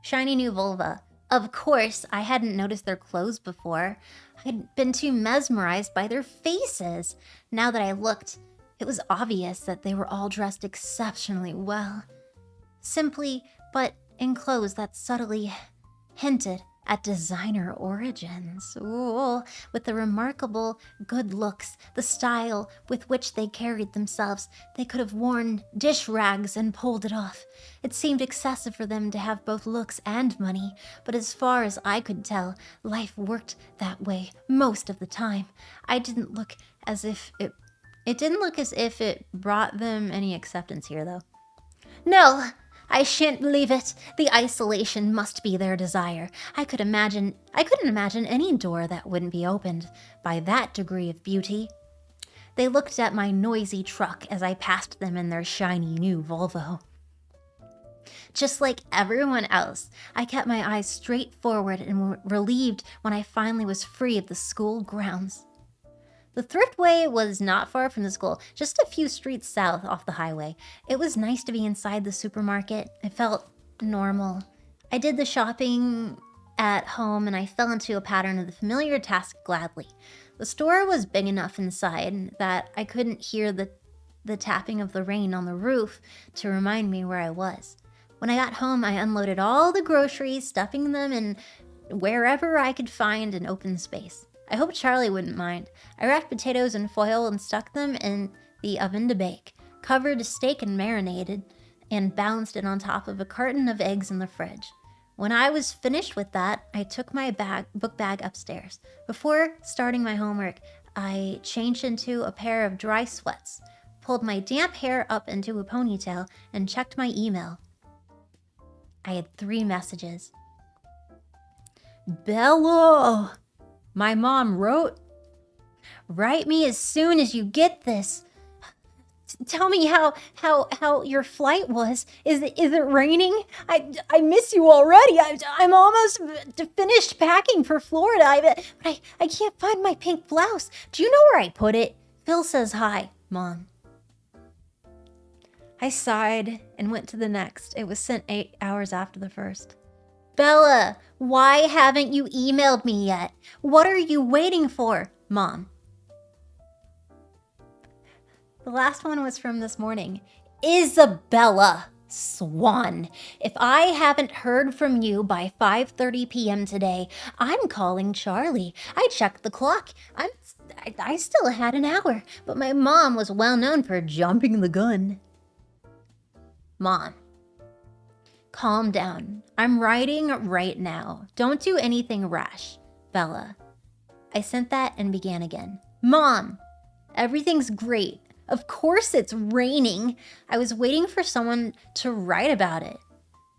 A: Shiny new vulva. Of course, I hadn't noticed their clothes before. I'd been too mesmerized by their faces. Now that I looked, it was obvious that they were all dressed exceptionally well. Simply, but in clothes that subtly hinted at designer origins. Ooh, with the remarkable good looks, the style with which they carried themselves, they could have worn dish rags and pulled it off. It seemed excessive for them to have both looks and money, but as far as I could tell, life worked that way most of the time. It didn't look as if it brought them any acceptance here, though. No, I shan't believe it. The isolation must be their desire. I couldn't imagine any door that wouldn't be opened by that degree of beauty. They looked at my noisy truck as I passed them in their shiny new Volvo. Just like everyone else, I kept my eyes straight forward and relieved when I finally was free of the school grounds. The thriftway was not far from the school, just a few streets south off the highway. It was nice to be inside the supermarket. It felt normal. I did the shopping at home and I fell into a pattern of the familiar task gladly. The store was big enough inside that I couldn't hear the tapping of the rain on the roof to remind me where I was. When I got home, I unloaded all the groceries, stuffing them in wherever I could find an open space. I hope Charlie wouldn't mind. I wrapped potatoes in foil and stuck them in the oven to bake, covered a steak and marinated, and balanced it on top of a carton of eggs in the fridge. When I was finished with that, I took my book bag upstairs. Before starting my homework, I changed into a pair of dry sweats, pulled my damp hair up into a ponytail, and checked my email. I had 3 messages. Bella! My mom wrote, "Write me as soon as you get this. Tell me how your flight was. Is it raining? I miss you already. I'm almost finished packing for Florida. But I can't find my pink blouse. Do you know where I put it? Phil says hi, Mom." I sighed and went to the next. It was sent 8 hours after the first. Bella, why haven't you emailed me yet? What are you waiting for, Mom? The last one was from this morning. Isabella Swan, if I haven't heard from you by 5:30 p.m. today, I'm calling Charlie. I checked the clock. I still had an hour, but my mom was well known for jumping the gun. Mom. Calm down. I'm writing right now. Don't do anything rash. Bella. I sent that and began again. Mom, everything's great. Of course it's raining. I was waiting for someone to write about it.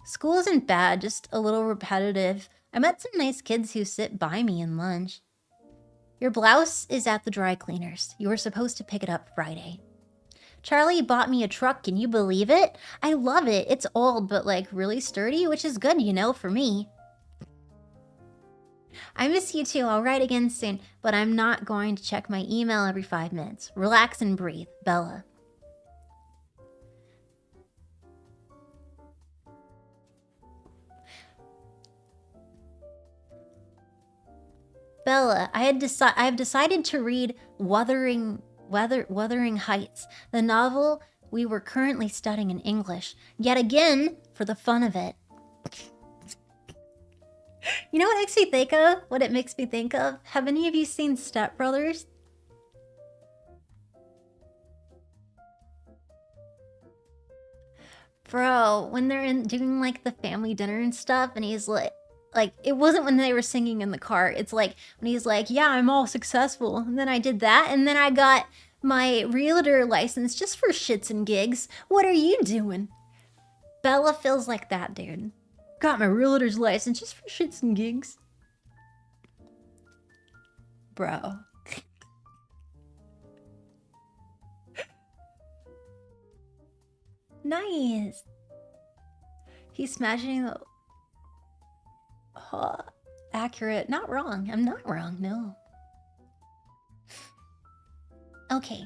A: School isn't bad, just a little repetitive. I met some nice kids who sit by me in lunch. Your blouse is at the dry cleaners. You were supposed to pick it up Friday. Charlie bought me a truck, can you believe it? I love it. It's old, but like really sturdy, which is good, for me. I miss you too. I'll write again soon, but I'm not going to check my email every 5 minutes. Relax and breathe, Bella. Bella, I've decided to read Wuthering Heights, the novel we were currently studying in English, yet again for the fun of it. You know what it makes me think of? What it makes me think of? Have any of you seen Step Brothers? Bro, when they're doing like the family dinner and stuff, and he's like it wasn't when they were singing in the car. It's like when he's like, yeah, I'm all successful. And then I did that, and then I got my realtor license just for shits and gigs. What are you doing? Bella feels like that, dude. Got my realtor's license just for shits and gigs. Bro. Nice. He's smashing the... accurate. Not wrong. I'm not wrong, no. Okay.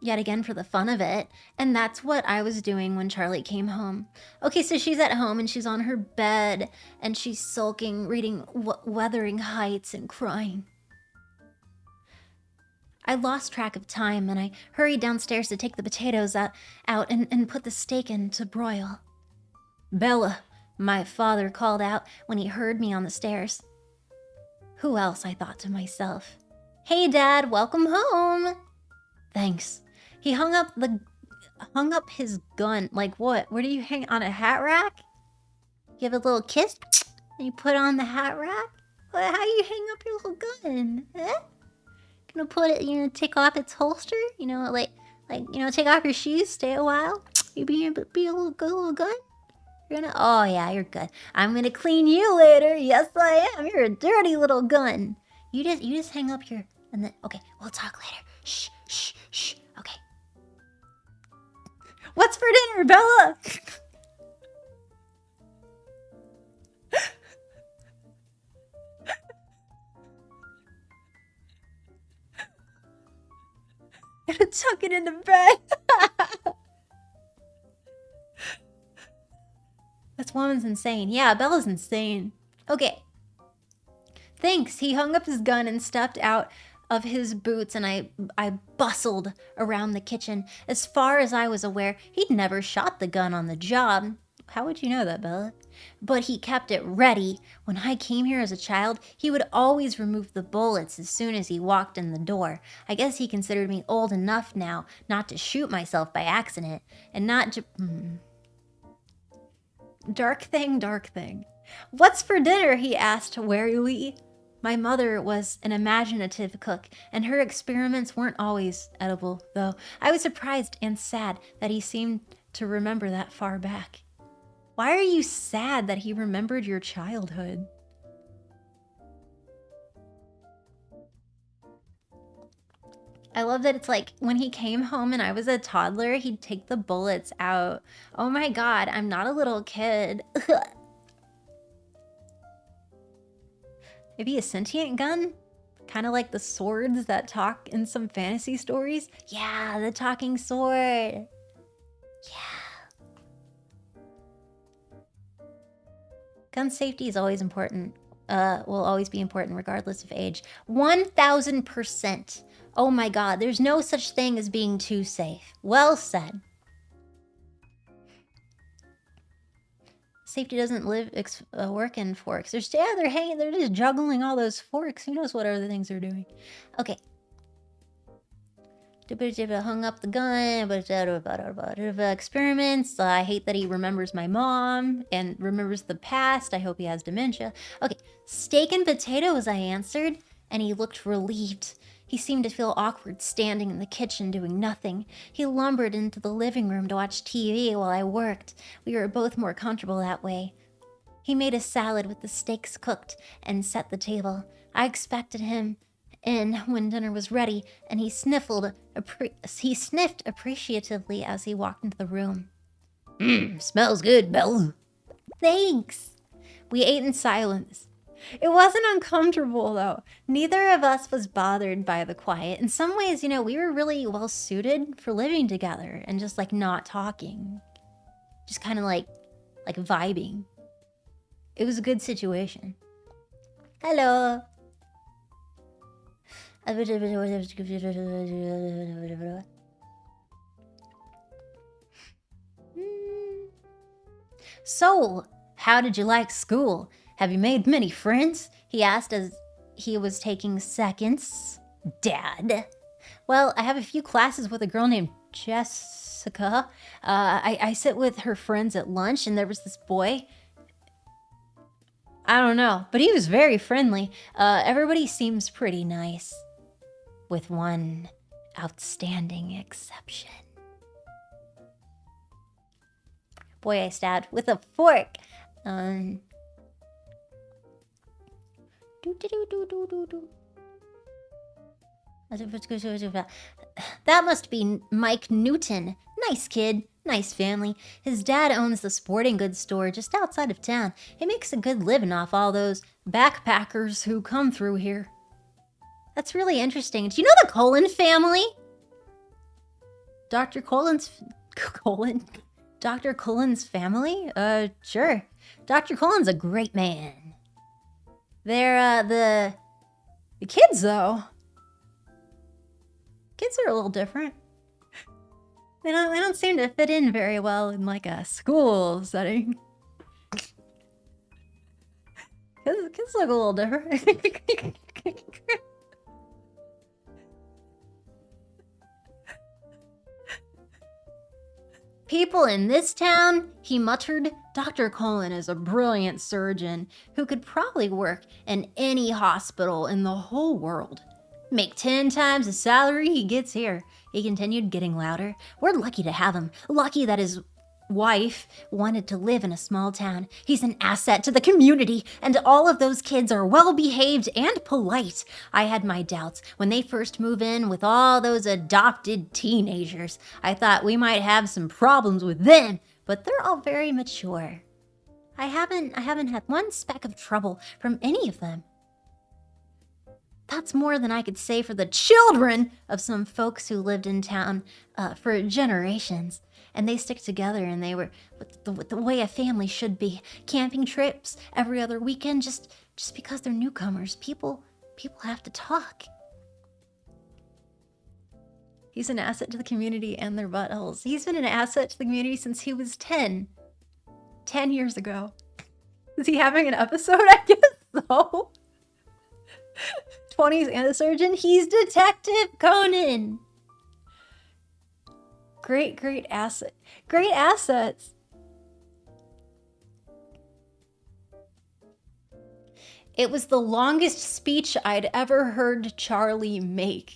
A: Yet again for the fun of it. And that's what I was doing when Charlie came home. Okay, so she's at home and she's on her bed and she's sulking, reading Wuthering Heights and crying. I lost track of time and I hurried downstairs to take the potatoes out and put the steak in to broil. Bella, my father called out when he heard me on the stairs. Who else, I thought to myself. Hey, Dad, welcome home. Thanks. He hung up his gun. Like what? Where do you hang on a hat rack? Give a little kiss and you put on the hat rack? How do you hang up your little gun? Eh? Gonna put it, take off its holster? Take off your shoes, stay a while. You be a little gun? Oh yeah, you're good. I'm gonna clean you later. Yes, I am. You're a dirty little gun. You just hang up here and then, okay, we'll talk later. Shh, shh, shh. Okay. What's for dinner, Bella? Gotta tuck it into bed. This woman's insane. Yeah, Bella's insane. Okay. Thanks. He hung up his gun and stepped out of his boots, and I bustled around the kitchen. As far as I was aware, he'd never shot the gun on the job. How would you know that, Bella? But he kept it ready. When I came here as a child, he would always remove the bullets as soon as he walked in the door. I guess he considered me old enough now not to shoot myself by accident, and not to... Dark thing. What's for dinner? He asked warily. My mother was an imaginative cook, and her experiments weren't always edible, though. I was surprised and sad that he seemed to remember that far back. Why are you sad that he remembered your childhood? I love that it's like when he came home and I was a toddler, he'd take the bullets out. Oh my god, I'm not a little kid. Maybe a sentient gun? Kind of like the swords that talk in some fantasy stories? Yeah, the talking sword. Yeah. Gun safety is always important. Will always be important regardless of age. 1000%. Oh my god, there's no such thing as being too safe. Well said. Safety doesn't work in forks. They're just juggling all those forks. Who knows what other things they're doing? Okay. Hung up the gun. Experiments. I hate that he remembers my mom and remembers the past. I hope he has dementia. Okay. Steak and potatoes, I answered, and he looked relieved. He seemed to feel awkward standing in the kitchen doing nothing. He lumbered into the living room to watch TV while I worked. We were both more comfortable that way. He made a salad with the steaks cooked and set the table. I expected him in when dinner was ready, and he sniffed appreciatively as he walked into the room. Smells good, Belle. Thanks. We ate in silence. It wasn't uncomfortable, though. Neither of us was bothered by the quiet. In some ways, we were really well suited for living together and just like not talking. Just kind of like vibing. It was a good situation. Hello. So, how did you like school? Have you made many friends? He asked as he was taking seconds. Dad. Well, I have a few classes with a girl named Jessica. I sit with her friends at lunch, and there was this boy. I don't know, but he was very friendly. Everybody seems pretty nice. With one outstanding exception. Boy, I stabbed with a fork. That must be Mike Newton. Nice kid, nice family. His dad owns the sporting goods store just outside of town. He makes a good living off all those backpackers who come through here. That's really interesting. Do you know the Cullens family? Dr. Cullens family? Sure. Dr. Cullen's a great man. They're, the kids, though. Kids are a little different. They don't seem to fit in very well in, like, a school setting. Kids look a little different. People in this town, he muttered. Dr. Cullen is a brilliant surgeon who could probably work in any hospital in the whole world. Make 10 times the salary he gets here. He continued, getting louder. We're lucky to have him. Lucky that his wife wanted to live in a small town. He's an asset to the community, and all of those kids are well-behaved and polite. I had my doubts when they first move in with all those adopted teenagers. I thought we might have some problems with them, but they're all very mature. I haven't had one speck of trouble from any of them. That's more than I could say for the children of some folks who lived in town for generations. And they stick together, and they were with the way a family should be. Camping trips every other weekend, just because they're newcomers. People have to talk. He's an asset to the community and their buttholes. He's been an asset to the community since he was 10. 10 years ago. Is he having an episode? I guess so. 20s and a surgeon. He's Detective Conan. Great asset. Great assets. It was the longest speech I'd ever heard Charlie make.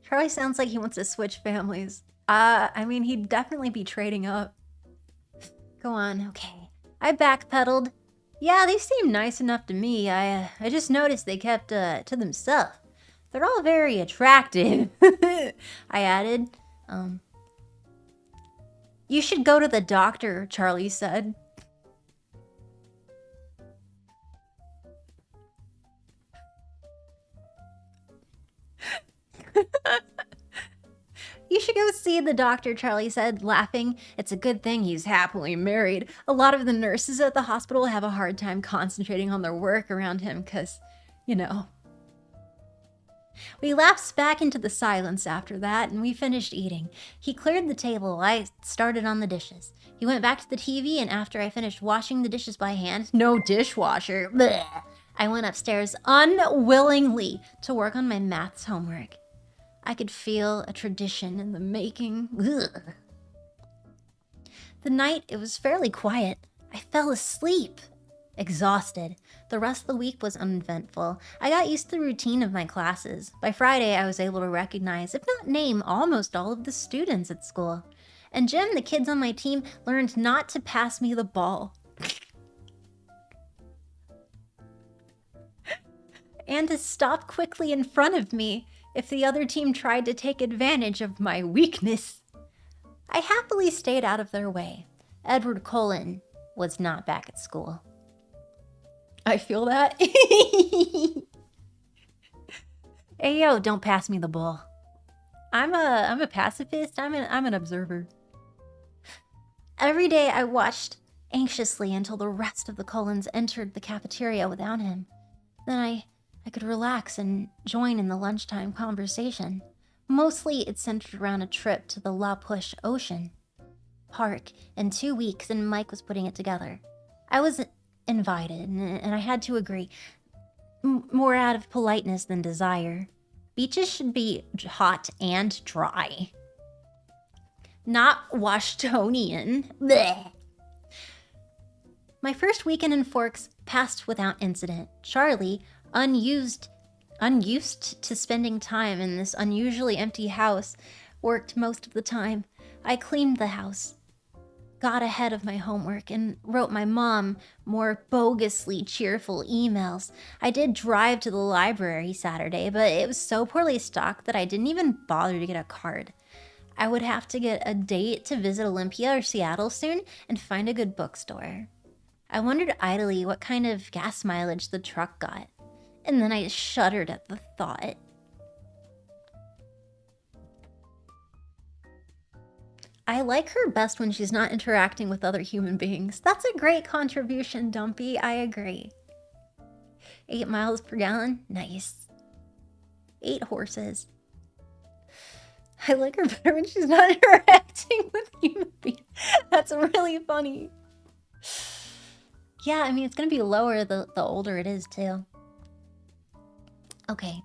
A: Charlie sounds like he wants to switch families. I mean, he'd definitely be trading up. Go on, okay. I backpedaled. Yeah, they seem nice enough to me. I just noticed they kept to themselves. They're all very attractive. I added. You should go to the doctor, Charlie said. You should go see the doctor, Charlie said, laughing. It's a good thing he's happily married. A lot of the nurses at the hospital have a hard time concentrating on their work around him because, you know. We lapsed back into the silence after that, and we finished eating. He cleared the table. I started on the dishes. He went back to the TV, and after I finished washing the dishes by hand, no dishwasher, bleh, I went upstairs unwillingly to work on my maths homework. I could feel a tradition in the making. Ugh. The night, it was fairly quiet. I fell asleep, exhausted. The rest of the week was uneventful. I got used to the routine of my classes. By Friday, I was able to recognize, if not name, almost all of the students at school. And Jim, the kids on my team, learned not to pass me the ball. And to stop quickly in front of me if the other team tried to take advantage of my weakness. I happily stayed out of their way. Edward Cullen was not back at school. I feel that. Hey, yo, don't pass me the ball. I'm a pacifist. I'm an observer. Every day I watched anxiously until the rest of the Cullens entered the cafeteria without him. Then I could relax and join in the lunchtime conversation. Mostly it centered around a trip to the La Push Ocean Park in 2 weeks, and Mike was putting it together. I was invited, and I had to agree, more out of politeness than desire. Beaches should be hot and dry, not Washtonian. Blech. My first weekend in Forks passed without incident. Charlie, unused to spending time in this unusually empty house, worked most of the time. I cleaned the house, got ahead of my homework, and wrote my mom more bogusly cheerful emails. I did drive to the library Saturday, but it was so poorly stocked that I didn't even bother to get a card. I would have to get a date to visit Olympia or Seattle soon and find a good bookstore. I wondered idly what kind of gas mileage the truck got. And then I shuddered at the thought. I like her best when she's not interacting with other human beings. That's a great contribution, Dumpy. I agree. 8 miles per gallon? Nice. 8 horses. I like her better when she's not interacting with human beings. That's really funny. Yeah, I mean, it's gonna be lower the older it is, too. Okay.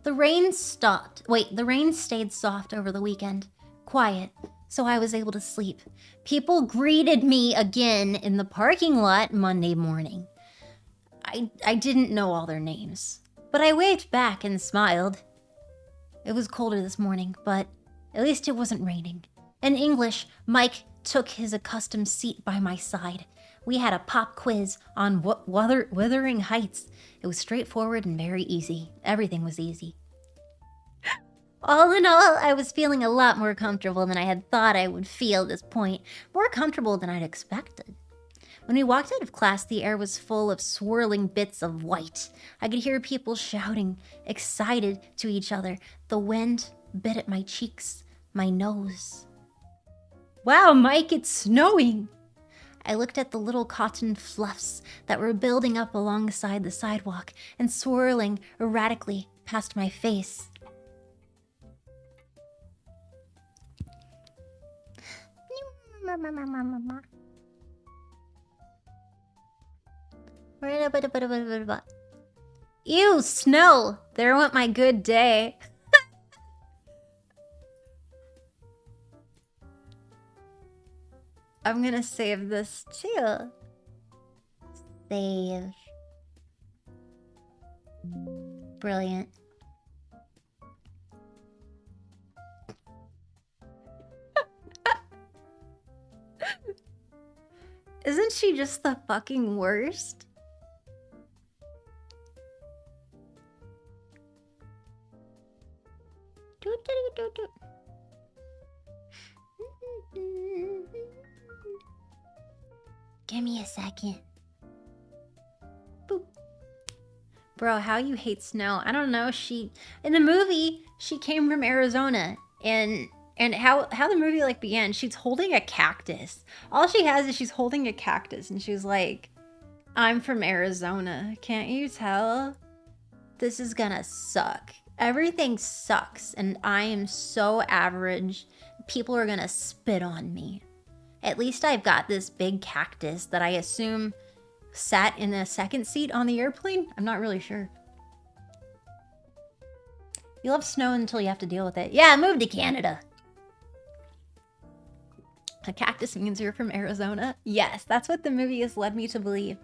A: The rain stopped. Wait, the rain stayed soft over the weekend. Quiet, so I was able to sleep. People greeted me again in the parking lot Monday morning. I didn't know all their names, but I waved back and smiled. It was colder this morning, but at least it wasn't raining. In English, Mike took his accustomed seat by my side. We had a pop quiz on Wuthering Heights. It was straightforward and very easy. Everything was easy. All in all, I was feeling a lot more comfortable than I had thought I would feel at this point. More comfortable than I'd expected. When we walked out of class, the air was full of swirling bits of white. I could hear people shouting, excited to each other. The wind bit at my cheeks, my nose. Wow, Mike, it's snowing! I looked at the little cotton fluffs that were building up alongside the sidewalk and swirling erratically past my face. Ew, snow! There went my good day. I'm gonna save this too. Save. Brilliant. Isn't she just the fucking worst? Give me a second. Boop. Bro, how you hate snow? I don't know. In the movie, she came from Arizona, and how the movie like began, she's holding a cactus. All she has is she's holding a cactus, and she's like, I'm from Arizona. Can't you tell? This is gonna suck. Everything sucks, and I am so average. People are gonna spit on me. At least I've got this big cactus that I assume sat in a second seat on the airplane. I'm not really sure. You love snow until you have to deal with it. Yeah, move to Canada. A cactus means you're from Arizona? Yes, that's what the movie has led me to believe.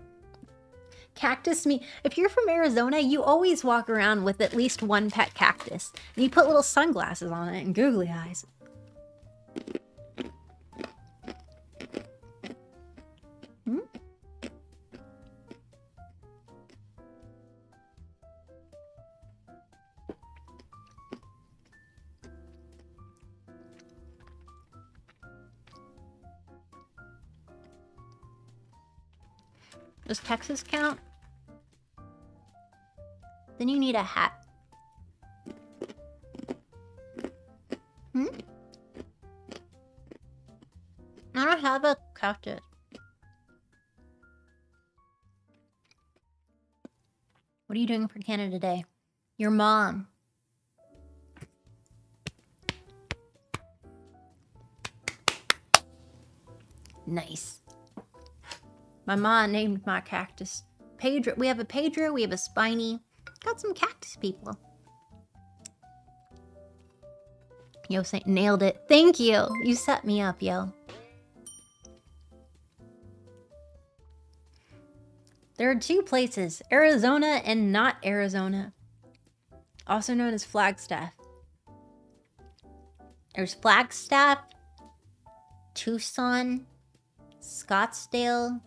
A: Cactus mean if you're from Arizona, you always walk around with at least one pet cactus. And you put little sunglasses on it and googly eyes. Hmm? Does Texas count? Then you need a hat. Hmm? I don't have a cactus. What are you doing for Canada Day? Your mom. Nice. My mom named my cactus Pedro. We have a Pedro, we have a Spiny. Got some cactus people. Yo, nailed it. Thank you. You set me up, yo. There are two places, Arizona and not Arizona. Also known as Flagstaff. There's Flagstaff, Tucson, Scottsdale,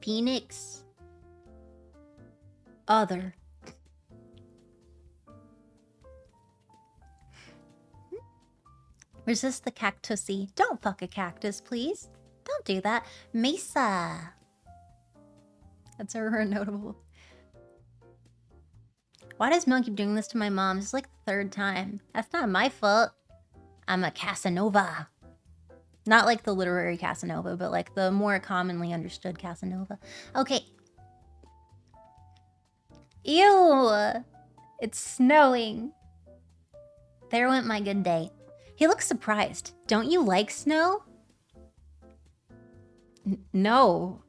A: Phoenix, other. Resist the cactusy. Don't fuck a cactus, please. Don't do that. Mesa. That's a notable. Why does Mel keep doing this to my mom? This is like the 3rd time. That's not my fault. I'm a Casanova. Not like the literary Casanova, but like the more commonly understood Casanova. Okay. Ew! It's snowing. There went my good day. He looks surprised. Don't you like snow? No.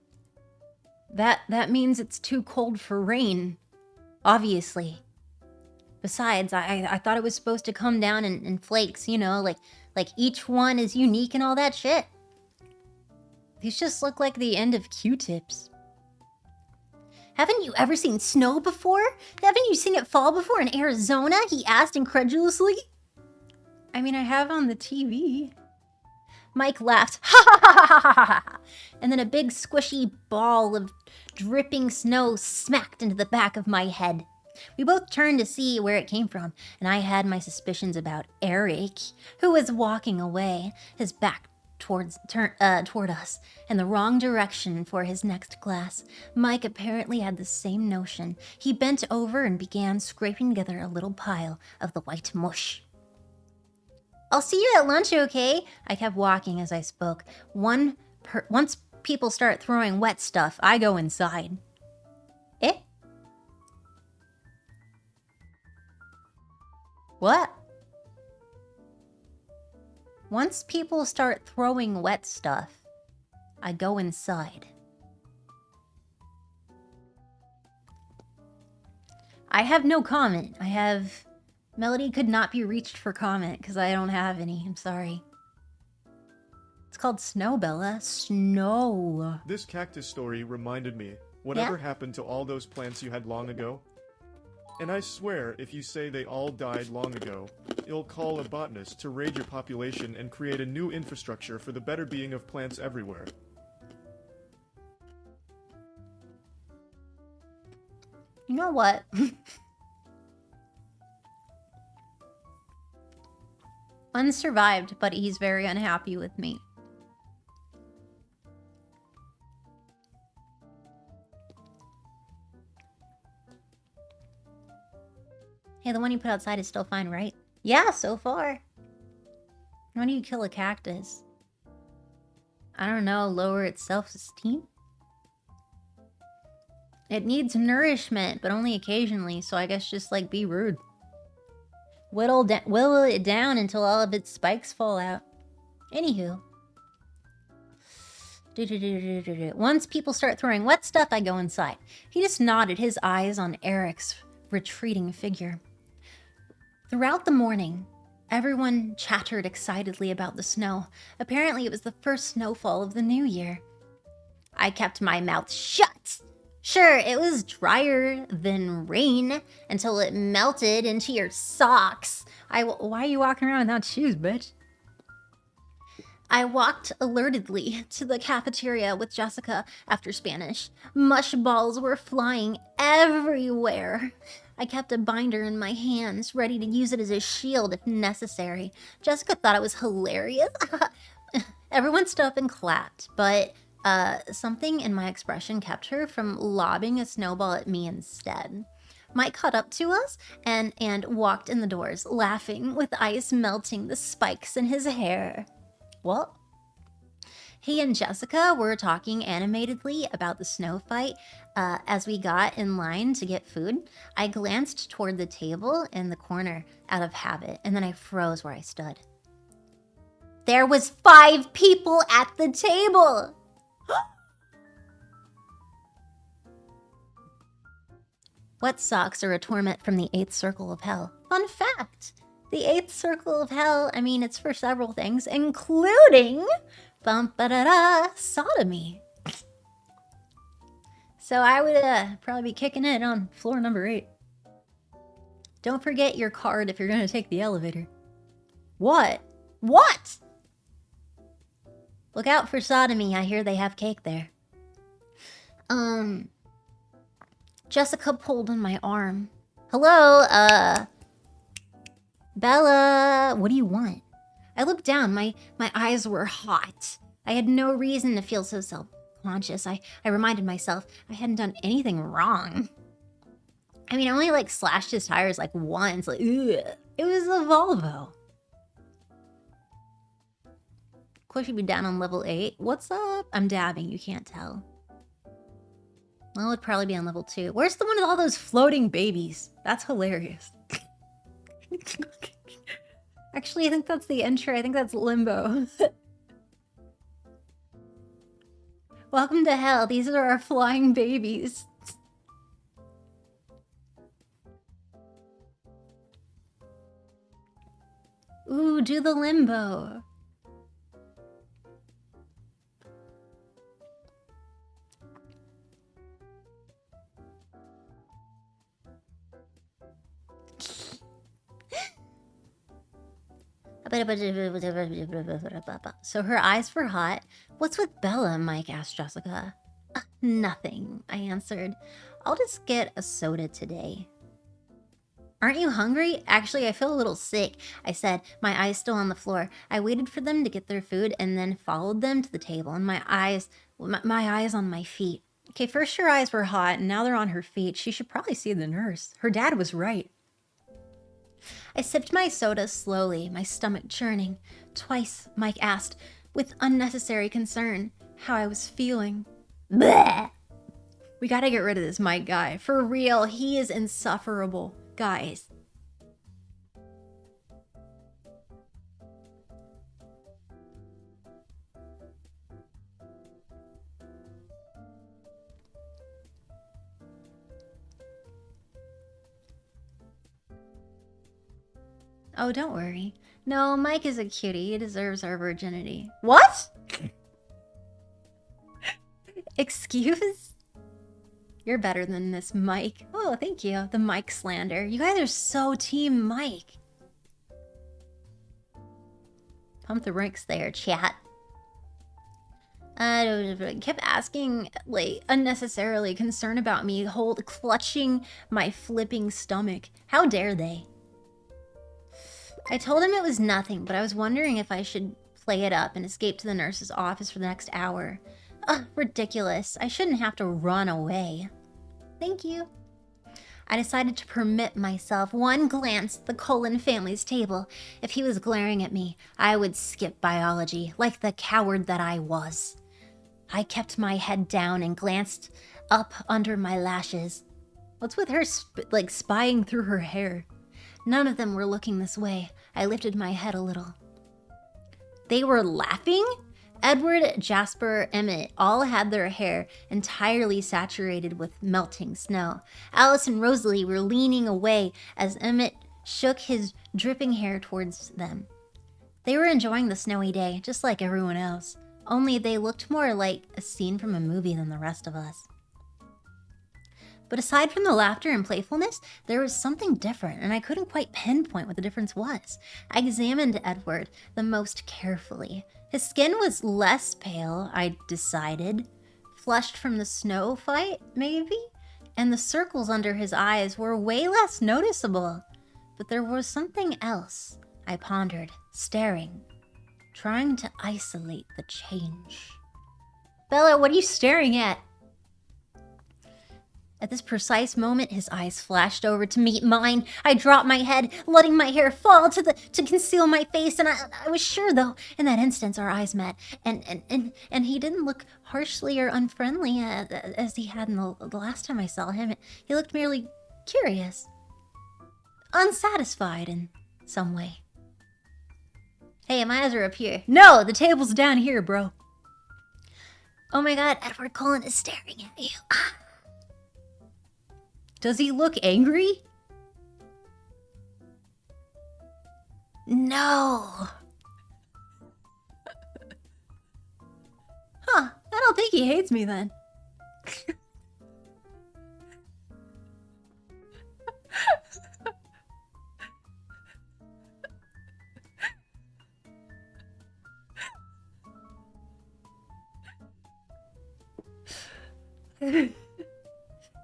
A: That means it's too cold for rain. Obviously. Besides, I thought it was supposed to come down in flakes, you know, like each one is unique and all that shit. These just look like the end of Q-tips. Haven't you ever seen snow before? Haven't you seen it fall before in Arizona? He asked incredulously. I mean, I have on the TV. Mike laughed, ha ha ha ha ha ha, and then a big squishy ball of dripping snow smacked into the back of my head. We both turned to see where it came from, and I had my suspicions about Eric, who was walking away, his back toward us, in the wrong direction for his next class. Mike apparently had the same notion. He bent over and began scraping together a little pile of the white mush. I'll see you at lunch, okay? I kept walking as I spoke. Once people start throwing wet stuff, I go inside. Eh? What? Once people start throwing wet stuff, I go inside. I have no comment. Melody could not be reached for comment because I don't have any. I'm sorry. It's called Snow, Bella. Snow.
G: This cactus story reminded me. Whatever happened to all those plants you had long ago? And I swear, if you say they all died long ago, you'll call a botanist to raid your population and create a new infrastructure for the better being of plants everywhere.
A: You know what? Unsurvived, but he's very unhappy with me. Hey, the one you put outside is still fine, right? Yeah, so far. Why do you kill a cactus? I don't know, lower its self-esteem? It needs nourishment, but only occasionally, so I guess just, like, be rude. Whittle it down until all of its spikes fall out. Anywho. Once people start throwing wet stuff, I go inside. He just nodded, his eyes on Eric's retreating figure. Throughout the morning, everyone chattered excitedly about the snow. Apparently, it was the first snowfall of the new year. I kept my mouth shut. Sure, it was drier than rain until it melted into your socks. Why are you walking around without shoes, bitch? I walked alertedly to the cafeteria with Jessica after Spanish. Mush balls were flying everywhere. I kept a binder in my hands, ready to use it as a shield if necessary. Jessica thought it was hilarious. Everyone stood up and clapped, but something in my expression kept her from lobbing a snowball at me instead. Mike caught up to us and walked in the doors, laughing with ice melting the spikes in his hair. What? He and Jessica were talking animatedly about the snow fight as we got in line to get food. I glanced toward the table in the corner out of habit, and then I froze where I stood. There was 5 people at the table! Wet socks are a torment from the 8th circle of hell. Fun fact! The 8th circle of hell, I mean, it's for several things, including sodomy. So I would probably be kicking it on floor number 8. Don't forget your card if you're going to take the elevator. What? What? Look out for sodomy. I hear they have cake there. Jessica pulled on my arm. Hello, Bella, what do you want? I looked down. My eyes were hot. I had no reason to feel so self-conscious. I reminded myself I hadn't done anything wrong. I mean, I only like slashed his tires like once. Like, ugh. It was a Volvo. Of course, you'd be down on level 8. What's up? I'm dabbing. You can't tell. Well, it'd probably be on level 2. Where's the one with all those floating babies? That's hilarious. Actually, I think that's the intro. I think that's Limbo. Welcome to hell. These are our flying babies. Ooh, do the limbo. So her eyes were hot. What's with Bella? Mike asked Jessica. Nothing, I answered. I'll just get a soda today. Aren't you hungry? Actually, I feel a little sick, I said, my eyes still on the floor. I waited for them to get their food and then followed them to the table, and my eyes on my feet. Okay, first your eyes were hot, and now they're on her feet. She should probably see the nurse. Her dad was right. I sipped my soda slowly, my stomach churning. Twice, Mike asked, with unnecessary concern, how I was feeling. Bleh! We gotta get rid of this Mike guy. For real, he is insufferable. Guys. Oh, don't worry. No, Mike is a cutie. He deserves our virginity. What? Excuse? You're better than this, Mike. Oh, thank you. The Mike slander. You guys are so team Mike. Pump the brakes there, chat. Kept asking, like, unnecessarily concerned about me, clutching my flipping stomach. How dare they? I told him it was nothing, but I was wondering if I should play it up and escape to the nurse's office for the next hour. Ugh, ridiculous. I shouldn't have to run away. Thank you. I decided to permit myself one glance at the Cullen family's table. If he was glaring at me, I would skip biology, like the coward that I was. I kept my head down and glanced up under my lashes. What's with her, spying through her hair? None of them were looking this way. I lifted my head a little. They were laughing? Edward, Jasper, Emmett all had their hair entirely saturated with melting snow. Alice and Rosalie were leaning away as Emmett shook his dripping hair towards them. They were enjoying the snowy day, just like everyone else. Only they looked more like a scene from a movie than the rest of us. But aside from the laughter and playfulness, there was something different, and I couldn't quite pinpoint what the difference was. I examined Edward the most carefully. His skin was less pale, I decided. Flushed from the snow fight, maybe? And the circles under his eyes were way less noticeable. But there was something else, I pondered, staring, trying to isolate the change. Bella, what are you staring at? At this precise moment, his eyes flashed over to meet mine. I dropped my head, letting my hair fall to conceal my face, and I was sure, though, in that instance our eyes met, and he didn't look harshly or unfriendly as he had in the last time I saw him. He looked merely curious, unsatisfied in some way. Hey, my eyes are up here. No, the table's down here, bro. Oh my god, Edward Cullen is staring at you. Does he look angry? No. Huh, I don't think he hates me then.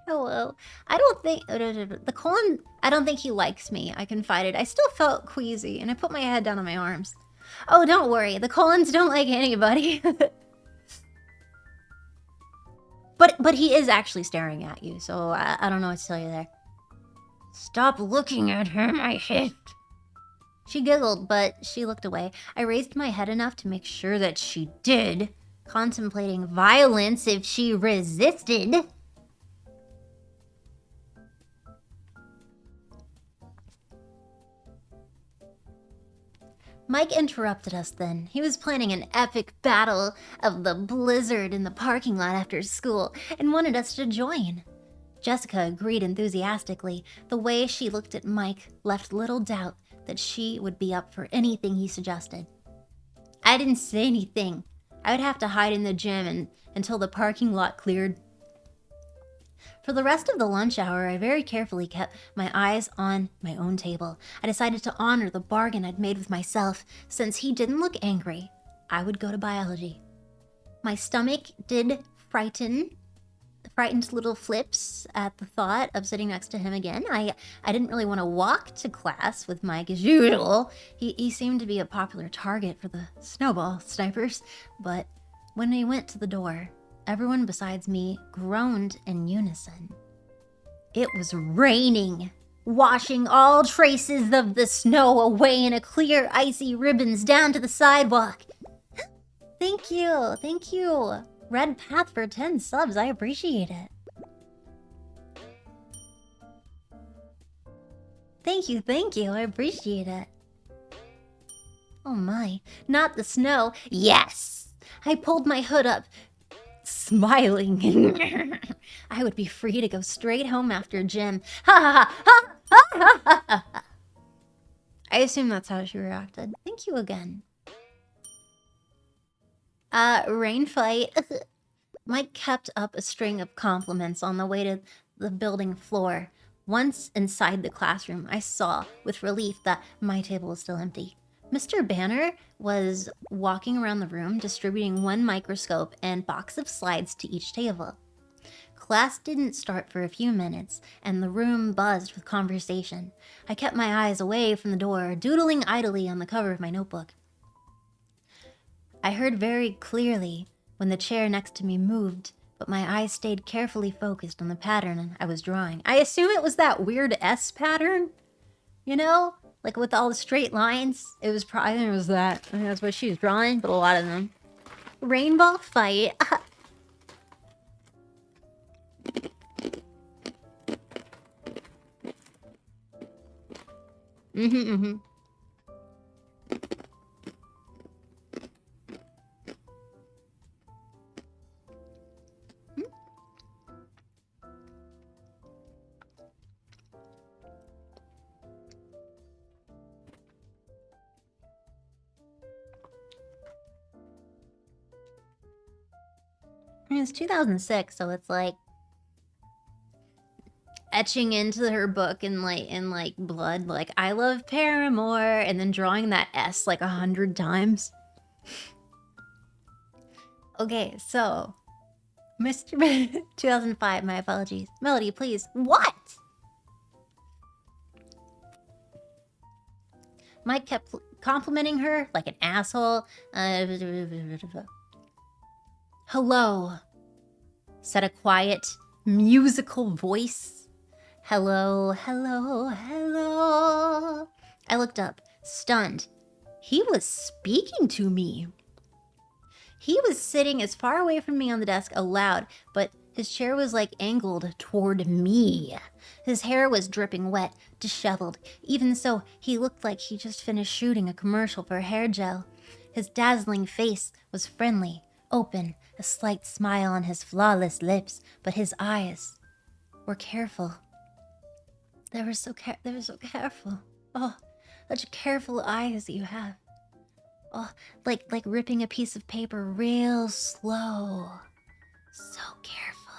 A: Hello. I don't think I don't think he likes me, I confided. I still felt queasy, and I put my head down on my arms. Oh, don't worry. The Cullens don't like anybody. But he is actually staring at you, so I don't know what to tell you there. Stop looking at him, I hissed. She giggled, but she looked away. I raised my head enough to make sure that she did, contemplating violence if she resisted. Mike interrupted us then. He was planning an epic battle of the blizzard in the parking lot after school and wanted us to join. Jessica agreed enthusiastically. The way she looked at Mike left little doubt that she would be up for anything he suggested. I didn't say anything. I would have to hide in the gym until the parking lot cleared. For the rest of the lunch hour, I very carefully kept my eyes on my own table. I decided to honor the bargain I'd made with myself. Since he didn't look angry, I would go to biology. My stomach did frightened little flips at the thought of sitting next to him again. I didn't really want to walk to class with Mike as usual. He seemed to be a popular target for the snowball snipers. But when we went to the door, everyone besides me groaned in unison. It was raining, washing all traces of the snow away in a clear, icy ribbons down to the sidewalk. Thank you. Red Path for 10 subs, I appreciate it. Thank you, I appreciate it. Oh my, not the snow. Yes! I pulled my hood up, smiling. I would be free to go straight home after gym. Ha ha ha ha ha ha. I assume that's how she reacted. Thank you again. Rain fight. Mike kept up a string of compliments on the way to the building floor. Once inside the classroom, I saw with relief that my table was still empty. Mr. Banner was walking around the room, distributing one microscope and box of slides to each table. Class didn't start for a few minutes, and the room buzzed with conversation. I kept my eyes away from the door, doodling idly on the cover of my notebook. I heard very clearly when the chair next to me moved, but my eyes stayed carefully focused on the pattern I was drawing. I assume it was that weird S pattern, you know? Like with all the straight lines. I think it was that. I think that's what she was drawing, but a lot of them. Rainbow fight. Mm-hmm. I mean, it's 2006, so it's like etching into her book in like blood, like I love Paramore, and then drawing that S like 100 times. Okay, so Mr. 2005, my apologies. Melody, please. What? Mike kept complimenting her like an asshole. Hello, said a quiet, musical voice. Hello. I looked up, stunned. He was speaking to me. He was sitting as far away from me on the desk aloud, but his chair was like angled toward me. His hair was dripping wet, disheveled. Even so, he looked like he just finished shooting a commercial for hair gel. His dazzling face was friendly, open, a slight smile on his flawless lips, but his eyes were careful. They were so careful. Oh, such careful eyes you have. Oh, like ripping a piece of paper real slow. So careful.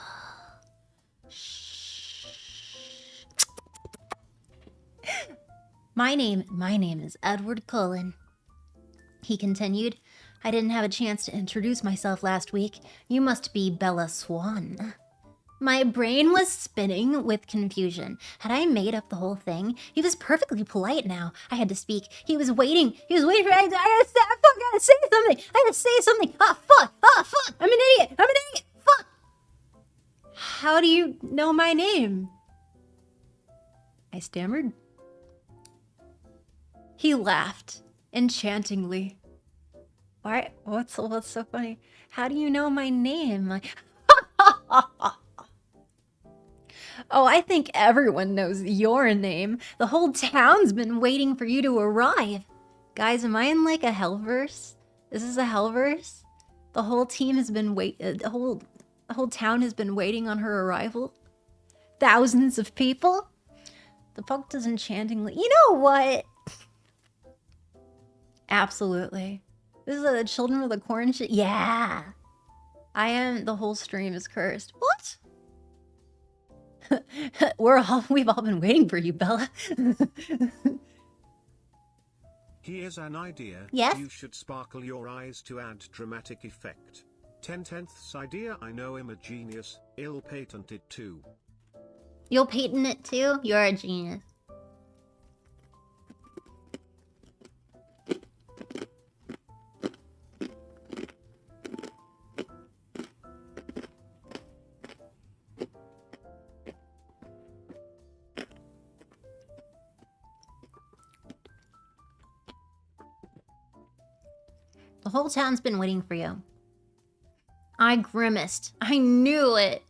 A: Shh. My name is Edward Cullen. He continued. I didn't have a chance to introduce myself last week. You must be Bella Swan. My brain was spinning with confusion. Had I made up the whole thing? He was perfectly polite now. I had to speak. He was waiting for me. I gotta say something. Ah, fuck. I'm an idiot. Fuck. How do you know my name? I stammered. He laughed enchantingly. Why? What's so funny? How do you know my name? Oh, I think everyone knows your name. The whole town's been waiting for you to arrive. Guys, am I in like a hellverse? Is this a hellverse? The whole team has been the whole town has been waiting on her arrival. Thousands of people. The book does enchantingly. You know what? Absolutely. This is the Children of the Corn shit. Yeah. I am. The whole stream is cursed. What? We've all been waiting for you, Bella.
B: Here's an idea.
A: Yes?
B: You should sparkle your eyes to add dramatic effect. 10/10ths idea. I know I'm a genius. I'll patent it too.
A: You'll patent it too? You're a genius. The whole town's been waiting for you. I grimaced. I knew it.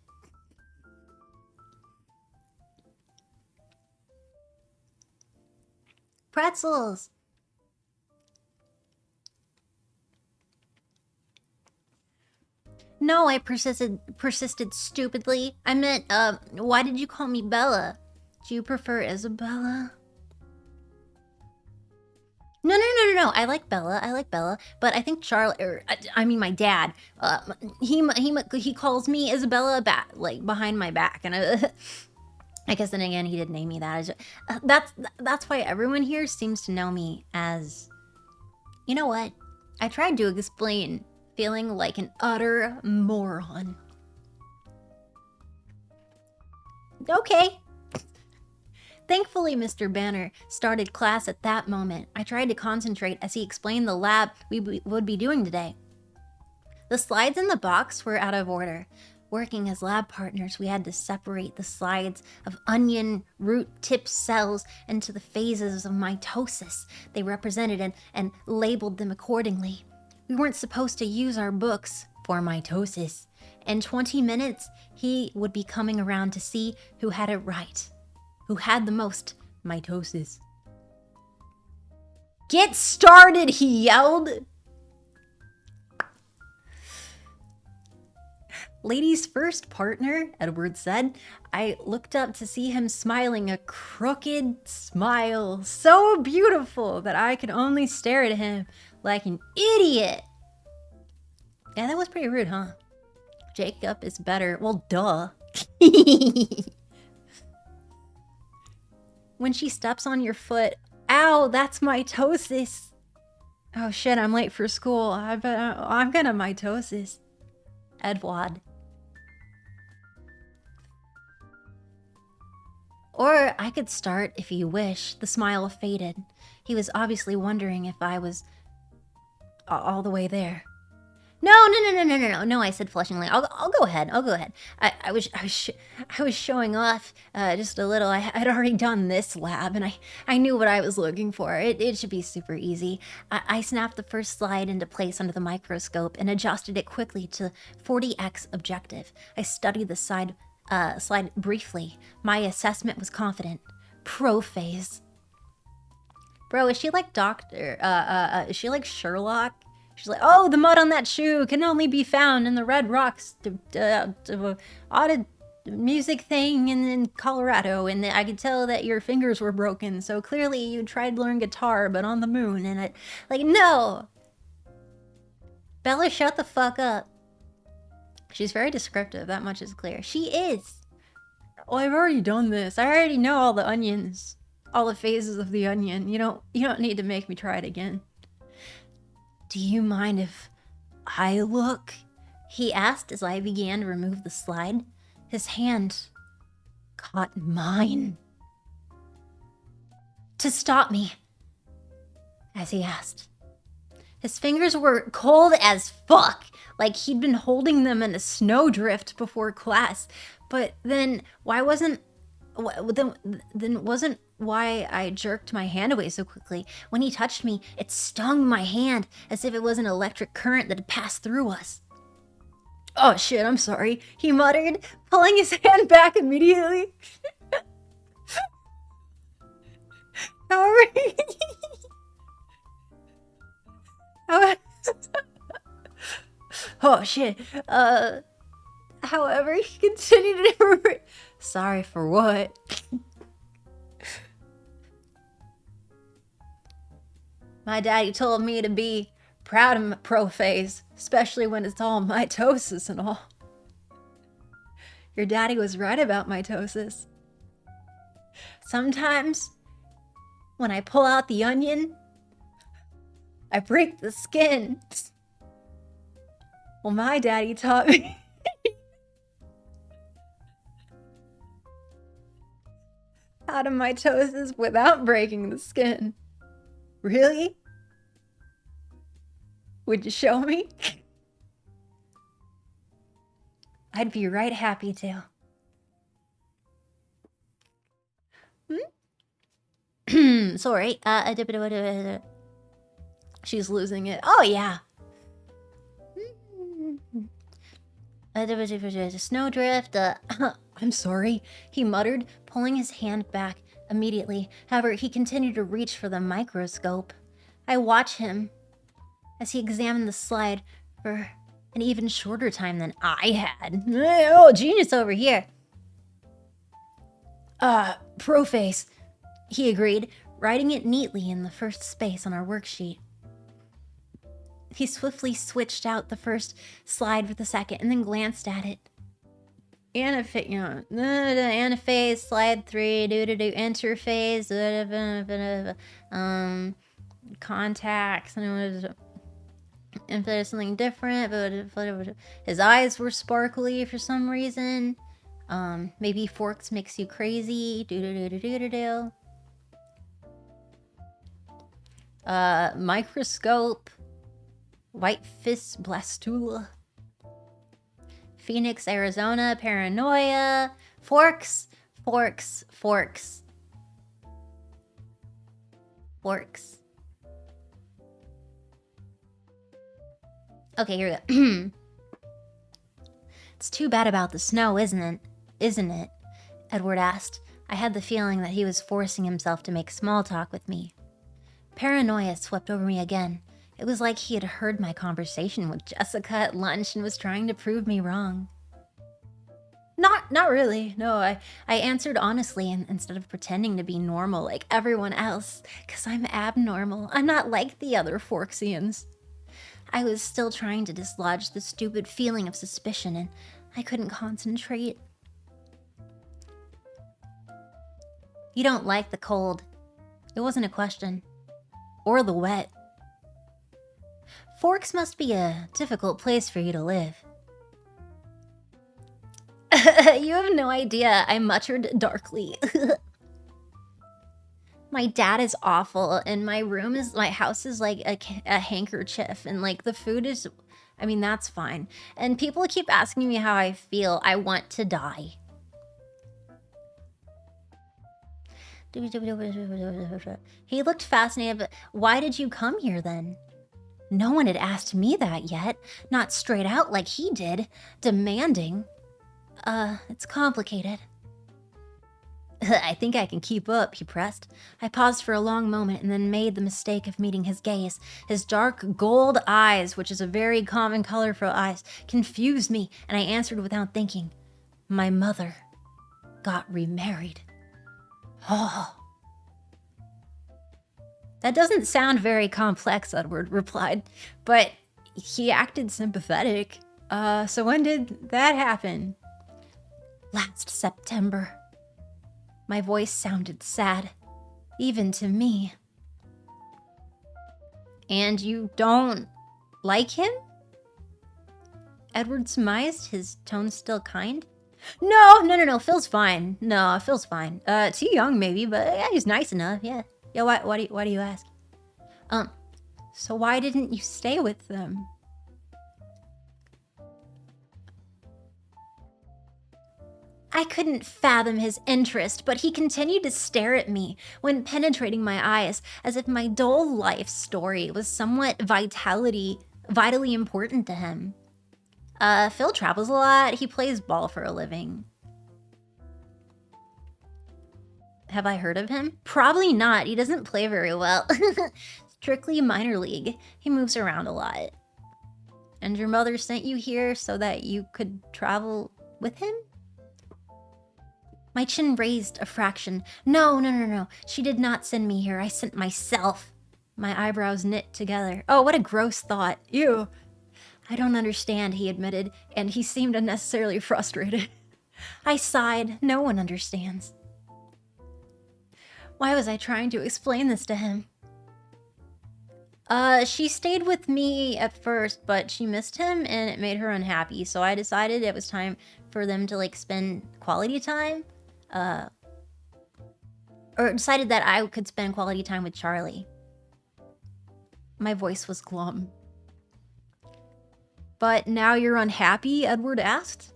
A: Pretzels. No, I persisted stupidly. I meant, why did you call me Bella? Do you prefer Isabella? No. I like Bella. But I think my dad, he calls me Isabella behind my back, and I guess then again he did name me that. That's why everyone here seems to know me as. You know what? I tried to explain feeling like an utter moron. Okay. Thankfully, Mr. Banner started class at that moment. I tried to concentrate as he explained the lab we would be doing today. The slides in the box were out of order. Working as lab partners, we had to separate the slides of onion root tip cells into the phases of mitosis. They represented and labeled them accordingly. We weren't supposed to use our books for mitosis. In 20 minutes, he would be coming around to see who had it right. Who had the most mitosis. Get started, he yelled. Ladies first, partner, Edward said. I looked up to see him smiling a crooked smile, so beautiful that I could only stare at him like an idiot. Yeah, that was pretty rude, huh? Jacob is better. Well, duh. When she steps on your foot, ow, that's mitosis. Oh shit, I'm late for school. I'm gonna mitosis. Edward. Or I could start if you wish. The smile faded. He was obviously wondering if I was all the way there. No, I said flushingly. I'll go ahead. I was showing off just a little. I'd already done this lab, and I knew what I was looking for. It should be super easy. I snapped the first slide into place under the microscope and adjusted it quickly to 40x objective. I studied the slide briefly. My assessment was confident. Prophase. Bro, is she like is she like Sherlock? She's like, oh, the mud on that shoe can only be found in the Red Rocks odd music thing in Colorado, and I could tell that your fingers were broken, so clearly you tried to learn guitar, but on the moon, and no! Bella, shut the fuck up. She's very descriptive, that much is clear. She is! Oh, I've already done this. I already know all the onions. All the phases of the onion. You don't need to make me try it again. Do you mind if I look? He asked as I began to remove the slide. His hand caught mine. To stop me, as he asked. His fingers were cold as fuck, like he'd been holding them in a snowdrift before class. But then, why wasn't Then wasn't why I jerked my hand away so quickly. When he touched me, it stung my hand as if it was an electric current that had passed through us. Oh shit, I'm sorry, he muttered, pulling his hand back immediately. However, oh shit. However, he continued to. Sorry for what? My daddy told me to be proud of my Preface, especially when it's all mitosis and all. Your daddy was right about mitosis. Sometimes, when I pull out the onion, I break the skin. Well, my daddy taught me how to mitosis without breaking the skin. Really? Would you show me? I'd be right happy to. Sorry. She's losing it. Oh, yeah. Snowdrift. I'm sorry, he muttered, pulling his hand back immediately. However, he continued to reach for the microscope. I watched him as he examined the slide for an even shorter time than I had. Oh, genius over here. Preface, he agreed, writing it neatly in the first space on our worksheet. He swiftly switched out the first slide for the second and then glanced at it. Anaphase, slide 3, interface, contacts, and something different, but his eyes were sparkly for some reason. Maybe forks makes you crazy. Microscope, white fist blastula. Phoenix, Arizona, paranoia, forks. Okay, here we go. It's too bad about the snow, isn't it? Edward asked. I had the feeling that he was forcing himself to make small talk with me. Paranoia swept over me again. It was like he had heard my conversation with Jessica at lunch and was trying to prove me wrong. Not really. No, I answered honestly instead of pretending to be normal like everyone else, because I'm abnormal. I'm not like the other Forksians. I was still trying to dislodge the stupid feeling of suspicion, and I couldn't concentrate. You don't like the cold. It wasn't a question. Or the wet. Forks must be a difficult place for you to live. You have no idea, I muttered darkly. My dad is awful, and my house is like a handkerchief, and like the food is, I mean, that's fine. And people keep asking me how I feel. I want to die. He looked fascinated, but why did you come here then? No one had asked me that yet, not straight out like he did, demanding. It's complicated. I think I can keep up, he pressed. I paused for a long moment and then made the mistake of meeting his gaze. His dark gold eyes, which is a very common color for eyes, confused me, and I answered without thinking. My mother got remarried. Oh. That doesn't sound very complex, Edward replied, but he acted sympathetic. So when did that happen? Last September. My voice sounded sad, even to me. And you don't like him? Edward surmised, his tone still kind. No, Phil's fine. No, Phil's fine. Too young maybe, but yeah, he's nice enough, yeah. Yeah, why do you ask? So why didn't you stay with them? I couldn't fathom his interest, but he continued to stare at me when penetrating my eyes as if my dull life story was somewhat vitally important to him. Phil travels a lot. He plays ball for a living. Have I heard of him? Probably not. He doesn't play very well. Strictly minor league. He moves around a lot. And your mother sent you here so that you could travel with him? My chin raised a fraction. No. She did not send me here. I sent myself. My eyebrows knit together. Oh, what a gross thought. Ew. I don't understand, he admitted, and he seemed unnecessarily frustrated. I sighed. No one understands. Why was I trying to explain this to him? She stayed with me at first, but she missed him and it made her unhappy. So I decided it was time for them to like spend quality time. Or decided that I could spend quality time with Charlie. My voice was glum. But now you're unhappy? Edward asked.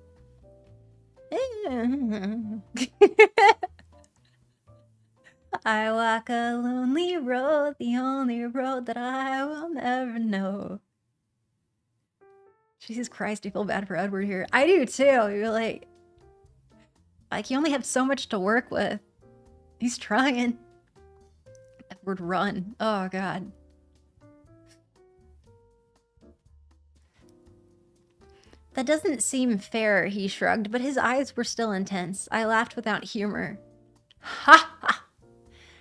A: I walk a lonely road, the only road that I will never know. Jesus Christ, I feel bad for Edward here. I do too. You're like you only have so much to work with. He's trying. Edward, run. Oh, God. That doesn't seem fair, he shrugged, but his eyes were still intense. I laughed without humor. Ha ha!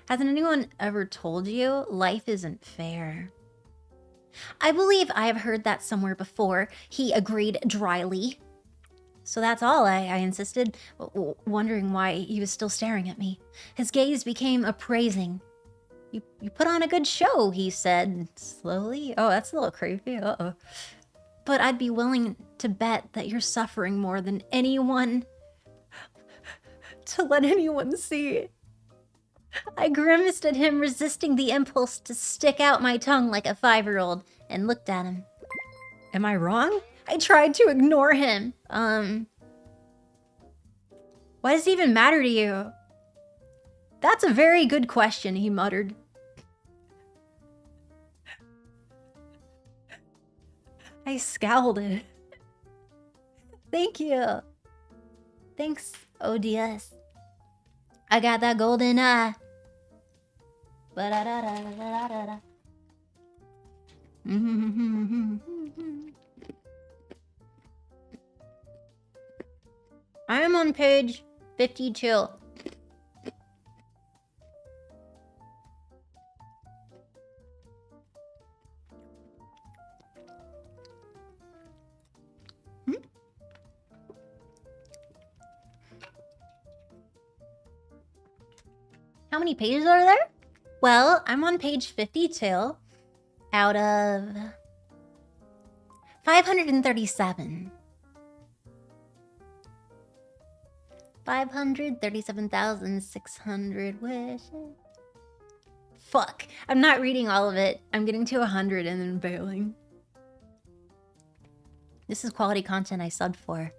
A: Hasn't anyone ever told you life isn't fair? I believe I have heard that somewhere before, he agreed dryly. So that's all, I insisted, wondering why he was still staring at me. His gaze became appraising. You put on a good show, he said slowly. Oh, that's a little creepy. Uh-oh. But I'd be willing to bet that you're suffering more than anyone to let anyone see. I grimaced at him, resisting the impulse to stick out my tongue like a 5-year-old, and looked at him. Am I wrong? I tried to ignore him. Why does it even matter to you? That's a very good question, he muttered. I scowled at it. Thank you. Thanks, ODS. I got that golden eye. Ba-da-da-da-da-da-da-da. I am on page 52. How many pages are there? Well, I'm on page 52 out of 537. 537,600 wishes. Fuck. I'm not reading all of it. I'm getting to 100 and then bailing. This is quality content I subbed for.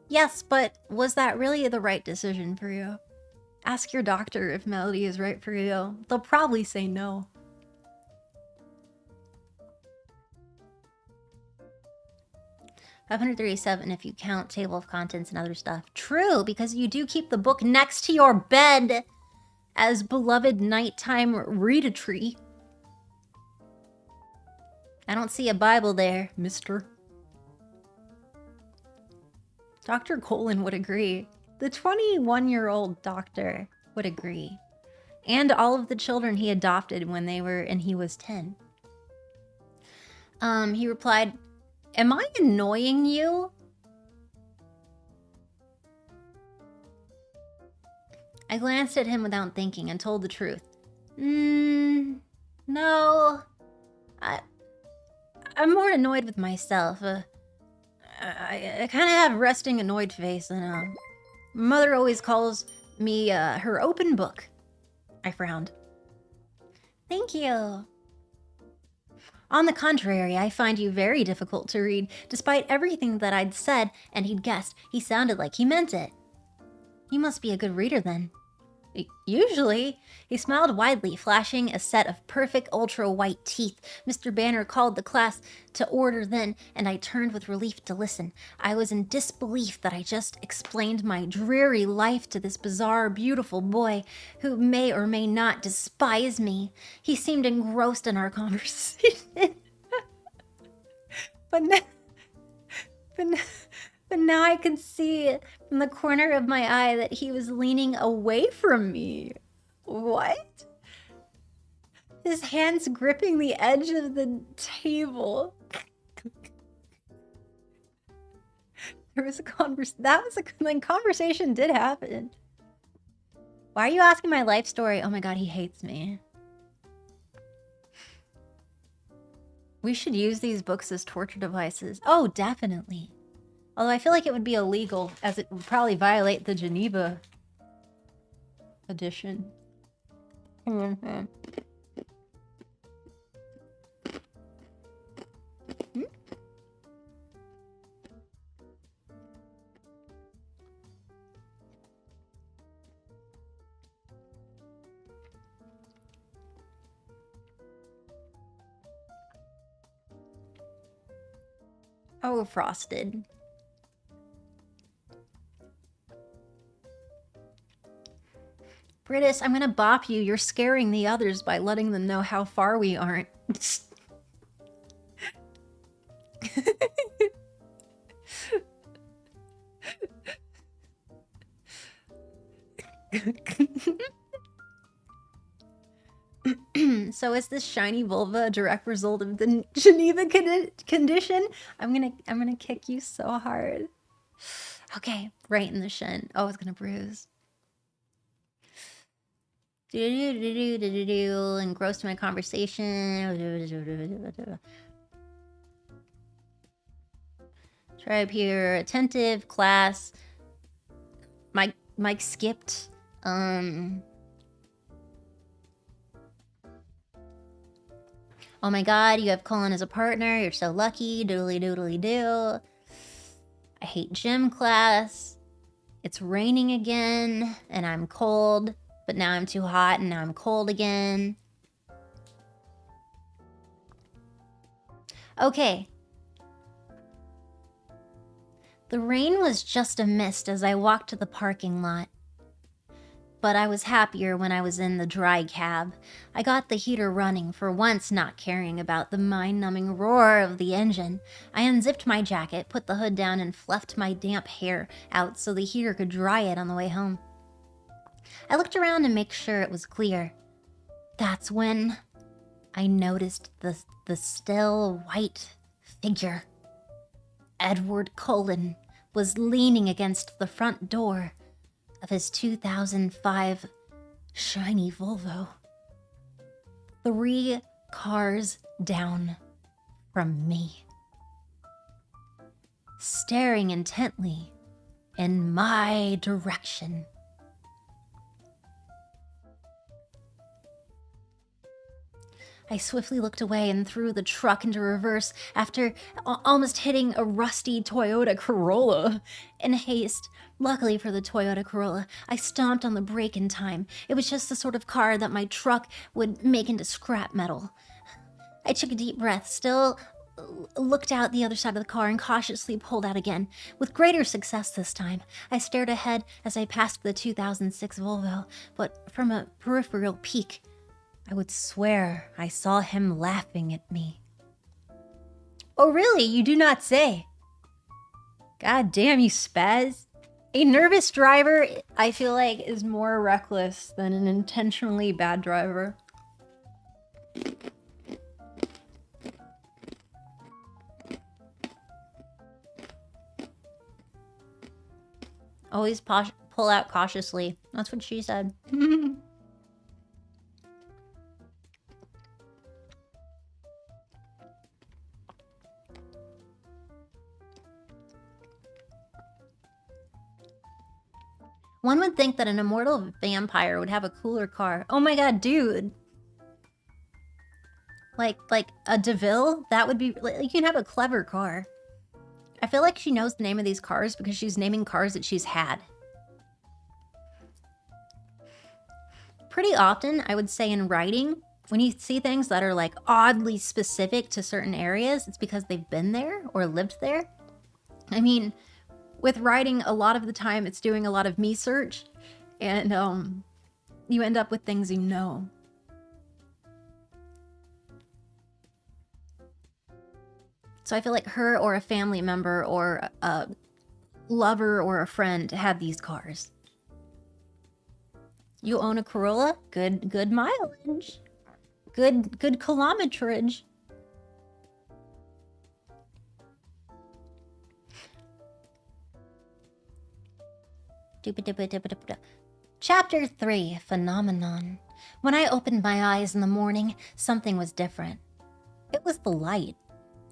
A: Yes, but was that really the right decision for you? Ask your doctor if Melody is right for you. They'll probably say no. $537 if you count table of contents and other stuff. True, because you do keep the book next to your bed as beloved nighttime read-a-tree. I don't see a Bible there, mister. Dr. Cullens would agree. The 21-year-old doctor would agree. And all of the children he adopted when he was 10. He replied, "Am I annoying you?" I glanced at him without thinking and told the truth. No. I'm more annoyed with myself. I kind of have a resting annoyed face, and Mother always calls me her open book. I frowned. Thank you. On the contrary, I find you very difficult to read. Despite everything that I'd said and he'd guessed, he sounded like he meant it. You must be a good reader then. Usually. He smiled widely, flashing a set of perfect ultra-white teeth. Mr. Banner called the class to order then, and I turned with relief to listen. I was in disbelief that I just explained my dreary life to this bizarre, beautiful boy who may or may not despise me. He seemed engrossed in our conversation. But now I could see from the corner of my eye that he was leaning away from me. What? His hands gripping the edge of the table. There was a conversation did happen. Why are you asking my life story? Oh my god, he hates me. We should use these books as torture devices. Oh, definitely. Although I feel like it would be illegal, as it would probably violate the Geneva edition. Oh, Frosted. Britus, I'm gonna bop you. You're scaring the others by letting them know how far we aren't. So is this shiny vulva a direct result of the Geneva condition? I'm gonna kick you so hard. Okay, right in the shin. Oh, it's gonna bruise. Engrossed in my conversation. Try up here. Attentive class. Mike skipped. Oh my god, you have Cullen as a partner. You're so lucky. Doodly doodly doo. I hate gym class. It's raining again, and I'm cold. But now I'm too hot, and now I'm cold again. Okay. The rain was just a mist as I walked to the parking lot. But I was happier when I was in the dry cab. I got the heater running, for once not caring about the mind-numbing roar of the engine. I unzipped my jacket, put the hood down, and fluffed my damp hair out so the heater could dry it on the way home. I looked around to make sure it was clear. That's when I noticed the still white figure. Edward Cullen was leaning against the front door of his 2005 shiny Volvo. 3 cars down from me. Staring intently in my direction. I swiftly looked away and threw the truck into reverse after almost hitting a rusty Toyota Corolla. In haste, luckily for the Toyota Corolla, I stomped on the brake in time. It was just the sort of car that my truck would make into scrap metal. I took a deep breath, still looked out the other side of the car and cautiously pulled out again. With greater success this time, I stared ahead as I passed the 2006 Volvo, but from a peripheral peek, I would swear I saw him laughing at me. Oh really? You do not say. God damn, you spaz. A nervous driver, I feel like, is more reckless than an intentionally bad driver. Always pull out cautiously. That's what she said. One would think that an immortal vampire would have a cooler car. Oh my god, dude. Like a DeVille? That would be... Like, you can have a clever car. I feel like she knows the name of these cars because she's naming cars that she's had. pretty often, I would say in writing, when you see things that are like oddly specific to certain areas, it's because they've been there or lived there. I mean, with writing, a lot of the time it's doing a lot of me search, and you end up with things you know. So I feel like her or a family member or a lover or a friend had these cars. You own a Corolla? Good mileage. Good kilometrage. Chapter 3, Phenomenon. When I opened my eyes in the morning, something was different. It was the light.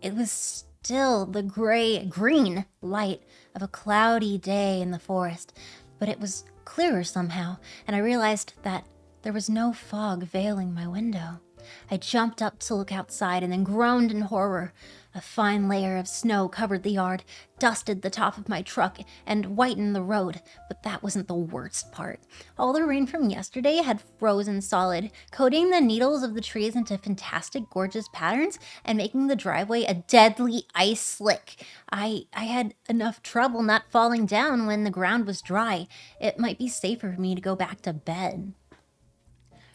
A: It was still the green light of a cloudy day in the forest, but it was clearer somehow, and I realized that there was no fog veiling my window. I jumped up to look outside and then groaned in horror. A fine layer of snow covered the yard, dusted the top of my truck, and whitened the road, but that wasn't the worst part. All the rain from yesterday had frozen solid, coating the needles of the trees into fantastic, gorgeous patterns and making the driveway a deadly ice slick. I had enough trouble not falling down when the ground was dry. It might be safer for me to go back to bed.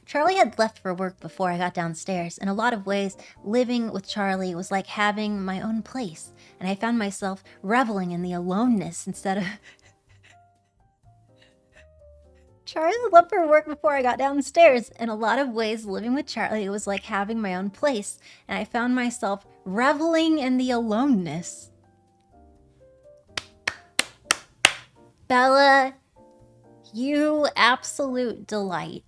A: Charlie had left for work before I got downstairs. In a lot of ways, living with Charlie was like having my own place, and I found myself reveling in the aloneness instead of... Charlie left for work before I got downstairs. In a lot of ways, living with Charlie was like having my own place, and I found myself reveling in the aloneness. Bella, you absolute delight.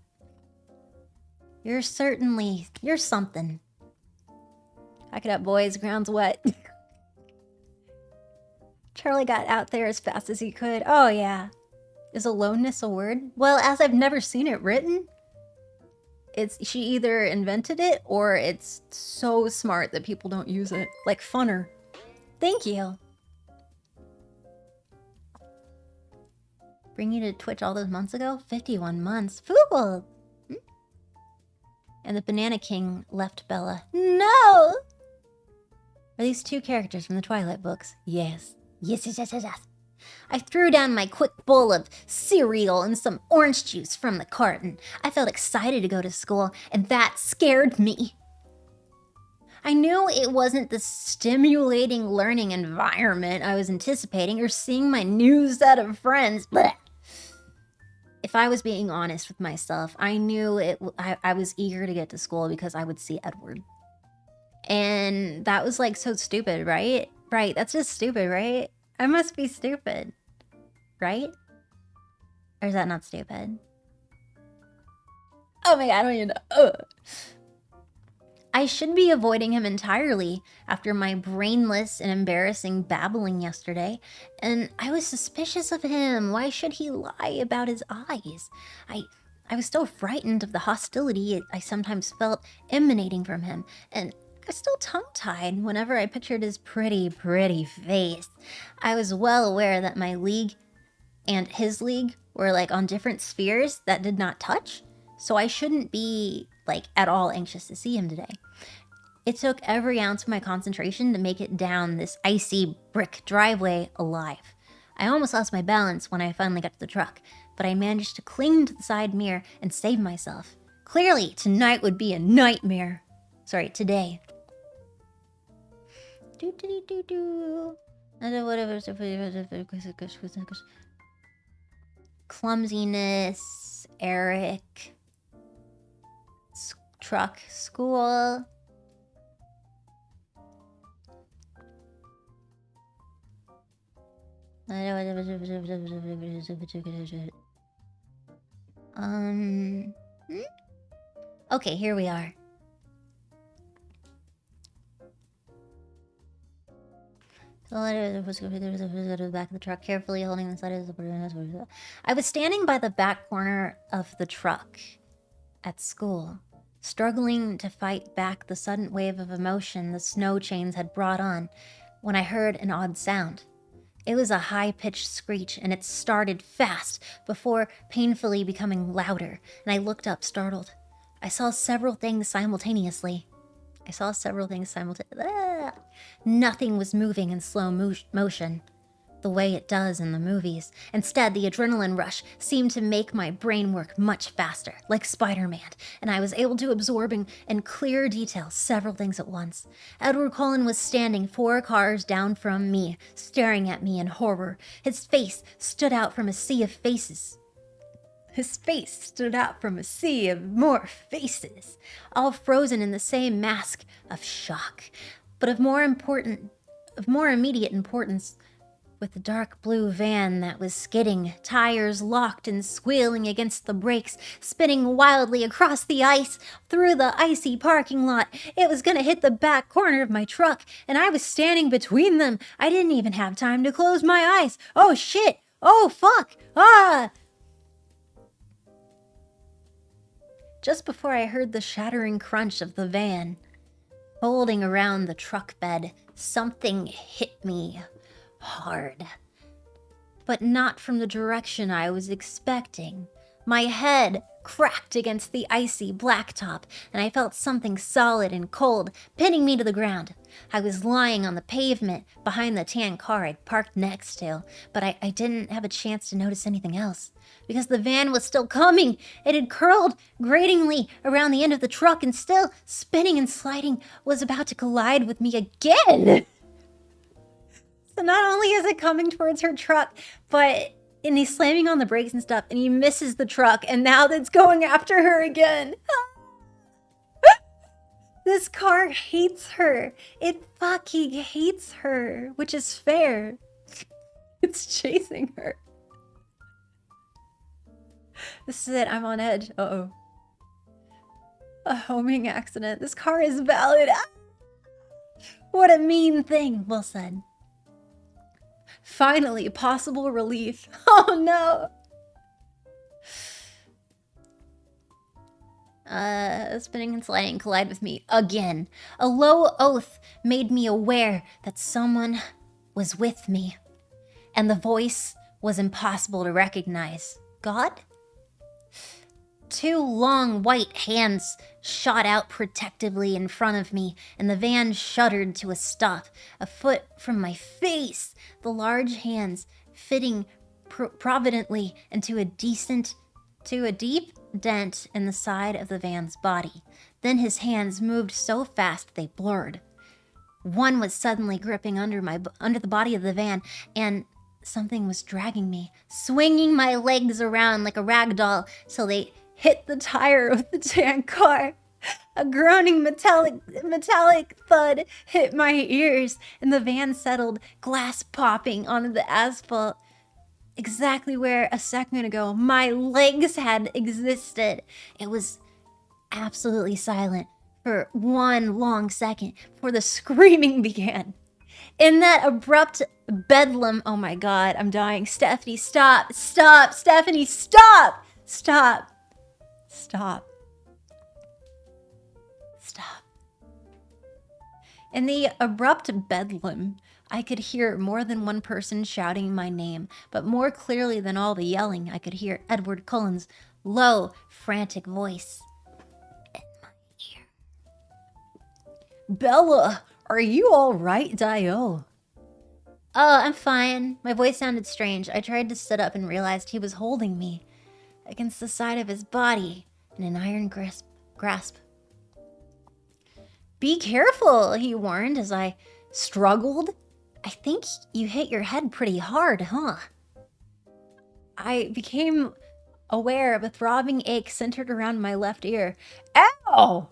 A: You're something. Pack it up, boys. Ground's wet. Charlie got out there as fast as he could. Oh, yeah. Is aloneness a word? Well, as I've never seen it written, she either invented it or it's so smart that people don't use it. Like funner. Thank you. Bring you to Twitch all those months ago? 51 months. Fool! And the Banana King left Bella. No! Are these two characters from the Twilight books? Yes. Yes. I threw down my quick bowl of cereal and some orange juice from the carton. I felt excited to go to school, and that scared me. I knew it wasn't the stimulating learning environment I was anticipating or seeing my new set of friends. Blech. If I was being honest with myself, I knew I was eager to get to school because I would see Edward. And that was like so stupid, right? Right, that's just stupid, right? I must be stupid, right? Or is that not stupid? Oh my god, I don't even know. Ugh. I should be avoiding him entirely after my brainless and embarrassing babbling yesterday, and I was suspicious of him. Why should he lie about his eyes? I was still frightened of the hostility I sometimes felt emanating from him, and I was still tongue-tied whenever I pictured his pretty face. I was well aware that my league and his league were like on different spheres that did not touch, so I shouldn't be like at all anxious to see him today. It took every ounce of my concentration to make it down this icy brick driveway alive. I almost lost my balance when I finally got to the truck, but I managed to cling to the side mirror and save myself. Clearly, tonight would be a nightmare. Sorry, today. Clumsiness, Eric, truck, school. Okay, here we are. The back of the truck, carefully holding the side of the... I was standing by the back corner of the truck at school, struggling to fight back the sudden wave of emotion the snow chains had brought on, when I heard an odd sound. It was a high-pitched screech, and it started fast before painfully becoming louder, and I looked up, startled. I saw several things simultaneously. Nothing was moving in slow motion, the way it does in the movies. Instead, the adrenaline rush seemed to make my brain work much faster, like Spider-Man, and I was able to absorb in clear detail several things at once. Edward Cullen was standing 4 cars down from me, staring at me in horror. His face stood out from a sea of faces. More faces, all frozen in the same mask of shock. But of more immediate importance, with the dark blue van that was skidding, tires locked and squealing against the brakes, spinning wildly across the ice, through the icy parking lot. It was gonna hit the back corner of my truck, and I was standing between them. I didn't even have time to close my eyes. Oh shit! Oh fuck! Ah! Just before I heard the shattering crunch of the van, folding around the truck bed, something hit me hard. But not from the direction I was expecting. My head cracked against the icy blacktop, and I felt something solid and cold pinning me to the ground. I was lying on the pavement behind the tan car I'd parked next to, but I didn't have a chance to notice anything else, because the van was still coming. It had curled gratingly around the end of the truck and, still spinning and sliding, was about to collide with me again. So not only is it coming towards her truck, and he's slamming on the brakes and stuff, and he misses the truck, and now it's going after her again. This car hates her. It fucking hates her, which is fair. It's chasing her. This is it. I'm on edge. Uh-oh. A homing accident. This car is valid. What a mean thing, Will said. Finally, possible relief. Oh no! Spinning and sliding collide with me again. A low oath made me aware that someone was with me, and the voice was impossible to recognize. God? 2 long white hands shot out protectively in front of me, and the van shuddered to a stop, a foot from my face, the large hands fitting providently into a deep dent in the side of the van's body. Then his hands moved so fast they blurred. One was suddenly gripping under the body of the van, and something was dragging me, swinging my legs around like a rag doll till they hit the tire of the tan car. A groaning metallic thud hit my ears, and the van settled, glass popping onto the asphalt, exactly where a second ago my legs had existed. It was absolutely silent for one long second before the screaming began. In that abrupt bedlam, oh my god, I'm dying. Stephanie, stop! Stop! Stephanie, stop! Stop! Stop. Stop. In the abrupt bedlam, I could hear more than one person shouting my name, but more clearly than all the yelling, I could hear Edward Cullen's low, frantic voice in my ear. Bella, are you all right, Dio? Oh, I'm fine. My voice sounded strange. I tried to sit up and realized he was holding me against the side of his body in an iron grasp. Be careful, he warned as I struggled. I think you hit your head pretty hard, huh? I became aware of a throbbing ache centered around my left ear. Ow!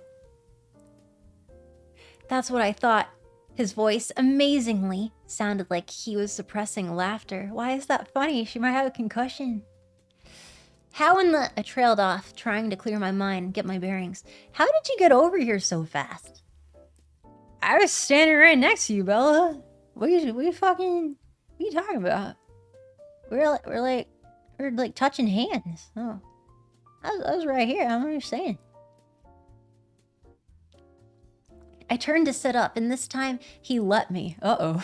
A: That's what I thought. His voice, amazingly, sounded like he was suppressing laughter. Why is that funny? She might have a concussion. I trailed off, trying to clear my mind and get my bearings. How did you get over here so fast? I was standing right next to you, Bella. What are you talking about? We're like touching hands. Oh, I was right here. I don't understand. I turned to sit up, and this time he let me. Uh-oh.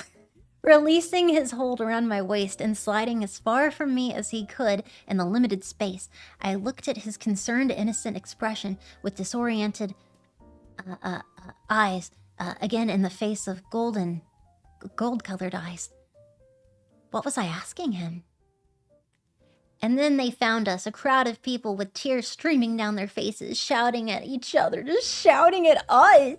A: Releasing his hold around my waist and sliding as far from me as he could in the limited space, I looked at his concerned, innocent expression with disoriented eyes, again in the face of gold-colored eyes. What was I asking him? And then they found us, a crowd of people with tears streaming down their faces, shouting at each other, just shouting at us.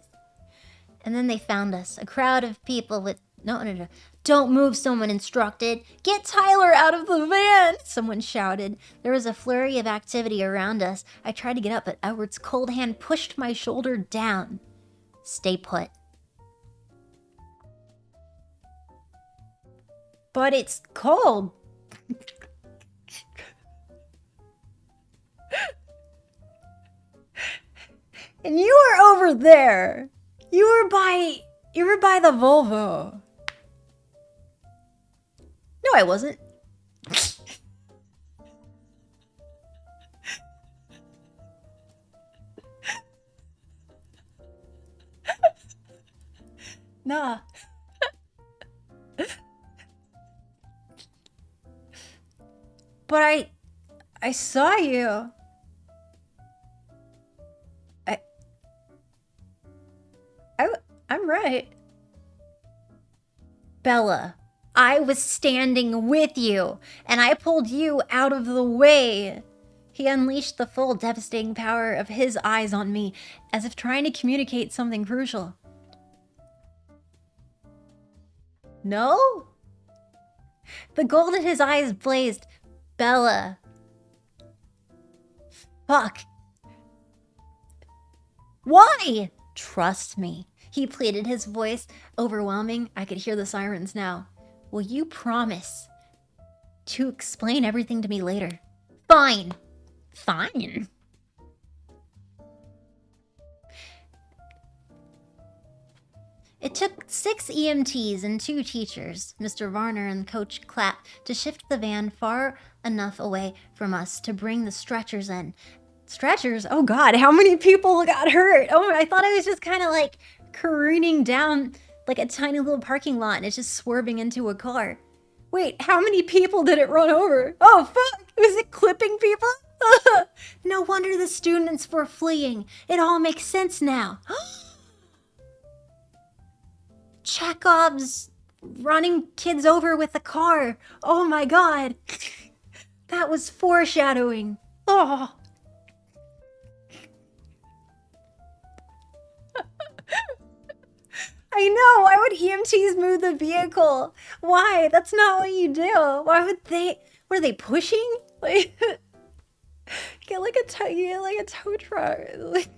A: And then they found us, a crowd of people with... No. Don't move, someone instructed. Get Tyler out of the van, someone shouted. There was a flurry of activity around us. I tried to get up, but Edward's cold hand pushed my shoulder down. Stay put. But it's cold. And you were over there. You were by the Volvo. No, I wasn't. Nah. But I saw you. I'm right. Bella, I was standing with you, and I pulled you out of the way. He unleashed the full devastating power of his eyes on me, as if trying to communicate something crucial. No? The gold in his eyes blazed. Bella. Fuck. Why? Trust me. He pleaded, his voice overwhelming. I could hear the sirens now. Will you promise to explain everything to me later? Fine. Fine. It took 6 EMTs and 2 teachers, Mr. Varner and Coach Clapp, to shift the van far enough away from us to bring the stretchers in. Stretchers? Oh god, how many people got hurt? Oh, I thought I was just kind of like careening down like a tiny little parking lot and it's just swerving into a car. Wait, how many people did it run over? Oh fuck, was it clipping people? No wonder the students were fleeing. It all makes sense now. Chekhov's running kids over with a car. Oh my god. That was foreshadowing. Oh. I know. Why would EMTs move the vehicle? Why? That's not what you do. Why would they? Were they pushing? Like, get like a tow truck. Like,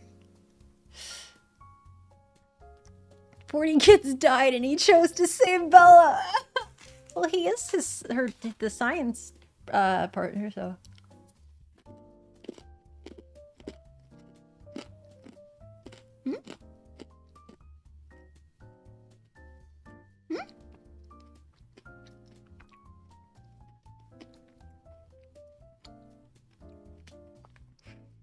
A: 40 kids died, and he chose to save Bella. Well, he is the science partner, so. Hmm?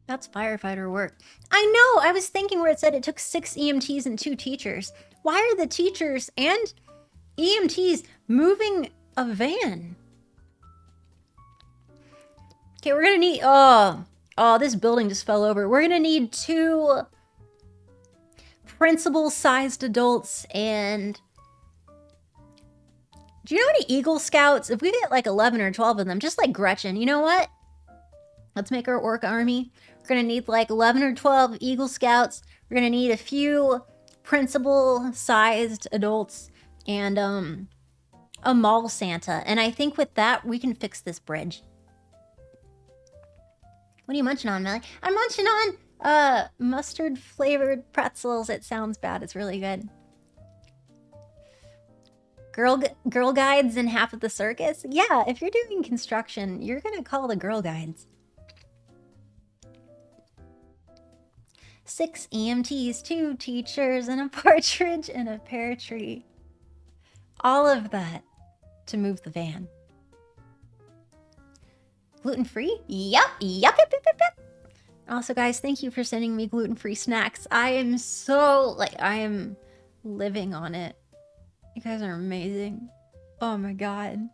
A: That's firefighter work. I know! I was thinking where it said it took 6 EMTs and 2 teachers. Why are the teachers and EMTs moving a van? Okay, we're gonna need... Oh, this building just fell over. We're gonna need 2 principal-sized adults and... Do you know any Eagle Scouts? If we get like 11 or 12 of them, just like Gretchen, you know what? Let's make our orc army. We're gonna need like 11 or 12 Eagle Scouts. We're gonna need a few principal-sized adults and a mall Santa. And I think with that, we can fix this bridge. What are you munching on, Melly? I'm munching on mustard-flavored pretzels. It sounds bad. It's really good. Girl guides in half of the circus? Yeah, if you're doing construction, you're gonna call the girl guides. 6 EMTs, 2 teachers, and a partridge in a pear tree. All of that to move the van. Gluten-free? Yup. Also, guys, thank you for sending me gluten-free snacks. I am so, I am living on it. You guys are amazing. Oh my god.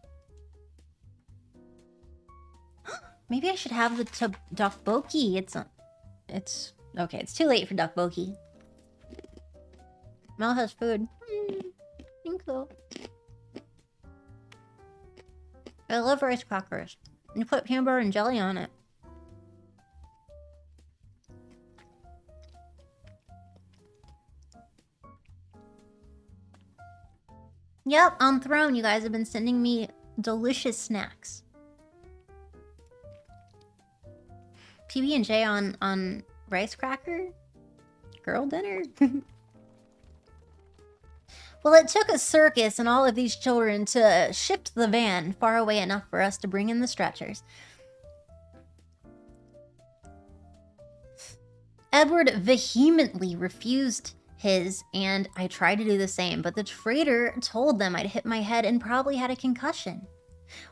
A: Maybe I should have the tteokbokki. It's okay. It's too late for tteokbokki. Mel has food. Thank you. I love rice crackers. You put peanut butter and jelly on it. Yep, on Throne, you guys have been sending me delicious snacks. PB&J on rice cracker? Girl dinner? Well, it took a circus and all of these children to shift the van far away enough for us to bring in the stretchers. Edward vehemently refused his, and I tried to do the same, but the trader told them I'd hit my head and probably had a concussion.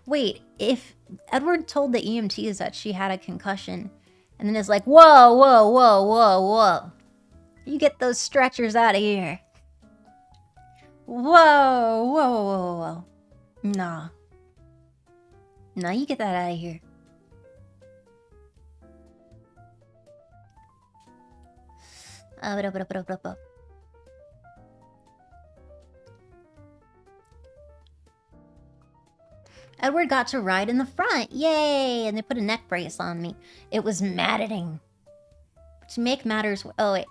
A: Wait, if Edward told the EMTs that she had a concussion, and then is like, whoa, whoa, whoa, whoa, whoa. You get those stretchers out of here. Whoa, whoa, whoa, whoa, whoa. Nah. Nah, you get that out of here. Edward got to ride in the front. Yay! And they put a neck brace on me. It was maddening. To make matters... Oh, wait.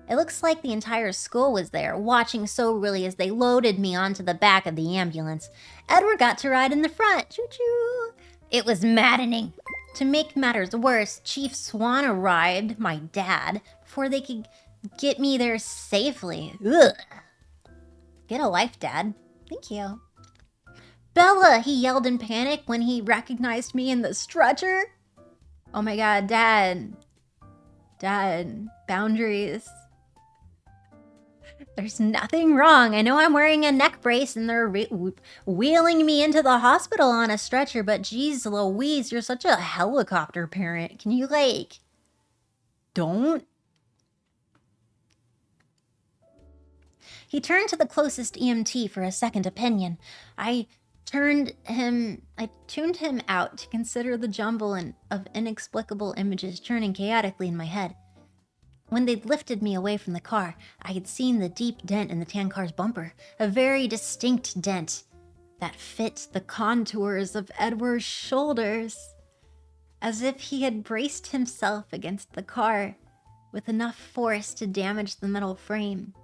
A: It looks like the entire school was there, watching soberly as they loaded me onto the back of the ambulance. Edward got to ride in the front. Choo-choo! It was maddening. To make matters worse, Chief Swan arrived, my dad, before they could get me there safely. Ugh. Get a life, Dad. Thank you. Bella, he yelled in panic when he recognized me in the stretcher. Oh my god, Dad. Dad, boundaries. There's nothing wrong. I know I'm wearing a neck brace and they're wheeling me into the hospital on a stretcher, but geez Louise, you're such a helicopter parent. Can you, like, don't? He turned to the closest EMT for a second opinion. I tuned him out to consider the jumble of inexplicable images churning chaotically in my head. When they'd lifted me away from the car, I had seen the deep dent in the tan car's bumper, a very distinct dent that fit the contours of Edward's shoulders, as if he had braced himself against the car with enough force to damage the metal frame.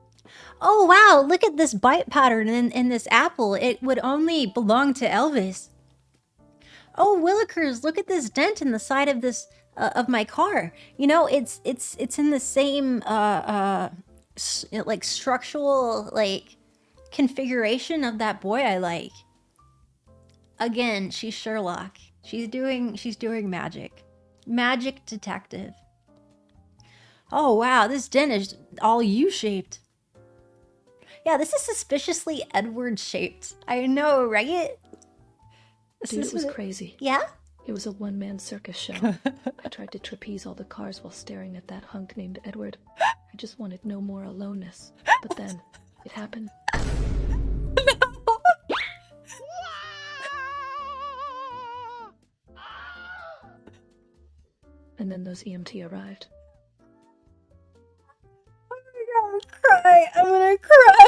A: Oh wow, look at this bite pattern in this apple. It would only belong to Elvis. Oh Willikers, look at this dent in the side of this of my car. You know, it's in the same like structural like configuration of that boy I like. Again, she's Sherlock. She's doing magic. Magic detective. Oh wow, this dent is all U-shaped. Yeah, this is suspiciously Edward-shaped. I know, right?
F: Dude, it was crazy.
A: Yeah?
F: It was a one-man circus show. I tried to trapeze all the cars while staring at that hunk named Edward. I just wanted no more aloneness. But then, it happened. And then those EMT arrived.
A: I'm gonna cry. I'm gonna cry.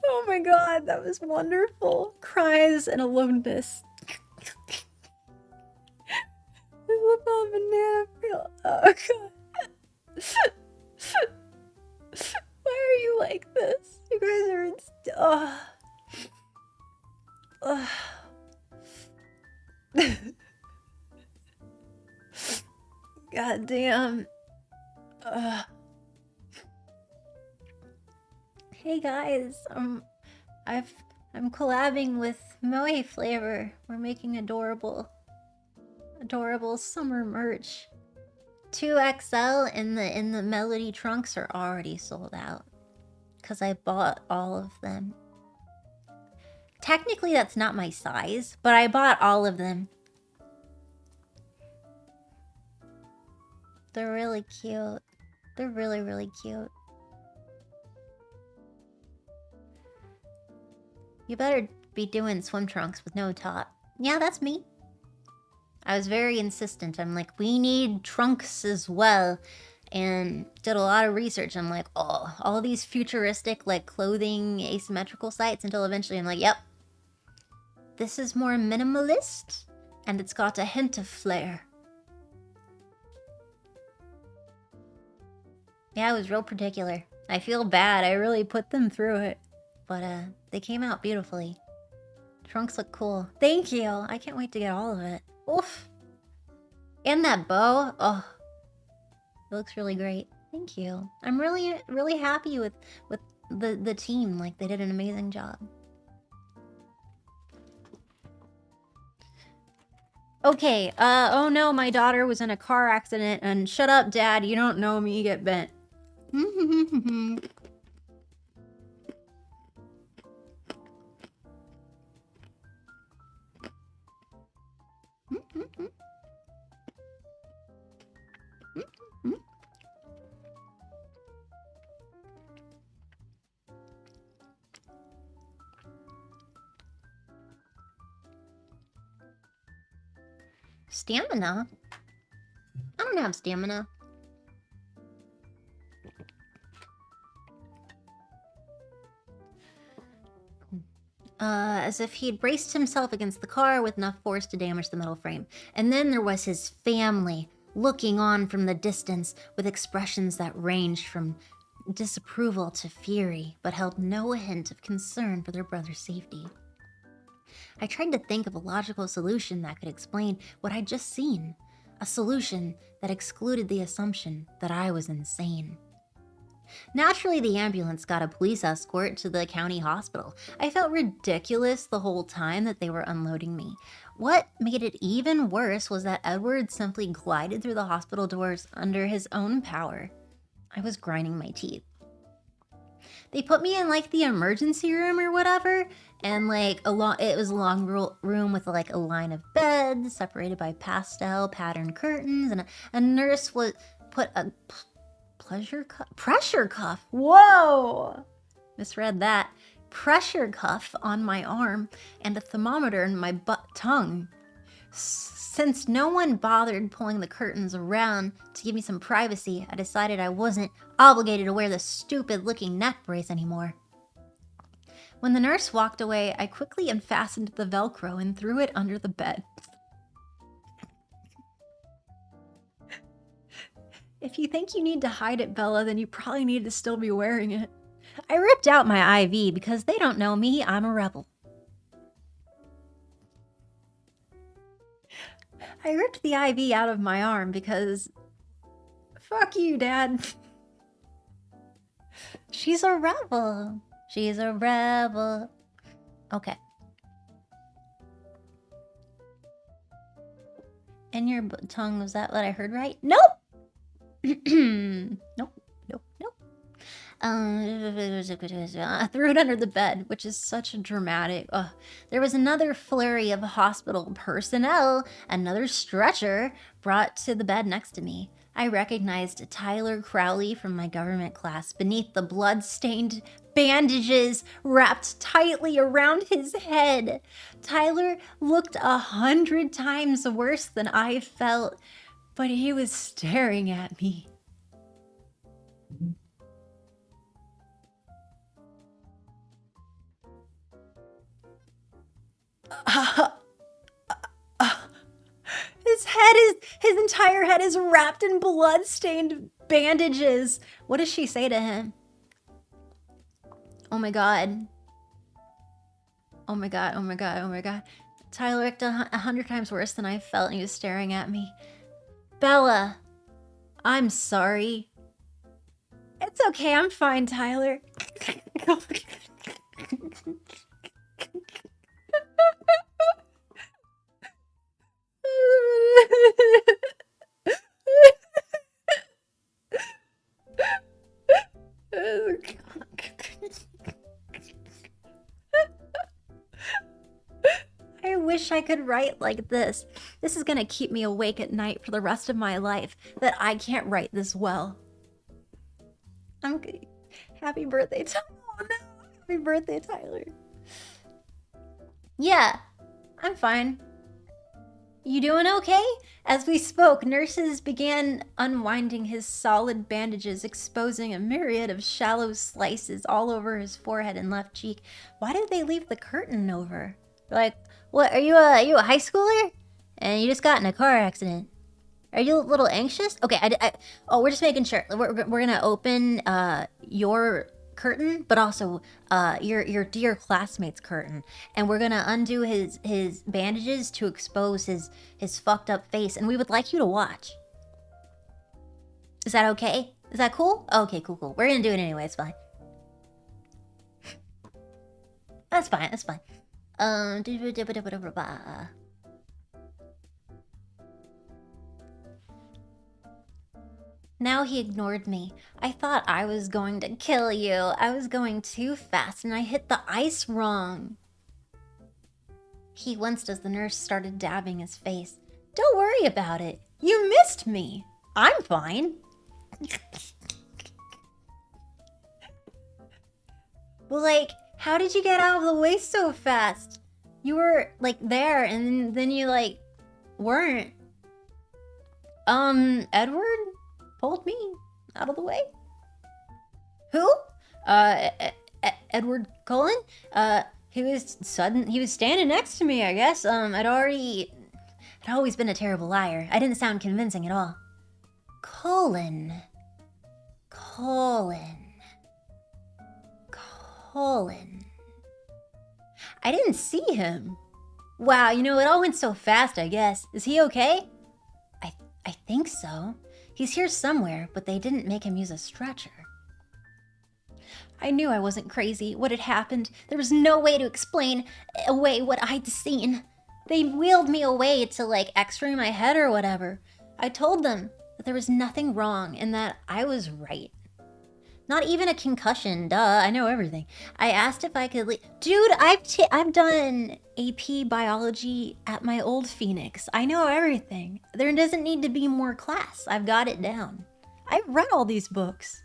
A: Oh my god, that was wonderful. Cries and aloneness. Oh god. Why are you like this? You guys are God damn. Hey guys, I'm collabing with Moe Flavor. We're making adorable summer merch. 2XL in the Melody trunks are already sold out because I bought all of them. Technically that's not my size, but I bought all of them. They're really cute. They're really, really cute. You better be doing swim trunks with no top. Yeah, that's me. I was very insistent. I'm like, we need trunks as well. And did a lot of research. I'm like, oh, all these futuristic, like, clothing asymmetrical sites until eventually I'm like, yep. This is more minimalist, and it's got a hint of flair. Yeah, it was real particular. I feel bad. I really put them through it. But, they came out beautifully. Trunks look cool. Thank you. I can't wait to get all of it. Oof. And that bow. Oh. It looks really great. Thank you. I'm really, really happy with the team. Like, they did an amazing job. Okay, oh no, my daughter was in a car accident, and shut up, Dad, you don't know me, get bent. Stamina? I don't have stamina. As if he'd braced himself against the car with enough force to damage the metal frame. And then there was his family, looking on from the distance with expressions that ranged from disapproval to fury, but held no hint of concern for their brother's safety. I tried to think of a logical solution that could explain what I'd just seen. A solution that excluded the assumption that I was insane. Naturally, the ambulance got a police escort to the county hospital. I felt ridiculous the whole time that they were unloading me. What made it even worse was that Edward simply glided through the hospital doors under his own power. I was grinding my teeth. They put me in, like, the emergency room or whatever, and, like, it was a long room with, like, a line of beds separated by pastel patterned curtains, and a nurse would put a pressure cuff. Whoa! Misread that. Pressure cuff on my arm and a thermometer in my tongue. Since no one bothered pulling the curtains around to give me some privacy, I decided I wasn't obligated to wear the stupid-looking neck brace anymore. When the nurse walked away, I quickly unfastened the Velcro and threw it under the bed. If you think you need to hide it, Bella, then you probably need to still be wearing it. I ripped out my IV because they don't know me, I'm a rebel. I ripped the IV out of my arm because... Fuck you, Dad. She's a rebel. She's a rebel. Okay. And your tongue, was that what I heard right? Nope! Nope. I threw it under the bed, which is such a dramatic... There was another flurry of hospital personnel, another stretcher brought to the bed next to me. I recognized Tyler Crowley from my government class beneath the blood-stained bandages wrapped tightly around his head. Tyler looked 100 times worse than I felt, but he was staring at me. His entire head is wrapped in blood-stained bandages. What does she say to him? Oh my god. Oh my god, oh my god, oh my god. Tyler looked 100 times worse than I felt, and he was staring at me. Bella, I'm sorry. It's okay, I'm fine, Tyler. I wish I could write like this. This is gonna keep me awake at night for the rest of my life, that I can't write this well. Happy birthday, Tyler. Oh no. Happy birthday, Tyler. Yeah, I'm fine. You doing okay? As we spoke, nurses began unwinding his solid bandages, exposing a myriad of shallow slices all over his forehead and left cheek. Why did they leave the curtain over? Like, what, are you a high schooler? And you just got in a car accident. Are you a little anxious? Okay, we're just making sure. We're gonna open your curtain, but also your dear classmate's curtain, and we're gonna undo his bandages to expose his fucked up face, and we would like you to watch. Is that okay? Is that cool? Okay, cool. We're gonna do it anyway. It's fine. That's fine. That's fine. Now he ignored me. I thought I was going to kill you. I was going too fast and I hit the ice wrong. He winced as the nurse started dabbing his face. Don't worry about it. You missed me. I'm fine. Well, like, how did you get out of the way so fast? You were, like, there and then you, like, weren't. Edward pulled me out of the way. Who? Edward Cullen? He was standing next to me, I guess. I'd always been a terrible liar. I didn't sound convincing at all. Cullen. I didn't see him. Wow, you know, it all went so fast, I guess. Is he okay? I think so. He's here somewhere, but they didn't make him use a stretcher. I knew I wasn't crazy. What had happened? There was no way to explain away what I'd seen. They wheeled me away to, like, x-ray my head or whatever. I told them that there was nothing wrong and that I was right. Not even a concussion, duh, I know everything. I asked if I could leave. Dude, I've done AP biology at my old Phoenix. I know everything. There doesn't need to be more class. I've got it down. I've read all these books.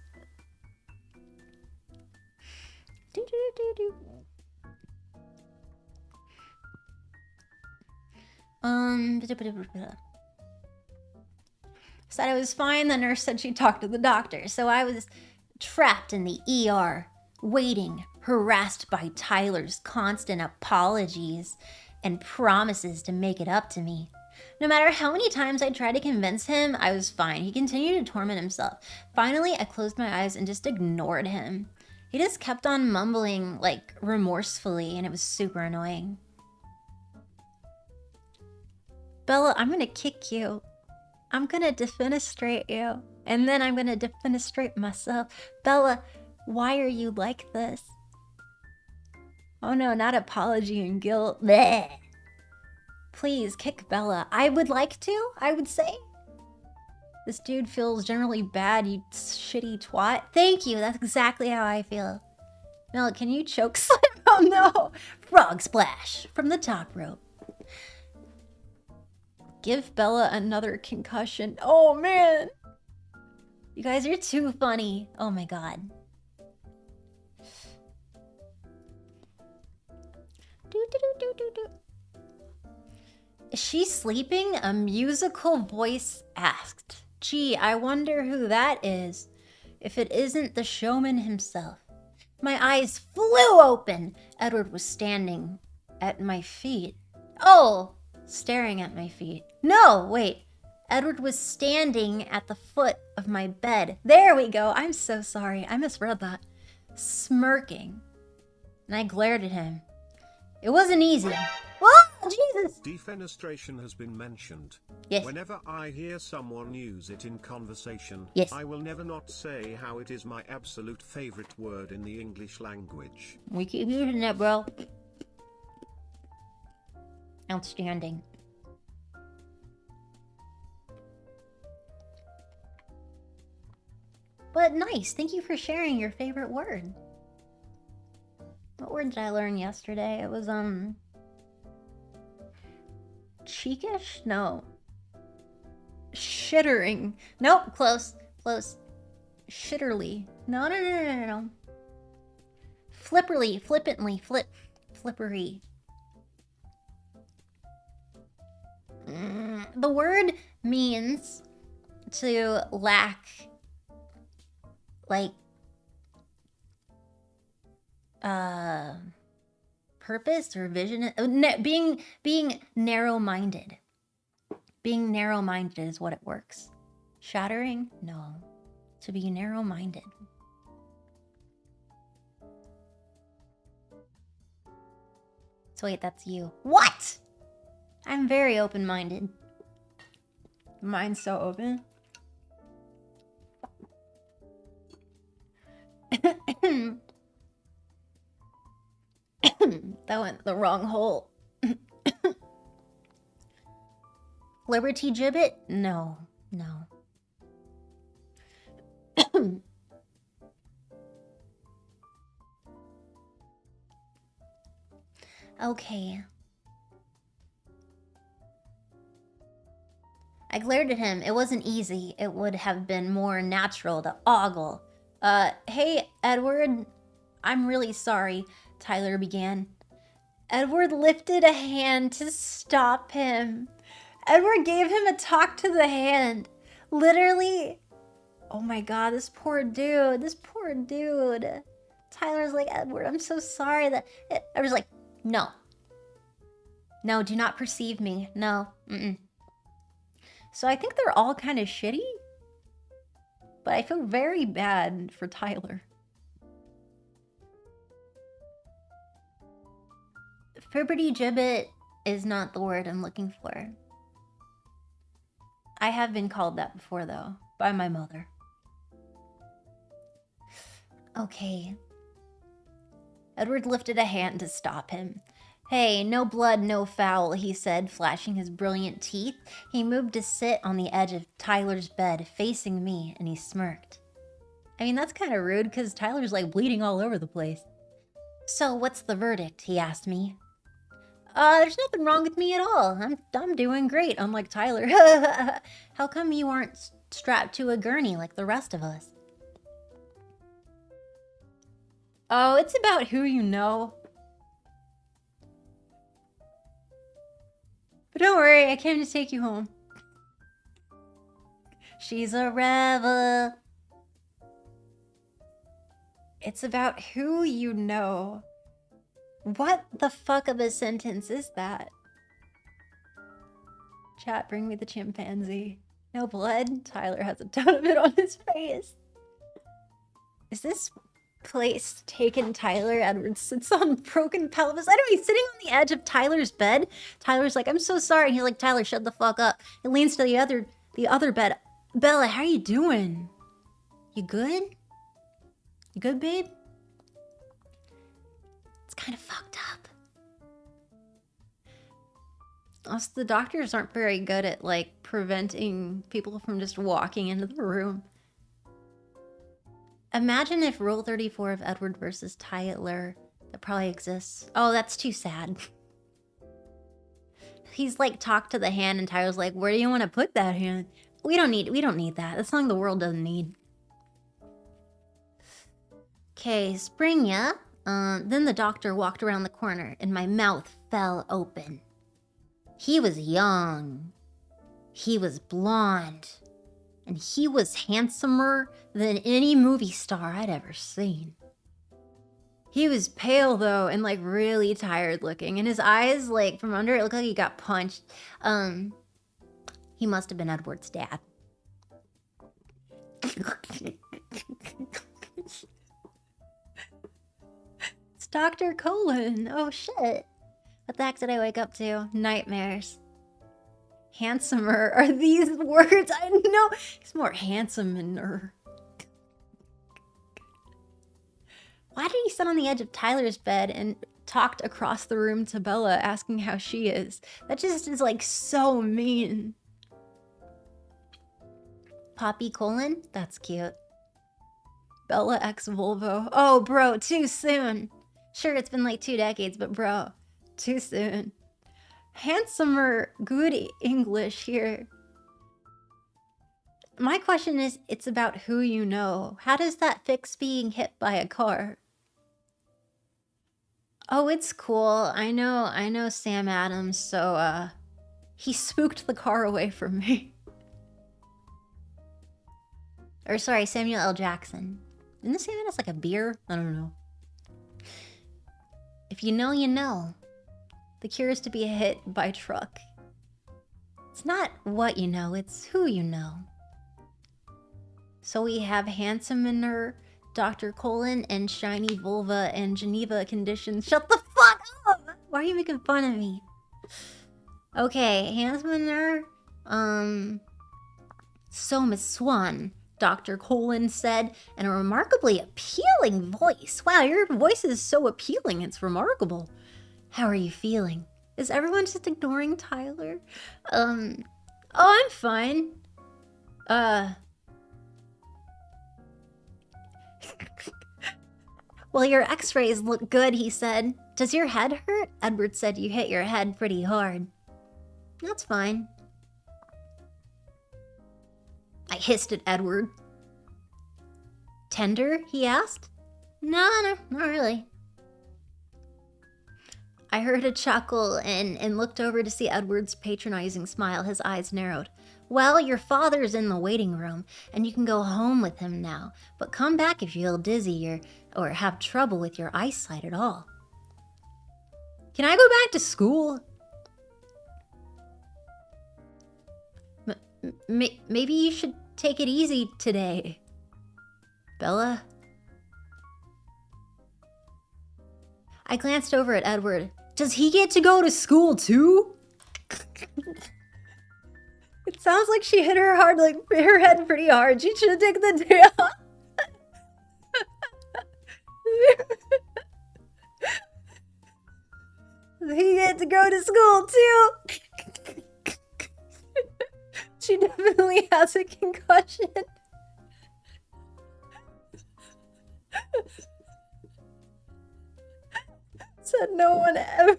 A: Said I was fine. The nurse said she'd talk to the doctor, so I was trapped in the ER, waiting, harassed by Tyler's constant apologies and promises to make it up to me. No matter how many times I tried to convince him I was fine, he continued to torment himself. Finally, I closed my eyes and just ignored him. He just kept on mumbling, like, remorsefully, and it was super annoying. Bella, I'm gonna kick you. I'm gonna defenestrate you. And then I'm gonna defenestrate myself. Bella, why are you like this? Oh no, not apology and guilt. Bleh. Please, kick Bella. I would like to, I would say. This dude feels generally bad, you shitty twat. Thank you, that's exactly how I feel. Mel, can you choke slam? Oh no! Frog splash from the top rope. Give Bella another concussion. Oh man! You guys are too funny. Oh my god. Is she sleeping? A musical voice asked. Gee, I wonder who that is. If it isn't the showman himself. My eyes flew open. Edward was standing at my feet. Oh, staring at my feet. No, wait. Edward was standing at the foot of my bed. There we go. I'm so sorry. I misread that. Smirking. And I glared at him. It wasn't easy. Oh, Jesus!
B: Defenestration has been mentioned.
A: Yes.
B: Whenever I hear someone use it in conversation,
A: yes,
B: I will never not say how it is my absolute favorite word in the English language.
A: We keep using that, bro. Outstanding. But nice. Thank you for sharing your favorite word. What word did I learn yesterday? It was, cheekish? No. Shittering. Nope, close. Close. Shitterly. No. Flipperly. Flippantly. Flippery. The word means to lack, like, purpose or vision. Being narrow-minded. Being narrow-minded is what it works. Shattering? No. To be narrow-minded. So wait, that's you. What? I'm very open-minded. Mine's so open. That went the wrong hole. Liberty gibbet? No, no. Okay. I glared at him. It wasn't easy. It would have been more natural to ogle. Hey, Edward. I'm really sorry, Tyler began. Edward lifted a hand to stop him. Edward gave him a talk to the hand. Literally. Oh my god, this poor dude. This poor dude. Tyler's like, Edward, I'm so sorry that... Edward's like, no. No, do not perceive me. No. So I think they're all kind of shitty. But I feel very bad for Tyler. Puberty gibbet is not the word I'm looking for. I have been called that before, though, by my mother. Okay. Edward lifted a hand to stop him. Hey, no blood, no foul, he said, flashing his brilliant teeth. He moved to sit on the edge of Tyler's bed, facing me, and he smirked. I mean, that's kind of rude, because Tyler's, like, bleeding all over the place. So, what's the verdict? He asked me. There's nothing wrong with me at all. I'm doing great, unlike Tyler. How come you aren't strapped to a gurney like the rest of us? Oh, it's about who you know. But don't worry, I came to take you home. She's a rebel. It's about who you know. What the fuck of a sentence is that? Chat, bring me the chimpanzee. No blood? Tyler has a ton of it on his face. Is this place taken Tyler? Edward sits on broken pelvis. I don't know, he's sitting on the edge of Tyler's bed. Tyler's like, I'm so sorry. And he's like, Tyler, shut the fuck up. He leans to the other bed. Bella, how you doing? You good? You good, babe? It's kind of fucked up. Also, the doctors aren't very good at, like, preventing people from just walking into the room. Imagine if Rule 34 of Edward versus Tyler, that probably exists. Oh, that's too sad. He's like, talked to the hand, and Tyler's like, where do you want to put that hand? We don't need that. That's something the world doesn't need. Okay, Springya. Then the doctor walked around the corner, and my mouth fell open. He was young. He was blonde. And he was handsomer than any movie star I'd ever seen. He was pale, though, and, like, really tired looking. And his eyes, like, from under, it looked like he got punched. He must have been Edward's dad. It's Dr. Cullens. Oh, shit. What the heck did I wake up to? Nightmares. Handsomer. Are these words? I know. He's more handsome than her. Why did he sit on the edge of Tyler's bed and talked across the room to Bella, asking how she is? That just is, like, so mean. Poppy Colon? That's cute. Bella X Volvo. Oh, bro, too soon. Sure, it's been like 2 decades, but bro, too soon. Handsomer, good English here. My question is, it's about who you know. How does that fix being hit by a car? Oh, it's cool. I know Sam Adams, so, He spooked the car away from me. Or sorry, Samuel L. Jackson. Didn't this say that as like a beer? I don't know. If you know, you know. The cure is to be hit by truck. It's not what you know, it's who you know. So we have handsomer Dr. Cullens and shiny vulva and Geneva conditions. Shut the fuck up! Why are you making fun of me? Okay, handsomer, so Miss Swan, Dr. Cullens said, in a remarkably appealing voice. Wow, your voice is so appealing, it's remarkable. How are you feeling? Is everyone just ignoring Tyler? Oh, I'm fine. Well, your x-rays look good, he said. Does your head hurt? Edward said you hit your head pretty hard. That's fine. I hissed at Edward. Tender? He asked. No, not really. I heard a chuckle and looked over to see Edward's patronizing smile. His eyes narrowed. Well, your father's in the waiting room, and you can go home with him now. But come back if you feel dizzy or have trouble with your eyesight at all. Can I go back to school? Maybe you should take it easy today, Bella. I glanced over at Edward. Does he get to go to school too? It sounds like she hit her head pretty hard. She should have taken the day off. He get to go to school too. She definitely has a concussion. Said no one ever.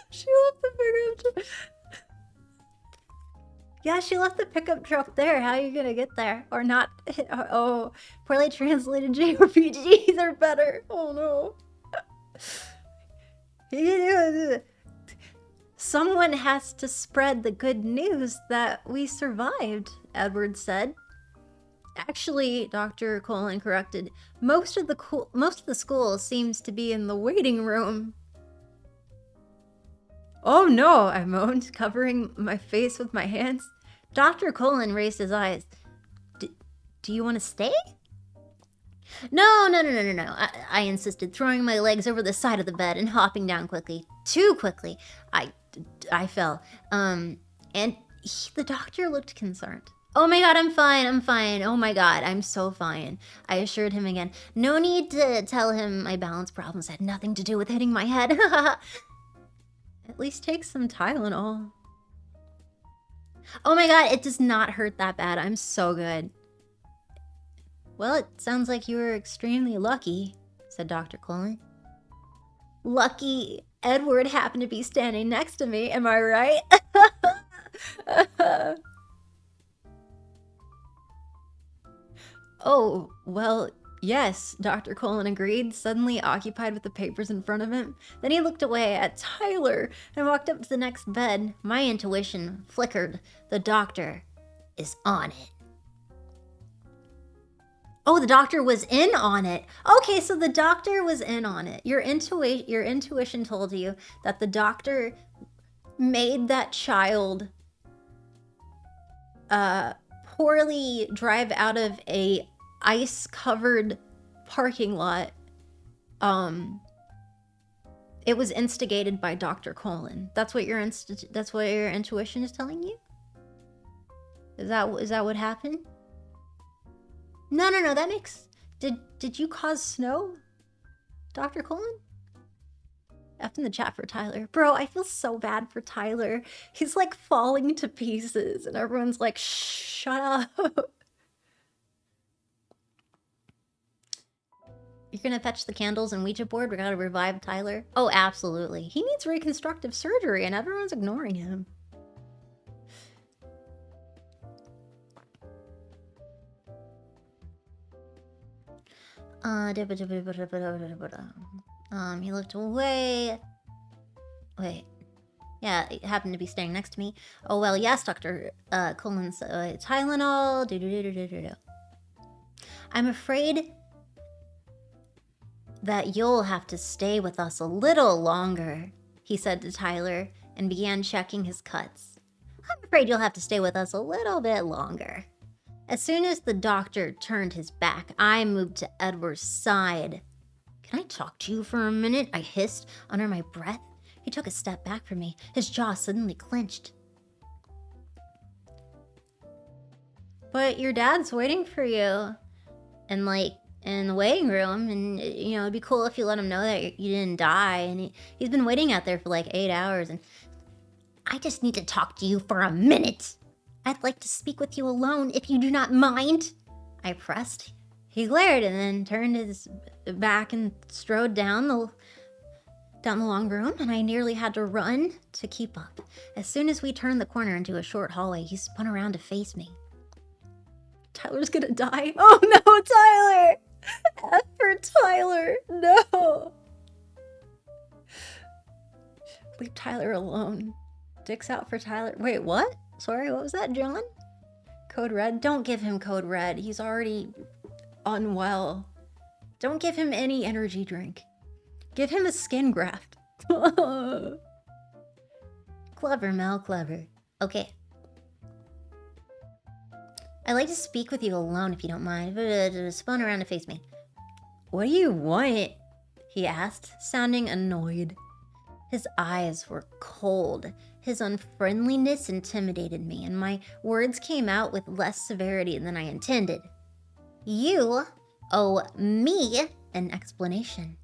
A: She left the pickup truck. Yeah, she left the pickup truck there. How are you gonna get there? Or not? Oh, poorly translated JRPGs are better. Oh no. Someone has to spread the good news that we survived, Edward said. Actually, Dr. Cullens corrected, most of the school seems to be in the waiting room. Oh no, I moaned, covering my face with my hands. Dr. Cullens raised his eyes. Do you want to stay? No. I insisted, throwing my legs over the side of the bed and hopping down quickly. Too quickly. I fell. The doctor looked concerned. Oh my god, I'm fine. Oh my god, I'm so fine. I assured him again. No need to tell him my balance problems had nothing to do with hitting my head. At least take some Tylenol. Oh my god, it does not hurt that bad. I'm so good. Well, it sounds like you were extremely lucky, said Dr. Cullens. Lucky Edward happened to be standing next to me, am I right? Oh, well, yes, Dr. Cullens agreed, suddenly occupied with the papers in front of him. Then he looked away at Tyler and walked up to the next bed. My intuition flickered. The doctor is on it. Oh, the doctor was in on it. Okay, so the doctor was in on it. Your intuition told you that the doctor made that child poorly drive out of a ice-covered parking lot. It was instigated by Dr. Cullens. That's what your intuition is telling you? Is that what happened? No, that makes... Did you cause snow? Dr. Cullens? F in the chat for Tyler. Bro, I feel so bad for Tyler. He's like falling to pieces and everyone's like, shut up. You're gonna fetch the candles and Ouija board? We gotta revive Tyler? Oh, absolutely. He needs reconstructive surgery and everyone's ignoring him. He looked away. Wait. Yeah, it happened to be staying next to me. Oh, well, yes, Dr. Cullens. Tylenol. Do. I'm afraid that you'll have to stay with us a little longer, he said to Tyler and began checking his cuts. I'm afraid you'll have to stay with us a little bit longer. As soon as the doctor turned his back, I moved to Edward's side. Can I talk to you for a minute? I hissed under my breath. He took a step back from me. His jaw suddenly clenched. But your dad's waiting for you. And in the waiting room, and it'd be cool if you let him know that you didn't die. And he's been waiting out there for 8 hours, and I just need to talk to you for a minute. I'd like to speak with you alone, if you do not mind. I pressed. He glared and then turned his back and strode down the long room, and I nearly had to run to keep up. As soon as we turned the corner into a short hallway, he spun around to face me. Tyler's gonna die. Oh no, Tyler! F for Tyler, no! Leave Tyler alone. Dick's out for Tyler. Wait, what? Sorry, what was that, John? Code Red? Don't give him Code Red. He's already unwell. Don't give him any energy drink. Give him a skin graft. Clever, Mel, clever. Okay. I'd like to speak with you alone if you don't mind. Spun around to face me. What do you want? He asked, sounding annoyed. His eyes were cold. His unfriendliness intimidated me, and my words came out with less severity than I intended. You owe me an explanation,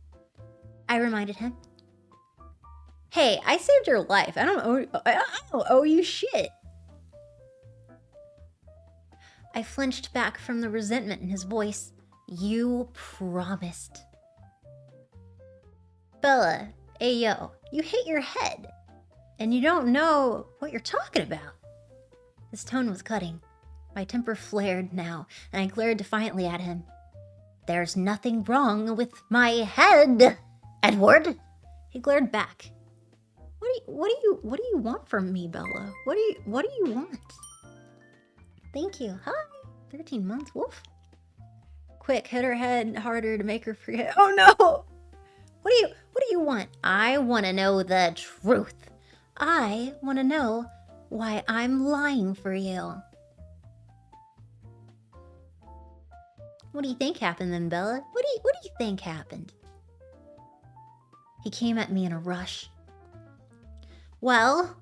A: I reminded him. Hey, I saved your life. I don't owe you shit. I flinched back from the resentment in his voice. You promised. Bella, ayo, you hit your head, and you don't know what you're talking about. His tone was cutting. My temper flared now, and I glared defiantly at him. There's nothing wrong with my head, Edward. He glared back. What do you want from me, Bella? What do you want? Thank you. Hi. 13 months. Woof. Quick, hit her head harder to make her forget. Oh no! What do you want? I want to know the truth. I want to know why I'm lying for you. What do you think happened then, Bella? What do you think happened? He came at me in a rush. Well,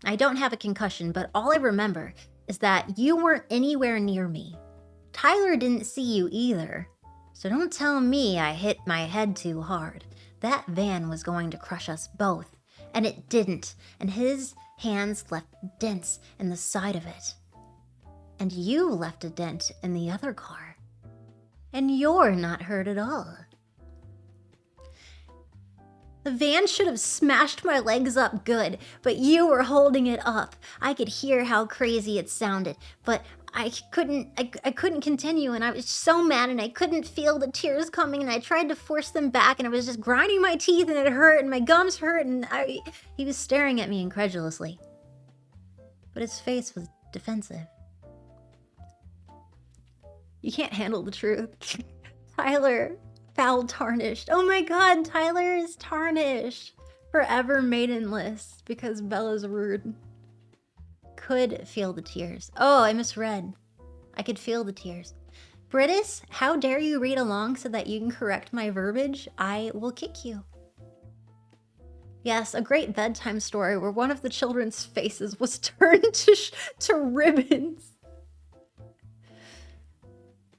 A: I don't have a concussion, but all I remember is that you weren't anywhere near me. Tyler didn't see you either. So don't tell me I hit my head too hard. That van was going to crush us both, and it didn't, and his hands left dents in the side of it. And you left a dent in the other car. And you're not hurt at all. The van should have smashed my legs up good, but you were holding it up. I could hear how crazy it sounded, but I couldn't continue, and I was so mad, and I couldn't feel the tears coming, and I tried to force them back, and I was just grinding my teeth, and it hurt, and my gums hurt, and he was staring at me incredulously. But his face was defensive. You can't handle the truth. Tyler, foul tarnished. Oh my god, Tyler is tarnished. Forever maidenless because Bella's rude. Could feel the tears. Oh, I misread. I could feel the tears. Britis, how dare you read along so that you can correct my verbiage? I will kick you. Yes, a great bedtime story where one of the children's faces was turned to ribbons.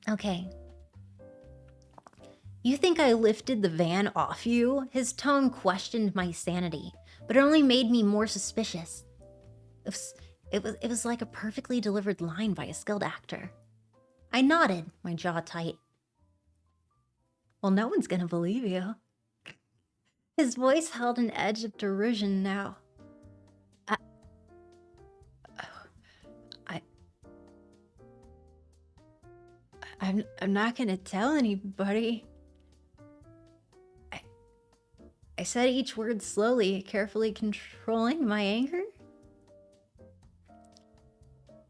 A: Okay. You think I lifted the van off you? His tone questioned my sanity, but it only made me more suspicious. It was like a perfectly delivered line by a skilled actor. I nodded, my jaw tight. Well, no one's gonna believe you. His voice held an edge of derision now. I'm not gonna tell anybody. I said each word slowly, carefully controlling my anger.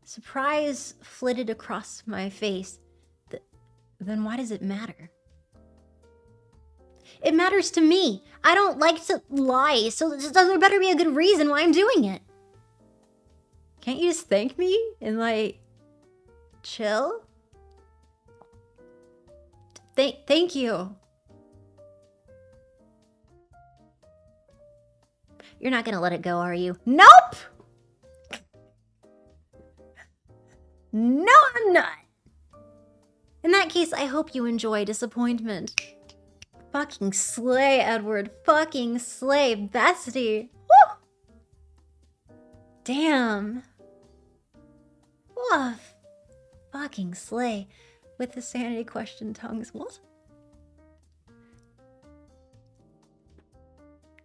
A: Surprise flitted across my face. Then why does it matter? It matters to me. I don't like to lie, so there better be a good reason why I'm doing it. Can't you just thank me and, like, chill? Thank you. You're not gonna let it go, are you? Nope! No, I'm not. In that case, I hope you enjoy disappointment. Fucking slay, Edward. Fucking slay, bestie. Woo! Damn. Woof. Fucking slay. With the sanity question tongues. What?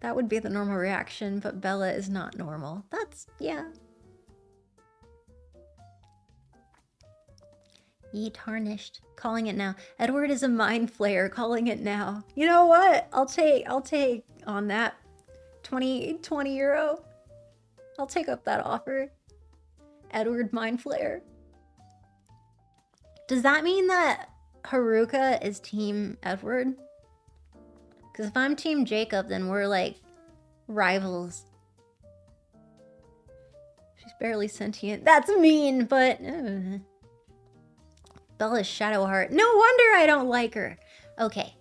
A: That would be the normal reaction, but Bella is not normal. That's, yeah. Ye tarnished. Calling it now. Edward is a mind flayer. Calling it now. You know what? I'll take on that 20 euro. I'll take up that offer. Edward mind flayer. Does that mean that Haruka is team Edward? Because if I'm team Jacob, then we're like rivals. She's barely sentient. That's mean, but Bella's Shadowheart. No wonder I don't like her. Okay.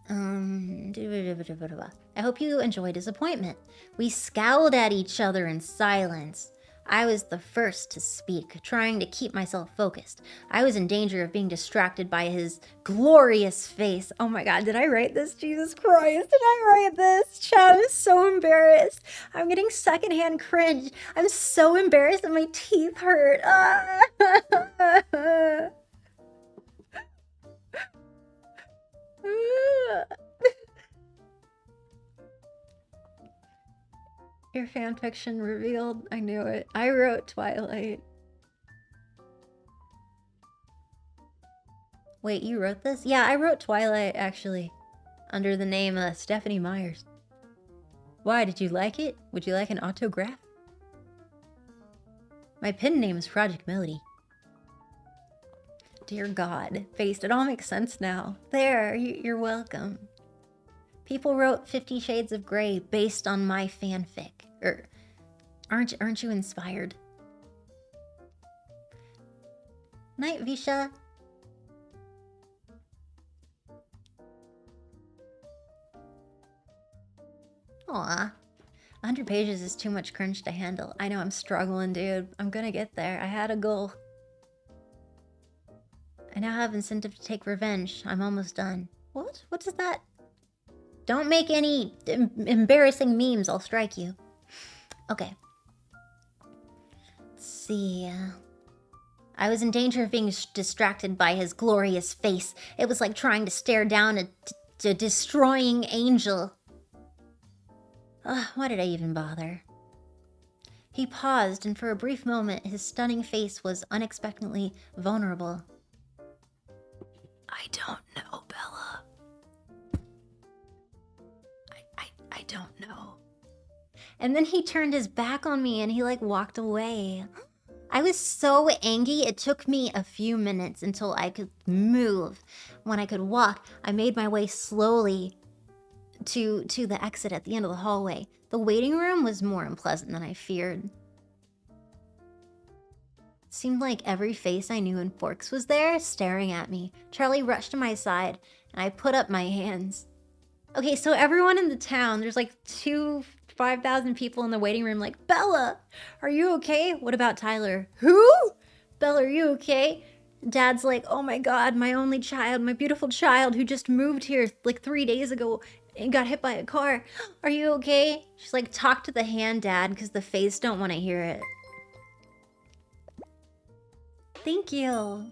A: I hope you enjoy disappointment. We scowled at each other in silence. I was the first to speak, trying to keep myself focused. I was in danger of being distracted by his glorious face. Oh my god, did I write this? Jesus Christ, did I write this? Chat, I'm so embarrassed. I'm getting secondhand cringe. I'm so embarrassed that my teeth hurt. Your fanfiction revealed. I knew it. I wrote Twilight. Wait, you wrote this? Yeah, I wrote Twilight, actually. Under the name Stephanie Myers. Why, did you like it? Would you like an autograph? My pen name is Project Melody. Dear God. Faced, it all makes sense now. There, you're welcome. People wrote 50 Shades of Grey based on my fanfic. Aren't you inspired? Night, Visha. Aw. 100 pages is too much cringe to handle. I know, I'm struggling, dude. I'm gonna get there. I had a goal. I now have incentive to take revenge. I'm almost done. What? What is that? Don't make any embarrassing memes. I'll strike you. Okay. Let's see. I was in danger of being distracted by his glorious face. It was like trying to stare down a destroying angel. Why did I even bother? He paused, and for a brief moment, his stunning face was unexpectedly vulnerable. I don't know, Bella. I don't know. And then he turned his back on me and he like walked away. I was so angry, it took me a few minutes until I could move. When I could walk, I made my way slowly to the exit at the end of the hallway. The waiting room was more unpleasant than I feared. It seemed like every face I knew in Forks was there, staring at me. Charlie rushed to my side, and I put up my hands. Okay, so everyone in the town, there's like 5,000 people in the waiting room like, Bella, are you okay? What about Tyler? Who? Bella, are you okay? Dad's like, oh my god, my only child, my beautiful child who just moved here like 3 days ago and got hit by a car. Are you okay? She's like, talk to the hand, Dad, because the face don't want to hear it. Thank you.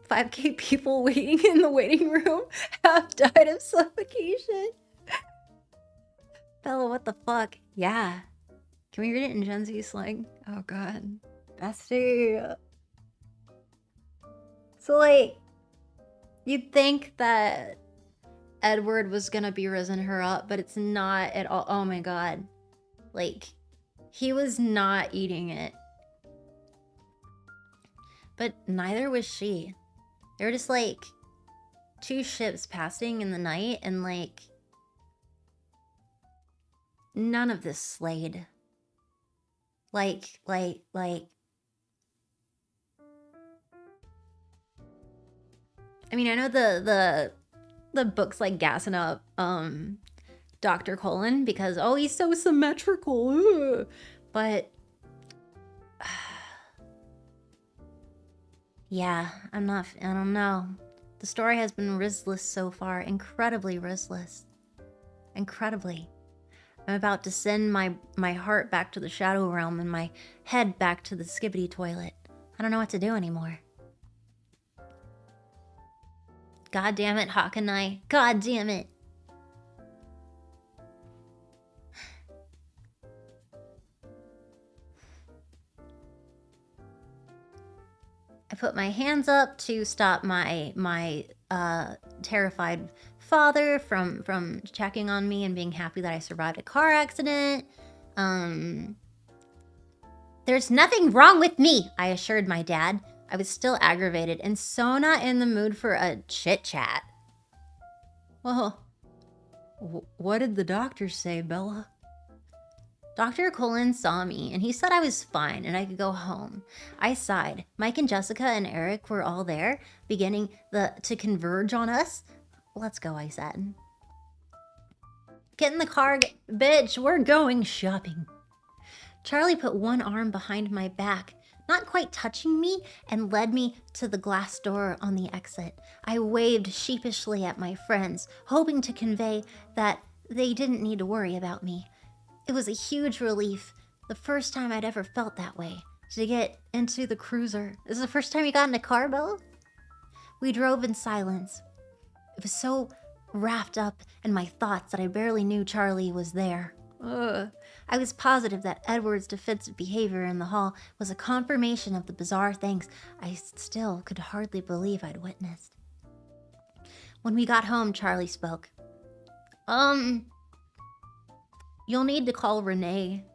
A: 5K people waiting in the waiting room half died of suffocation. Bella, what the fuck? Yeah. Can we read it in Gen Z slang? Oh god. Bestie. So like, you'd think that Edward was gonna be risen her up, but it's not at all. Oh my god. Like, he was not eating it. But neither was she. They were just like two ships passing in the night, and like none of this slayed. Like. I mean, I know the book's like gassing up Dr. Cullen because, oh, he's so symmetrical. Ugh. But yeah, I don't know. The story has been riskless so far, incredibly riskless. Incredibly. I'm about to send my heart back to the Shadow Realm and my head back to the skibbity toilet. I don't know what to do anymore. God damn it, Hawkeye. God damn it. I put my hands up to stop my terrified father from checking on me and being happy that I survived a car accident. There's nothing wrong with me, I assured my dad. I was still aggravated and so not in the mood for a chit-chat. Well, what did the doctor say, Bella? Dr. Cullens saw me and he said I was fine and I could go home. I sighed. Mike and Jessica and Eric were all there, beginning to converge on us. Let's go, I said. Get in the car, bitch, we're going shopping. Charlie put one arm behind my back, not quite touching me, and led me to the glass door on the exit. I waved sheepishly at my friends, hoping to convey that they didn't need to worry about me. It was a huge relief, the first time I'd ever felt that way, to get into the cruiser. This is the first time you got in a car, Bella? We drove in silence. It was so wrapped up in my thoughts that I barely knew Charlie was there. Ugh. I was positive that Edward's defensive behavior in the hall was a confirmation of the bizarre things I still could hardly believe I'd witnessed. When we got home, Charlie spoke. You'll need to call Renee.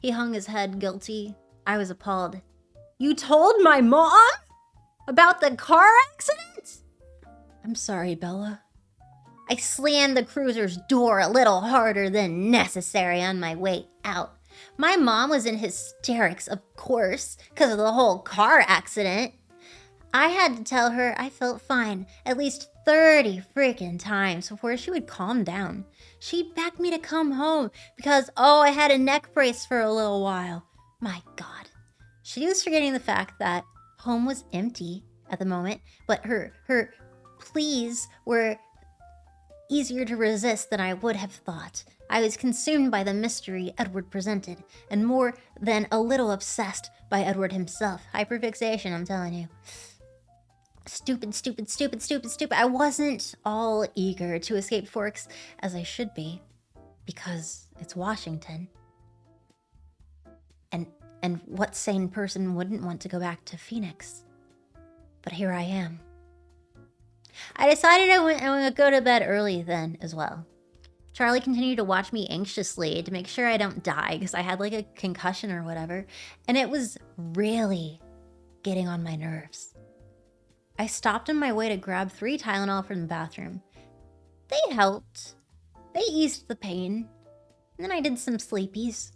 A: He hung his head guilty. I was appalled. You told my mom? About the car accident? I'm sorry, Bella. I slammed the cruiser's door a little harder than necessary on my way out. My mom was in hysterics, of course, because of the whole car accident. I had to tell her I felt fine at least 30 freaking times before she would calm down. She begged me to come home because, I had a neck brace for a little while. My God. She was forgetting the fact that home was empty at the moment, but her pleas were easier to resist than I would have thought. I was consumed by the mystery Edward presented, and more than a little obsessed by Edward himself. Hyperfixation, I'm telling you. Stupid. I wasn't all eager to escape Forks as I should be, because it's Washington. And what sane person wouldn't want to go back to Phoenix? But here I am. I decided I would go to bed early then as well. Charlie continued to watch me anxiously to make sure I don't die because I had like a concussion or whatever, and it was really getting on my nerves. I stopped on my way to grab 3 Tylenol from the bathroom. They helped. They eased the pain. And then I did some sleepies.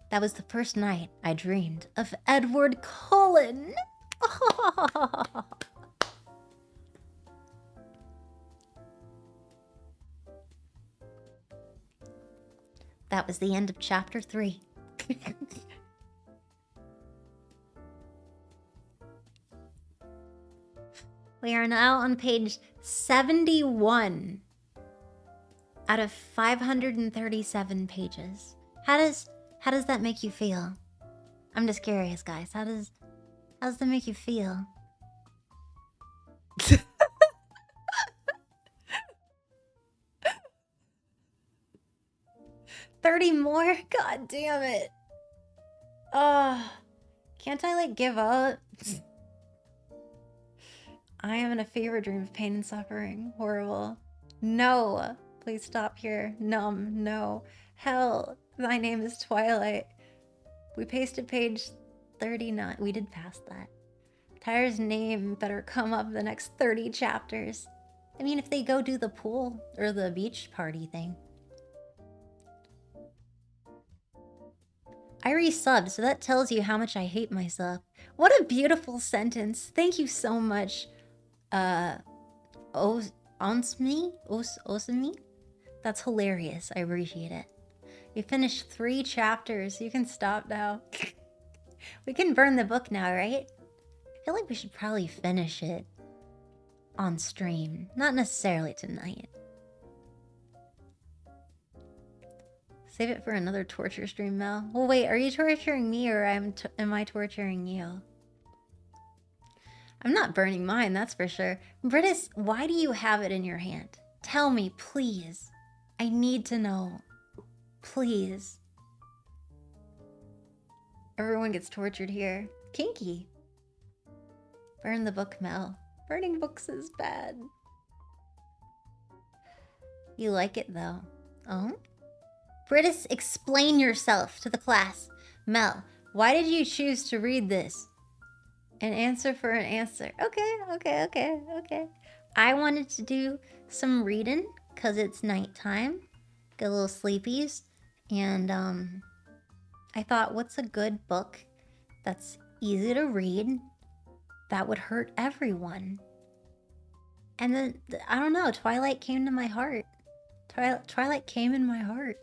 A: That was the first night I dreamed of Edward Cullen. That was the end of chapter 3. We are now on page 71 out of 537 pages. How does that make you feel? I'm just curious, guys. How does that make you feel? 30 more? God damn it. Can't I like give up? I am in a fever dream of pain and suffering. Horrible. No. Please stop here. Numb. No. Hell, my name is Twilight. We pasted page 39. We did pass that. Tyler's name better come up the next 30 chapters. I mean, if they go do the pool or the beach party thing. I resubbed, so that tells you how much I hate myself. What a beautiful sentence. Thank you so much. Osmi? That's hilarious. I appreciate it. We finished 3 chapters. You can stop now. We can burn the book now, right? I feel like we should probably finish it on stream. Not necessarily tonight. Save it for another torture stream, Mel. Well, wait, are you torturing me or am I torturing you? I'm not burning mine, that's for sure. Britis, why do you have it in your hand? Tell me, please. I need to know. Please. Everyone gets tortured here. Kinky. Burn the book, Mel. Burning books is bad. You like it, though. Oh? Britis, explain yourself to the class. Mel, why did you choose to read this? An answer for an answer. Okay. I wanted to do some reading because it's nighttime. Get a little sleepies. And I thought, what's a good book that's easy to read that would hurt everyone? And then, I don't know, Twilight came to my heart. Twilight came in my heart.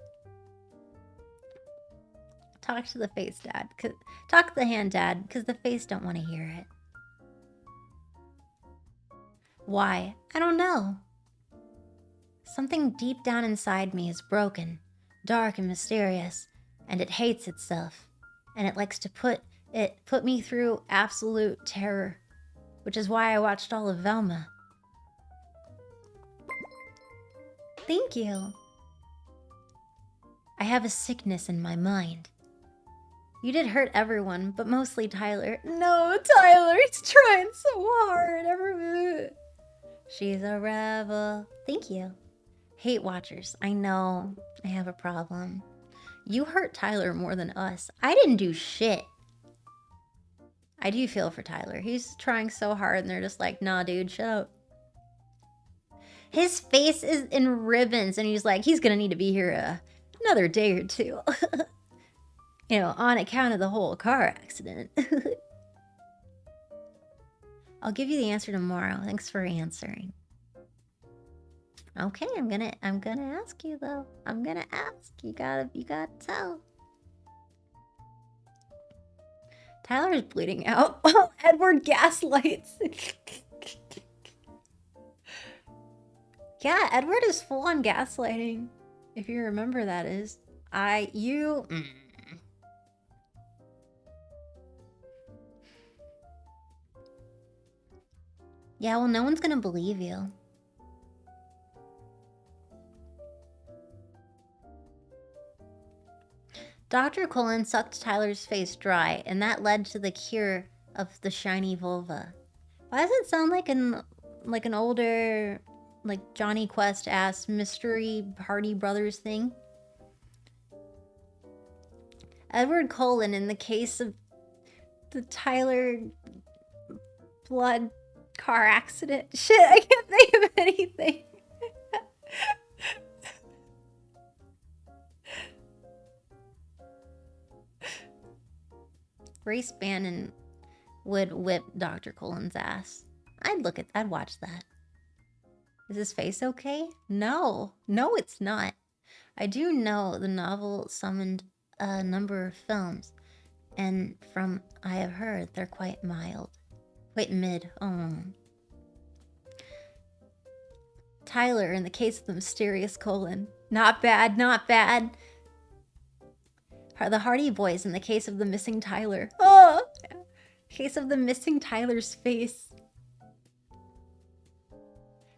A: Talk to the face, Dad. Talk to the hand, Dad, because the face don't want to hear it. Why? I don't know. Something deep down inside me is broken, dark and mysterious, and it hates itself. And it likes to put me through absolute terror, which is why I watched all of Velma. Thank you. I have a sickness in my mind. You did hurt everyone, but mostly Tyler. No, Tyler, he's trying so hard. She's a rebel. Thank you. Hate watchers. I know. I have a problem. You hurt Tyler more than us. I didn't do shit. I do feel for Tyler. He's trying so hard and they're just like, nah, dude, shut up. His face is in ribbons and he's like, he's gonna need to be here another day or two. You know, on account of the whole car accident. I'll give you the answer tomorrow. Thanks for answering. Okay, I'm gonna ask you though. I'm gonna ask. You gotta tell. Tyler's bleeding out. Oh, Edward gaslights. Yeah, Edward is full on gaslighting. If you remember that is. Yeah, well, no one's gonna believe you. Dr. Cullens sucked Tyler's face dry, and that led to the cure of the shiny vulva. Why does it sound like an older, like Johnny Quest-ass mystery Hardy Brothers thing? Edward Cullen, in the case of the Tyler blood car accident. Shit, I can't think of anything. Grace Bannon would whip Dr. Cullen's ass. I'd watch that. Is his face okay? No, it's not. I do know the novel summoned a number of films, and from I have heard, they're quite mild. Quite mid. Oh. Tyler, in the case of the mysterious Cullen. Not bad, not bad. The Hardy Boys, in the case of the missing Tyler. Oh! Case of the missing Tyler's face.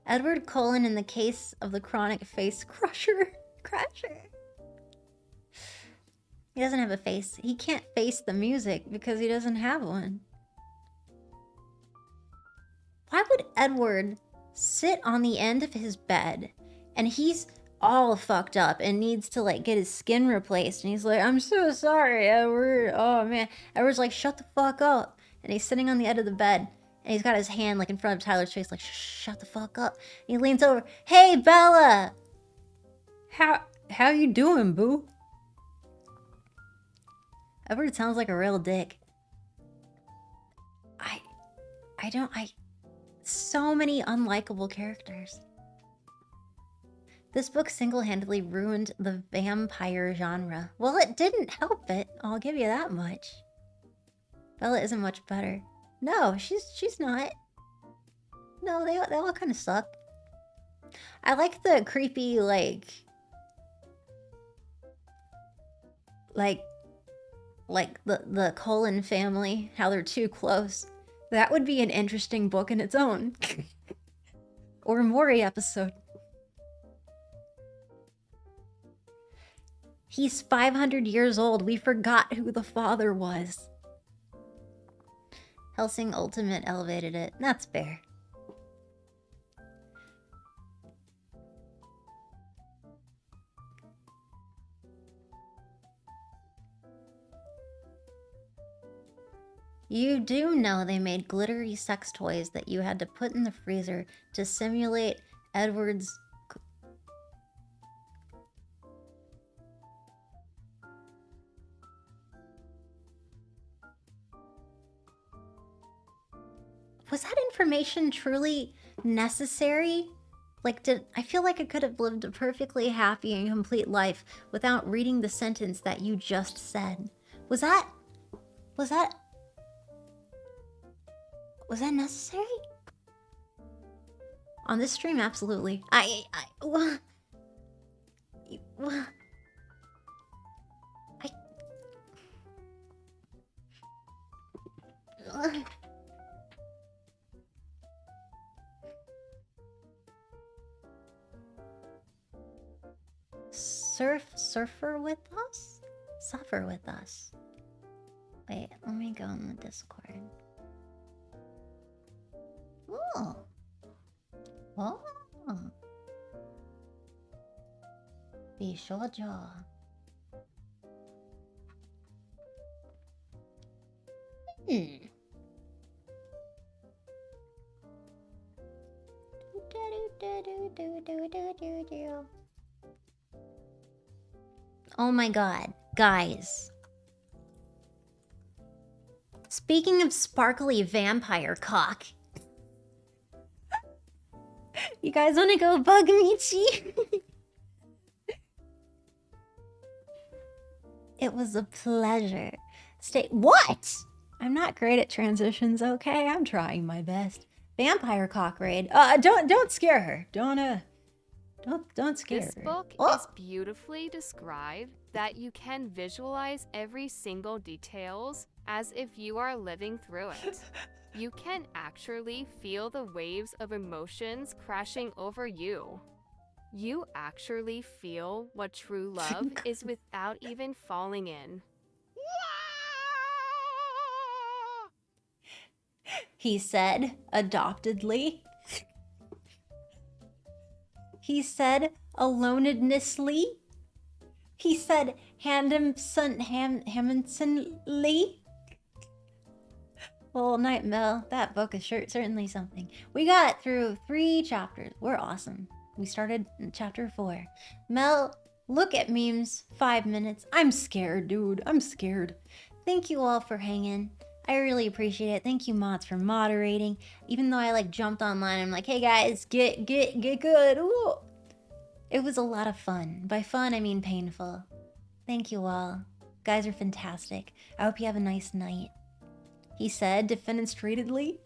A: Edward Cullen, in the case of the chronic face crusher. He doesn't have a face. He can't face the music because he doesn't have one. Why would Edward sit on the end of his bed and he's all fucked up and needs to like get his skin replaced. And he's like, I'm so sorry, Edward. Oh man. Edward's like, shut the fuck up. And he's sitting on the edge of the bed and he's got his hand like in front of Tyler's face, like, shut the fuck up. And he leans over, hey Bella, how you doing, boo? Edward sounds like a real dick. So many unlikable characters. This book single-handedly ruined the vampire genre. Well, it didn't help it, I'll give you that much. Bella isn't much better. No, she's not. No, they all kind of suck. I like the creepy, like the Cullens family, how they're too close. That would be an interesting book in its own. Or a Mori episode. He's 500 years old. We forgot who the father was. Hellsing Ultimate elevated it. That's fair. You do know they made glittery sex toys that you had to put in the freezer to simulate Edward's... Was that information truly necessary? Like, I feel like I could have lived a perfectly happy and complete life without reading the sentence that you just said. Was that necessary? On this stream, absolutely. Suffer with us. Wait, let me go on the Discord. Oh. VShojo. Oh my god, guys. Speaking of sparkly vampire cock. You guys wanna go bug Michi? It was a pleasure. What? I'm not great at transitions, okay? I'm trying my best. Vampire cock raid. Don't scare her. Don't scare her.
E: This book is beautifully described that you can visualize every single details as if you are living through it. You can actually feel the waves of emotions crashing over you. You actually feel what true love is without even falling in.
A: He said, adoptedly. He said, alonednessly. He said, Hammondsonly. Well, night, Mel. That book is certainly something. We got through 3 chapters. We're awesome. We started in chapter 4. Mel, look at memes. 5 minutes. I'm scared, dude. I'm scared. Thank you all for hanging. I really appreciate it. Thank you, mods, for moderating. Even though I like jumped online, I'm like, hey guys, get good. Ooh. It was a lot of fun. By fun, I mean painful. Thank you all. Guys are fantastic. I hope you have a nice night. He said, defenestratedly.